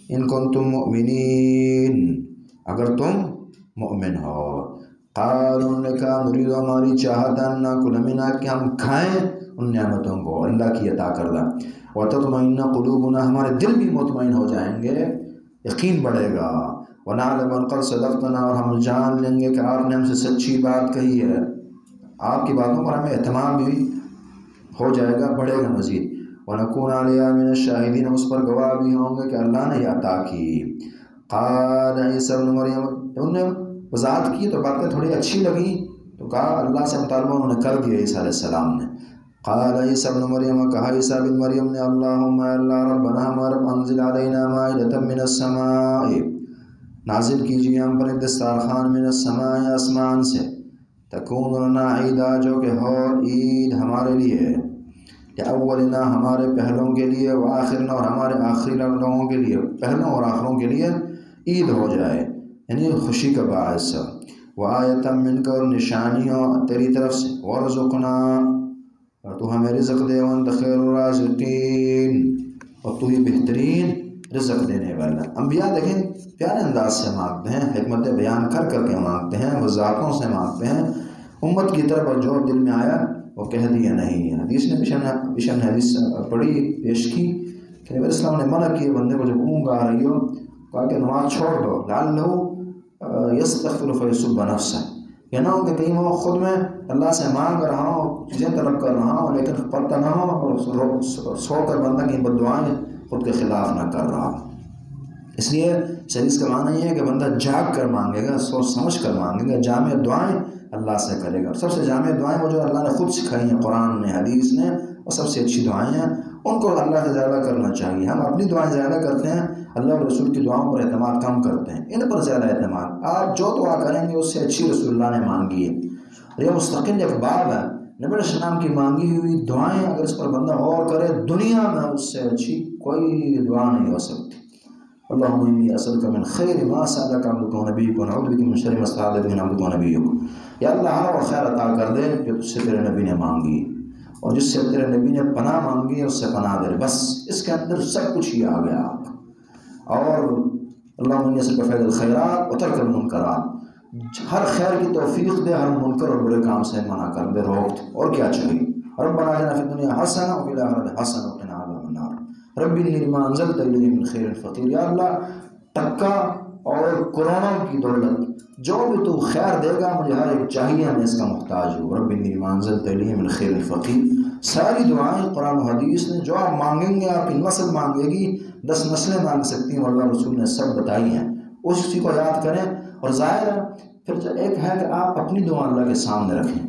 S1: ان کنتم مؤمنین، اگر تم مؤمن ہو. قالوا نے کہا نرید، ہماری چاہت ہے، ناکل منہا، کہ ہم کھائیں ان نعمتوں کو اللہ کی عطا کردہ. وتطمئن قلوبنا، ہمارے دل بھی مطمئن ہو جائیں گے، یقین بڑھے گا. ونعلم ان قد صدقتنا، اور ہم جان لیں گے کہ آپ نے ہم سے سچی بات کہی ہے، آپ کی باتوں پر ہمیں اہتمام بھی ہو جائے گا، بڑھے گا مزید. ونکون علیہا من الشاہدین، اس پر گواہ بھی ہوں گے کہ اللہ نے یہ عطا کی. قال عیسی ابن مریم، انہوں نے وضاحت کی تو باتیں تھوڑی اچھی لگی تو کہا اللہ سے مطالبہ انہوں نے کر دیا عیسیٰ علیہ السلام نے. قال عیسی ابن مریم، کہا عیسیٰ بن مریم نے، اللہم اللہ ربنا، ہمارا رب، انزل علینا مائدة من السماء، نازل کیجیے ہم پر ایک دسترخوان، من السماء، آسمان سے، تکون لنا عیدا، جو کہ ہو عید ہمارے لیے، یا اولنا، ہمارے پہلوں کے لیے، وآخرنا، اور ہمارے آخری لوگوں کے لیے، پہلوں اور آخروں کے لیے عید ہو جائے، یعنی خوشی کا باعث. وآیۃ منک، اور نشانیوں تیری طرف سے، وارزقنا، اور تو ہمیں رزق دے، وانت خیر الرازقین، اور تو ہی بہترین رزق دینے والا. انبیاء دیکھیں پیارے انداز سے مانگتے ہیں، حکمت بیان کر کر کے مانگتے ہیں، وضاحتوں سے مانگتے ہیں، امت کی طرف جو دل میں آیا وہ کہہ دیا نہیں. حدیث نے پیشن حدیث پڑھی پیش کی کہ نبی اسلام نے منع کیے بندے کو جب اونگ آ رہی ہو، کہا کہ نماز چھوڑ دو، لعلہ یستغفر فیسب نفسہ، یہ نہ ہو کہ کہیں وہ خود میں اللہ سے مانگ رہا ہوں، چیزیں طلب کر رہا ہوں، لیکن پتہ نہ ہو اور سو کر بندہ کی بد دعائیں خود کے خلاف نہ کر رہا. اس لیے حدیث کا معنی یہ ہے کہ بندہ جاگ کر مانگے گا، سوچ سمجھ کر مانگے گا، جامع دعائیں اللہ سے کرے گا. سب سے جامع دعائیں وہ جو اللہ نے خود سکھائی ہیں، قرآن نے، حدیث نے، وہ سب سے اچھی دعائیں ہیں، ان کو اللہ سے زیادہ کرنا چاہیے. ہم اپنی دعائیں زیادہ کرتے ہیں، اللہ اور رسول کی دعاؤں پر اعتماد کم کرتے ہیں، ان پر زیادہ اعتماد. آپ جو دعا کریں گے اس سے اچھی رسول اللہ نے مانگی ہے. اور یہ مستقل ایک باب ہے نبی علیہ السلام کی مانگی ہوئی دعائیں اگر اس پر بندہ غور کرے دنیا میں اس سے اچھی کوئی دعا نہیں ہو سکتی۔ اللہم انی اسألک من خیر ما سألک عبدک و نبیک و نعوذ بک من شر ما استعاذ من عبدک و نبیک۔ یا اللہ ہر وہ خیر عطا کر دے جو تجھ سے تیرے نبی نے مانگی، اور جس سے تیرے نبی نے پناہ مانگی اس سے پناہ دے۔ بس اس کے اندر سب کچھ ہی آ گیا آپ۔ اور اللہم انی اسألک فعل الخیرات و ترک المنکرات، ہر خیر کی توفیق دے، ہر منکر اور برے کام سے منع کر دے، روک دے۔ اور کیا چاہیے؟ ربنا آتنا فی الدنیا حسنہ وفی الآخرۃ حسنہ وقنا عذاب النار، رب انی لما انزلت الی من خیر فقیر۔ یا اللہ ٹکا اور کروڑوں کی دولت جو بھی تو خیر دے گا مجھے ہر ایک چاہیے، میں اس کا محتاج ہوں۔ رب انی لما انزلت الی من خیر فقیر۔ ساری دعائیں قرآن و حدیث نے جو آپ مانگیں گے، آپ کی نسل مانگے گی، 10 نسلیں مانگ سکتی ہیں، اللہ رسول نے سب بتائی ہیں۔ اس چیز کو یاد کریں۔ اور ظاہر ہے پھر ایک ہے کہ آپ اپنی دعا اللہ کے سامنے رکھیں،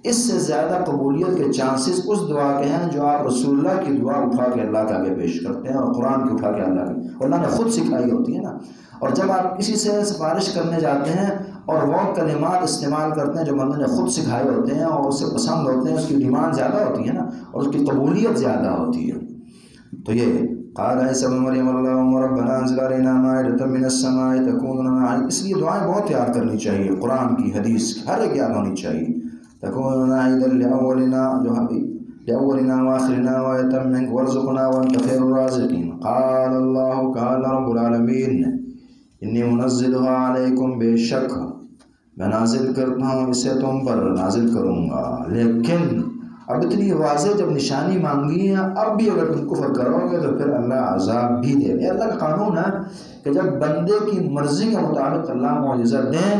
S1: اس سے زیادہ قبولیت کے چانسز اس دعا کے ہیں جو آپ رسول اللہ کی دعا اٹھا کے اللہ کے آگے پیش کرتے ہیں، اور قرآن کی اٹھا کے اللہ کے، اللہ نے خود سکھائی ہوتی ہے نا۔ اور جب آپ کسی سے سفارش کرنے جاتے ہیں اور وہ کلمات استعمال کرتے ہیں جو بندے نے خود سکھائے ہوتے ہیں اور اسے پسند ہوتے ہیں، اس کی ڈیمانڈ زیادہ ہوتی ہے نا، اور اس کی قبولیت زیادہ ہوتی ہے۔ تو یہ قال عیسی ابن مریم اللہم ربنا انزل علینا مائدۃ من السماء تکون لنا عید، اس لیے دعائیں بہت یاد کرنی چاہیے، قرآن کی حدیث کی ہر ایک یاد ہونی چاہیے۔ تکون لنا عیدا لاولنا لاولنا وآخرنا وآیۃ منک وارزقنا وانت خیر الرازقین۔ قال اللہ، قال رب العالمین انی منزلها علیکم، بے شک میں نازل کرتا ہوں اسے تم پر، نازل کروں گا، لیکن اب اتنی واضح جب نشانی مانگی ہے، اب بھی اگر تم کفر کرو گے تو پھر اللہ عذاب بھی دے گا۔ اللہ کا قانون ہے کہ جب بندے کی مرضی کے مطابق اللہ معجزہ دیں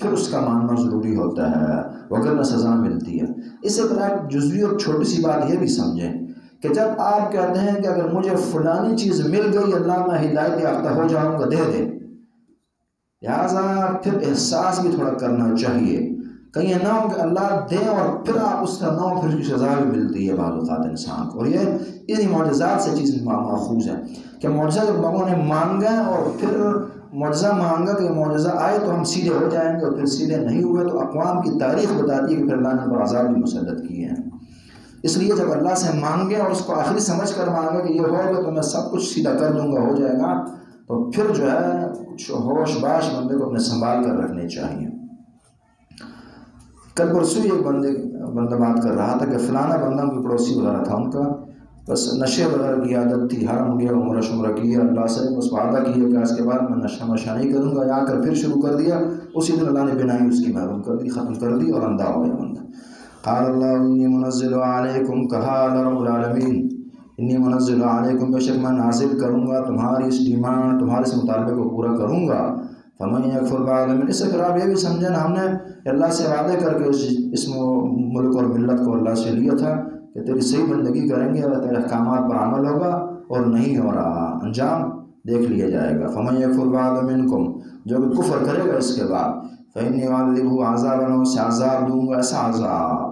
S1: پھر اس کا ماننا ضروری ہوتا ہے، وگرنہ سزا ملتی ہے۔ اسی طرح ایک جزوی اور چھوٹی سی بات یہ بھی سمجھیں کہ جب آپ کہتے ہیں کہ اگر مجھے فلانی چیز مل گئی اللہ میں ہدایت یافتہ ہو جاؤں گا، دے دے، لہٰذا پھر احساس بھی تھوڑا کرنا چاہیے، کہیں نہ ہو کہ اللہ دے اور پھر آپ اس طرح نہ ہو، پھر کی سزا بھی ملتی ہے بعض اوقات انسان کو۔ اور یہ انہی معجزات سے چیز ماخوذ ہے کہ معجزہ جب لوگوں نے مانگا اور پھر معجزہ مانگا کہ معجزہ آئے تو ہم سیدھے ہو جائیں گے، اور پھر سیدھے نہیں ہوئے تو اقوام کی تاریخ بتاتی ہے کہ پھر اللہ نے پر عذاب بھی مسلط کیے ہیں۔ اس لیے جب اللہ سے مانگے اور اس کو آخری سمجھ کر مانگے کہ یہ ہوگا تو میں سب کچھ سیدھا کر دوں گا، ہو جائے گا، تو پھر جو ہے کچھ ہوش باش بندے کو اپنے سنبھال کر رکھنے چاہیے۔ کل پرسوں ایک بندہ بات کر رہا تھا کہ فلانا بندہ کوئی پڑوسی وغیرہ تھا، ان کا بس نشے وغیرہ کی عادت تھی، حرم گیا، عمرہ شمرہ کیا، اللہ سے بس وعدہ کیا کہ اس کے بعد میں نشہ وشہ نہیں کروں گا، آ کر پھر شروع کر دیا، اسی دن اللہ نے بنائی اس کی محروم کر دی، ختم کر دی، اور اندھا ہو گیا بندہ۔ قال اللہ انی منزل علیکم، کہا رب العالمین انی منزل علیکم، بے شک میں نازل کروں گا تمہاری اس ڈیمانڈ، تمہارے اس مطالبے کو پورا کروں گا۔ فمن یکفر بعد من، اس سے پھر آپ یہ بھی سمجھیں نا، ہم نے اللہ سے وعدے کر کے اس ملک اور ملت کو اللہ سے لیا تھا کہ تیری صحیح بندگی کریں گے اور تیرے احکامات پر عمل ہوگا، اور نہیں ہو رہا، انجام دیکھ لیا جائے گا۔ فمن یکفر بعد منکم، جو بھی کفر کرے گا اس کے بعد، فإنی أعذبہ عذابا، میں اسے عذاب دوں گا، ایسا عذاب،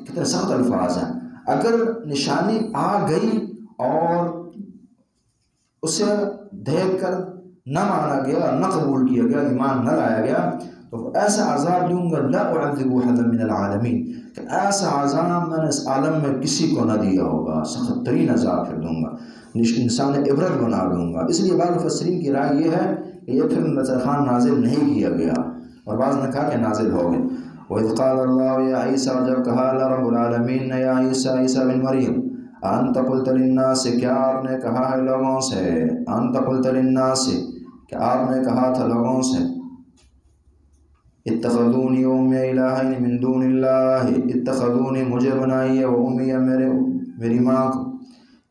S1: کتنے سخت الفاظ ہیں۔ اگر نشانی آ گئی اور اسے دیکھ کر نہ مانا گیا، نہ قبول کیا گیا، ایمان نہ لایا گیا، تو ایسا عذاب دوں گا لا اعذب احدا من العالمین، کہ ایسا عذاب میں نے اس عالم میں کسی کو نہ دیا ہوگا، سخت ترین عذاب پھر دوں گا، انسان عبرت بنا دوں گا۔ اس لیے بعض مفسرین کی رائے یہ ہے کہ یہ پھر نصرخان نازل نہیں کیا گیا، اور بعض نے کہا کہ نازل ہو گئے۔ وَإِذْ قَالَ اللَّهُ يَا عِيسَىٰ، جب کہا اللہ رب العالمین نے یا عیسیٰ، عیسیٰ بن مریم، أَنْتَ قُلْتَ لِلنَّاسِ، کیا آپ نے کہا ہے لوگوں سے، أَنْتَ قُلْتَ لِلنَّاسِ، کہ آپ نے کہا تھا لوگوں سے، اتخذونی امی الہین من دون اللہ، اتخذونی مجھے بنائیے، و امی میری ماں کو،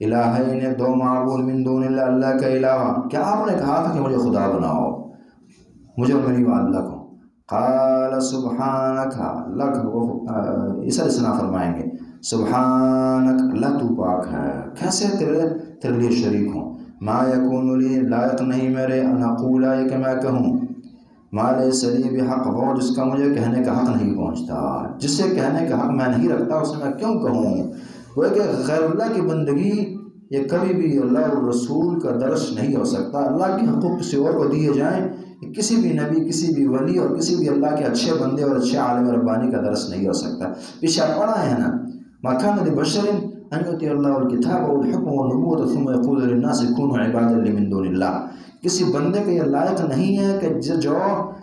S1: الہین دو معبود، من دون اللہ اللہ کے علاوہ، کیا آپ نے کہا تھا کہ مجھے خدا بناؤ، مجھے اور میری والدہ کو؟ قال سبحانک، عیسیٰ علیہ السلام فرمائیں گے سبحانک، اللہ تو پاک ہے، کیسے تیرے لیے شریک ہوں، ما یکون لی، لائق نہیں میرے، ان اقول، یہ کہ میں کہوں، ما لیس لی بحق، وہ جس کا مجھے کہنے کا حق نہیں پہنچتا، جسے کہنے کا حق میں نہیں رکھتا اسے میں کیوں کہوں؟ وہ کہ غیر اللہ کی بندگی یہ کبھی بھی اللہ اور رسول کا درس نہیں ہو سکتا۔ اللہ کے حقوق کسی اور کو دیے جائیں کہ کسی بھی نبی، کسی بھی ولی اور کسی بھی اللہ کے اچھے بندے اور اچھے عالم ربانی کا درس نہیں ہو سکتا۔ پیچھے آپ پڑھا ہے نا، ما كان لبشر ان يؤتي الله الكتاب والحكم والنبوة ثم يقول للناس كونوا عبادا لي من دون الله۔ کسی بندے کا یہ لائق نہیں ہے کہ جو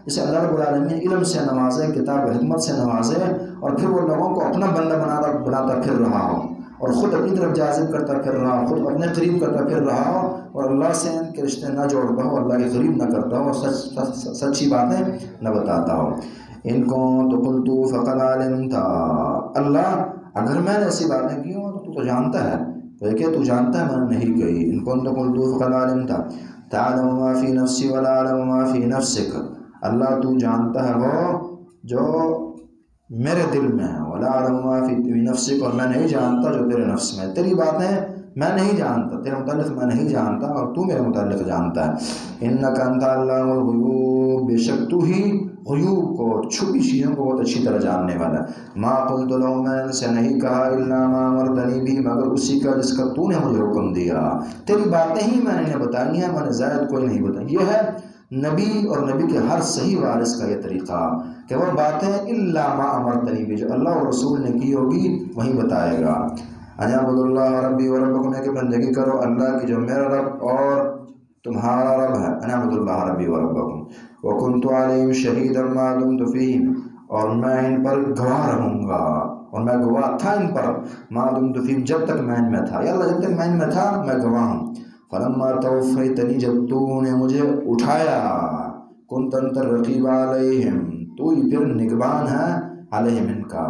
S1: جسے اللہ رب العالمین علم سے نوازے، کتاب و حکمت سے نوازے، اور پھر وہ لوگوں کو اپنا بندہ بناتا پھر رہا ہو، اور خود اپنی طرف جاذب کرتا پھر رہا ہو، خود اپنے قریب کرتا پھر رہا ہو، اور اللہ سے ان کے رشتے نہ جوڑتا ہو، اللہ کے قریب نہ کرتا ہو، سچی باتیں نہ بتاتا ہو۔ ان كنت قلت فقد علمت، اللہ اگر میں نے ایسی باتیں کی ہوں تو جانتا ہے، تو کہ تو جانتا ہے میں نے نہیں کہی۔ ان كنت قلت فقد علمت تعلم ما في نفسي ولا اعلم ما في نفسك، اللہ تو جانتا ہے وہ جو میرے دل میں ہے، ولا اعلم ما في نفسك، اور میں نہیں جانتا جو تیرے نفس میں ہے۔ تیری باتیں میں نہیں جانتا، تیرے متعلق میں نہیں جانتا، اور تو میرے متعلق جانتا ہے۔ انك انت علام الغیوب، بے شک تو ہی غیوب کو، چھپی چیزوں کو بہت اچھی طرح جاننے والا۔ ما قلت لهم، میں ان سے نہیں کہا، الا ما امرتنی به، مگر اسی کا جس کا تو نے مجھے حکم دیا۔ تیری باتیں ہی میں نے بتائی ہیں، میں نے زائد کوئی نہیں بتائی۔ یہ ہے نبی اور نبی کے ہر صحیح وارث کا یہ طریقہ کہ وہ باتیں الا ما امرتنی به، جو اللہ اور رسول نے کی ہوگی وہی بتائے گا۔ ان اعبدوا اللہ ربی و ربکم، کہ بندگی کرو اللہ کی جو میرا رب اور تمہارا رب ہے۔ ان اعبدوا اللہ ربی و ربکم وکنت علیہم شہیدا ما دمت فیہم، اور میں ان پر گواہ رہوں گا، اور میں گواہ تھا ان پر، ما دمت فیہم، جب تک میں ان میں تھا، یا اللہ جب تک میں ان میں تھا میں گواہ ہوں۔ فلما توفیتنی، جب تو نے مجھے اٹھایا، کنت انت الرقیب علیہم، تو ہی پھر نگبان ہے علیہم ان کا،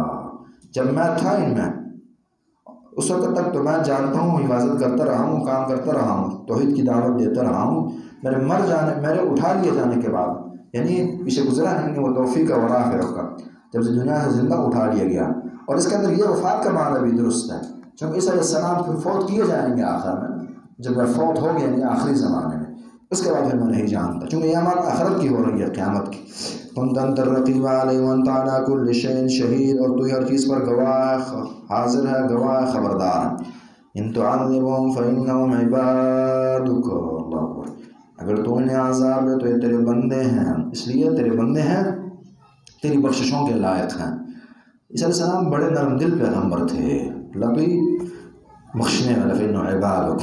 S1: جب میں تھا ان میں اس وقت تک تو میں جانتا ہوں، حفاظت کرتا رہا ہوں، کام کرتا رہا ہوں، توحید کی دعوت دیتا رہا ہوں۔ میرے اٹھا لیے جانے کے بعد، یعنی پیچھے گزرا نہیں کہ وہ توفیق اور آخرت کا، جب سے دنیا سے زندہ اٹھا لیا گیا، اور اس کے اندر یہ وفات کا معنی بھی درست ہے، چونکہ عیسیٰ علیہ السلام پھر فوت کیے جائیں گے آخر میں، جب وہ فوت ہو گئے یعنی آخری زمانے میں، اس کے بعد پھر میں نہیں جانتا، چونکہ یہ عمل آخرت کی ہو رہی ہے، قیامت کی۔ کنت انت الرقیب علیہم وانت علی کل شیء شہید، اور تو ہر چیز پر گواہ حاضر ہے، گواہ خبردار ہے۔ ان تعذبهم فانهم عبادک، اللہ اکبر، اگر تو انہیں عذاب ہے تو یہ تیرے بندے ہیں، اس لیے تیرے بندے ہیں، تیری بخششوں کے لائق ہیں۔ عیسیٰ علیہ السلام بڑے نرم دل پیغمبر تھے، لبی بخشنے والے، فإنهم عبادک،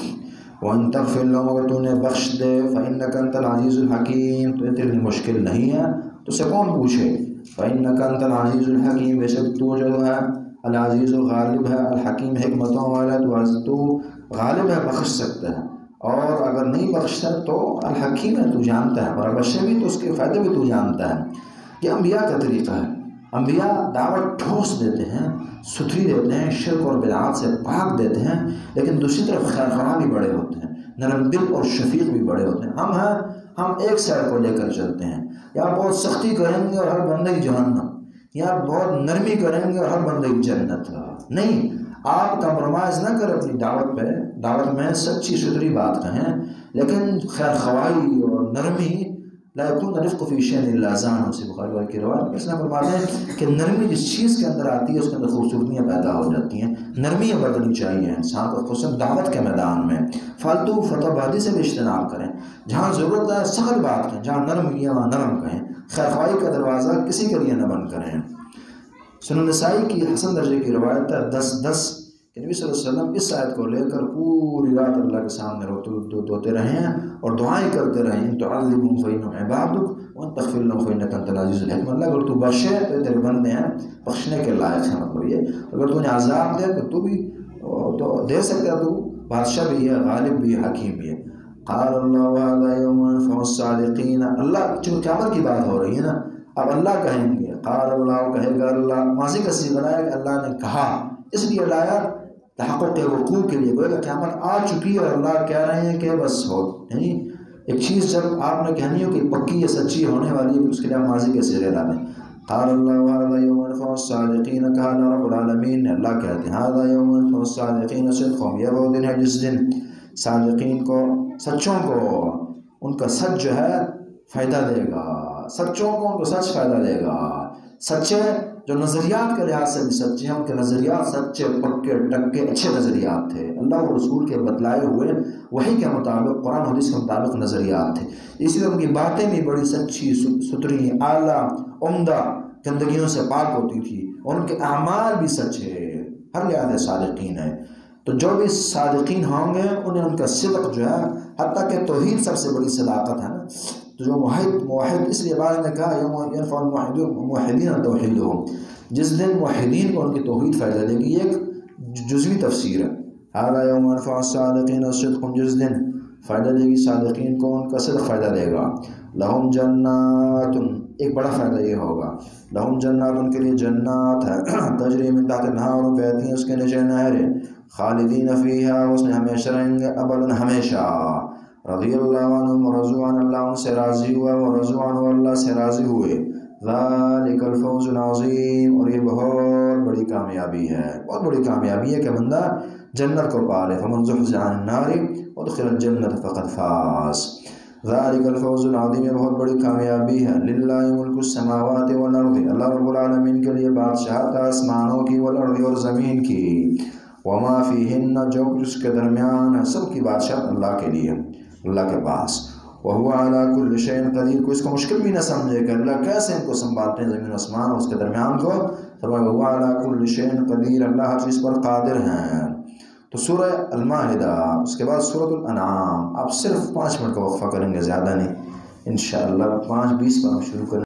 S1: وَإِن تَغْفِرْ لَهُمْ، اگر تو انہیں بخش دے، فإنك أنت العزیز الحکیم، تو یہ تیرے لیے مشکل نہیں ہے، تو سے کون پوچھے، فإنك أنت العزیز الحکیم، بے شک تو جو ہے العزیز غالب ہے، الحکیم حکمتوں والا، تو غالب ہے، بخش سکتا ہے، اور اگر نہیں بخشتا تو الحکیم ہے، تو جانتا ہے، اور بخشے بھی تو اس کے فائدے بھی تو جانتا ہے۔ یہ انبیاء کا طریقہ ہے، انبیاء دعوت ٹھوس دیتے ہیں، ستھری دیتے ہیں، شرک اور بدعات سے پاک دیتے ہیں، لیکن دوسری طرف خیر خواہ بھی بڑے ہوتے ہیں، نرم دل اور شفیق بھی بڑے ہوتے ہیں۔ ہم ایک سائڈ کو لے کر چلتے ہیں، یا بہت سختی کریں گے اور ہر بندے کی جہنم، یا بہت نرمی کریں گے اور ہر بندے کی جنت۔ نہیں، آپ کمپرومائز نہ کریں اپنی دعوت میں سچی ستھری بات کہیں، لیکن خیر خواہی اور نرمی، لا يكون رفق في شيء الا زانه، سے بخاری کی روایت میں اس نے فرماتے ہیں کہ نرمی جس چیز کے اندر آتی ہے اس کے اندر خوبصورتیاں پیدا ہو جاتی ہیں۔ نرمی برتنی چاہیے انسان کو، خصوصاً دعوت کے میدان میں، فالتو فتح بازی سے بھی اجتناب کریں، جہاں ضرورت ہے سخت بات کہیں، جہاں نرم کیا وہاں نرم کہیں، خیر خواہی کا دروازہ کسی کے لیے نہ بند کریں۔ سنن نسائی کی حسن درجے کی روایت ہے 10 کہ نبی صلی اللہ علیہ وسلم اس آیت کو لے کر پوری رات اللہ کے سامنے روتے رہے ہیں اور دعائیں کرتے رہے ہیں، تو تعذبهم فإنهم عبادک وان تغفر لهم فإنك أنت العزیز الحکیم، اللہ اگر تو بخشے تو تیرے بندے ہیں، بخشنے کے لائق ہیں، مطلب یہ اگر تو انہیں عذاب دے تو بھی تو دے سکتا ہے، تو بادشاہ بھی ہے، غالب بھی ہے، حکیم بھی ہے۔ قال اللہ هذا يوم ينفع الصادقین، اللہ چونکہ قیامت کی بات ہو رہی ہے نا، اب اللہ کہیں گے، قال اللہ کہے گا اللہ، ماضی کا صیغہ لایا کہ اللہ نے کہا، اس لیے لایا تحقق وقوع کے لیے، گویا کہ قیامت آ چکی ہے اور اللہ کہہ رہے ہیں کہ بس ہو، یعنی ایک چیز جب آپ نے کہنی ہو کہ پکی یا سچی ہونے والی ہے، اس کے لیے آپ ماضی کے صیغے لا دیں۔ قال اللہ هذا يوم ينفع الصادقین، کہا رب العالمین نے، اللہ کہتے ہیں هذا يوم ينفع الصادقین صدقهم، یہ وہ دن ہے جس دن صادقین کو، سچوں کو، ان کا سچ جو ہے فائدہ دے گا، سچوں کو ان کو سچ فائدہ دے گا، سچے جو نظریات کے لحاظ سے بھی سچے ہیں، ان کے نظریات سچے پکے ٹکے اچھے نظریات تھے، اللہ و رسول کے بتلائے ہوئے وحی کے مطابق، قرآن حدیث کے مطابق نظریات تھے۔ اسی طرح ان کی باتیں بھی بڑی سچی ستھری اعلیٰ عمدہ گندگیوں سے پاک ہوتی تھی، اور ان کے اعمال بھی سچے ہر لحاظ صادقین ہیں۔ تو جو بھی صادقین ہوں گے انہیں ان کا صدق جو ہے، حتیٰ کہ توحید سب سے بڑی صداقت ہے نا، تو جو موحد اس لیے بعد نے کہا یوم یرفع الموحدین توحیدہم، جس دن موحدین کو ان کی توحید فائدہ دے گی، یہ ایک جزوی تفسیر ہے۔ ھذا یوم یرفع الصادقین صدقہم، جس دن فائدہ دے گی صادقین کو ان کا صدق فائدہ دے گا۔ لہم جنات، ایک بڑا فائدہ یہ ہوگا، لہم جنات، ان کے لیے جنات ہے، تجری من تحت الانہار، بہتی ہیں اس کے نیچے نہریں، خالدین فیہا، اس میں ہمیشہ رہیں گے، ابداً ہمیشہ۔ رضی اللہ عنہم ورضوا عنہ، اللہ ان سے راضی ہوا، ورضوا عنہ، اللہ سے راضی ہوئے۔ ذالک الفوز العظیم، اور یہ بہت بڑی کامیابی ہے، بہت بڑی کامیابی ہے کہ بندہ جنت کو پا لے۔ فمن زحزح عن النار وادخل الجنة فقد فاز۔ ذالک الفوز العظیم، یہ بہت بڑی کامیابی ہے۔ للہ ملک السماوات والارض، اللہ رب العالمین کے لیے بادشاہت آسمانوں کی، والارض، اور زمین کی، وما فیہن، جو کچھ اس کے درمیان ہے، سب کی بادشاہت اللہ کے لیے، اللہ کے پاس۔ وہو علی کل شیء قدیر، کوئی اس کو مشکل بھی نہ سمجھے کہ اللہ کیسے ان کو سنبھالتے ہیں، زمین و آسمان اور اس کے درمیان کو، فرمایا وہو علی کل شیء قدیر، اللہ ہر چیز پر قادر ہیں۔ تو سورہ المائدہ، اس کے بعد سورۃ الانعام، آپ صرف 5 منٹ کا وقفہ کریں گے، زیادہ نہیں، انشاءاللہ 5:20 پر ہم شروع کریں۔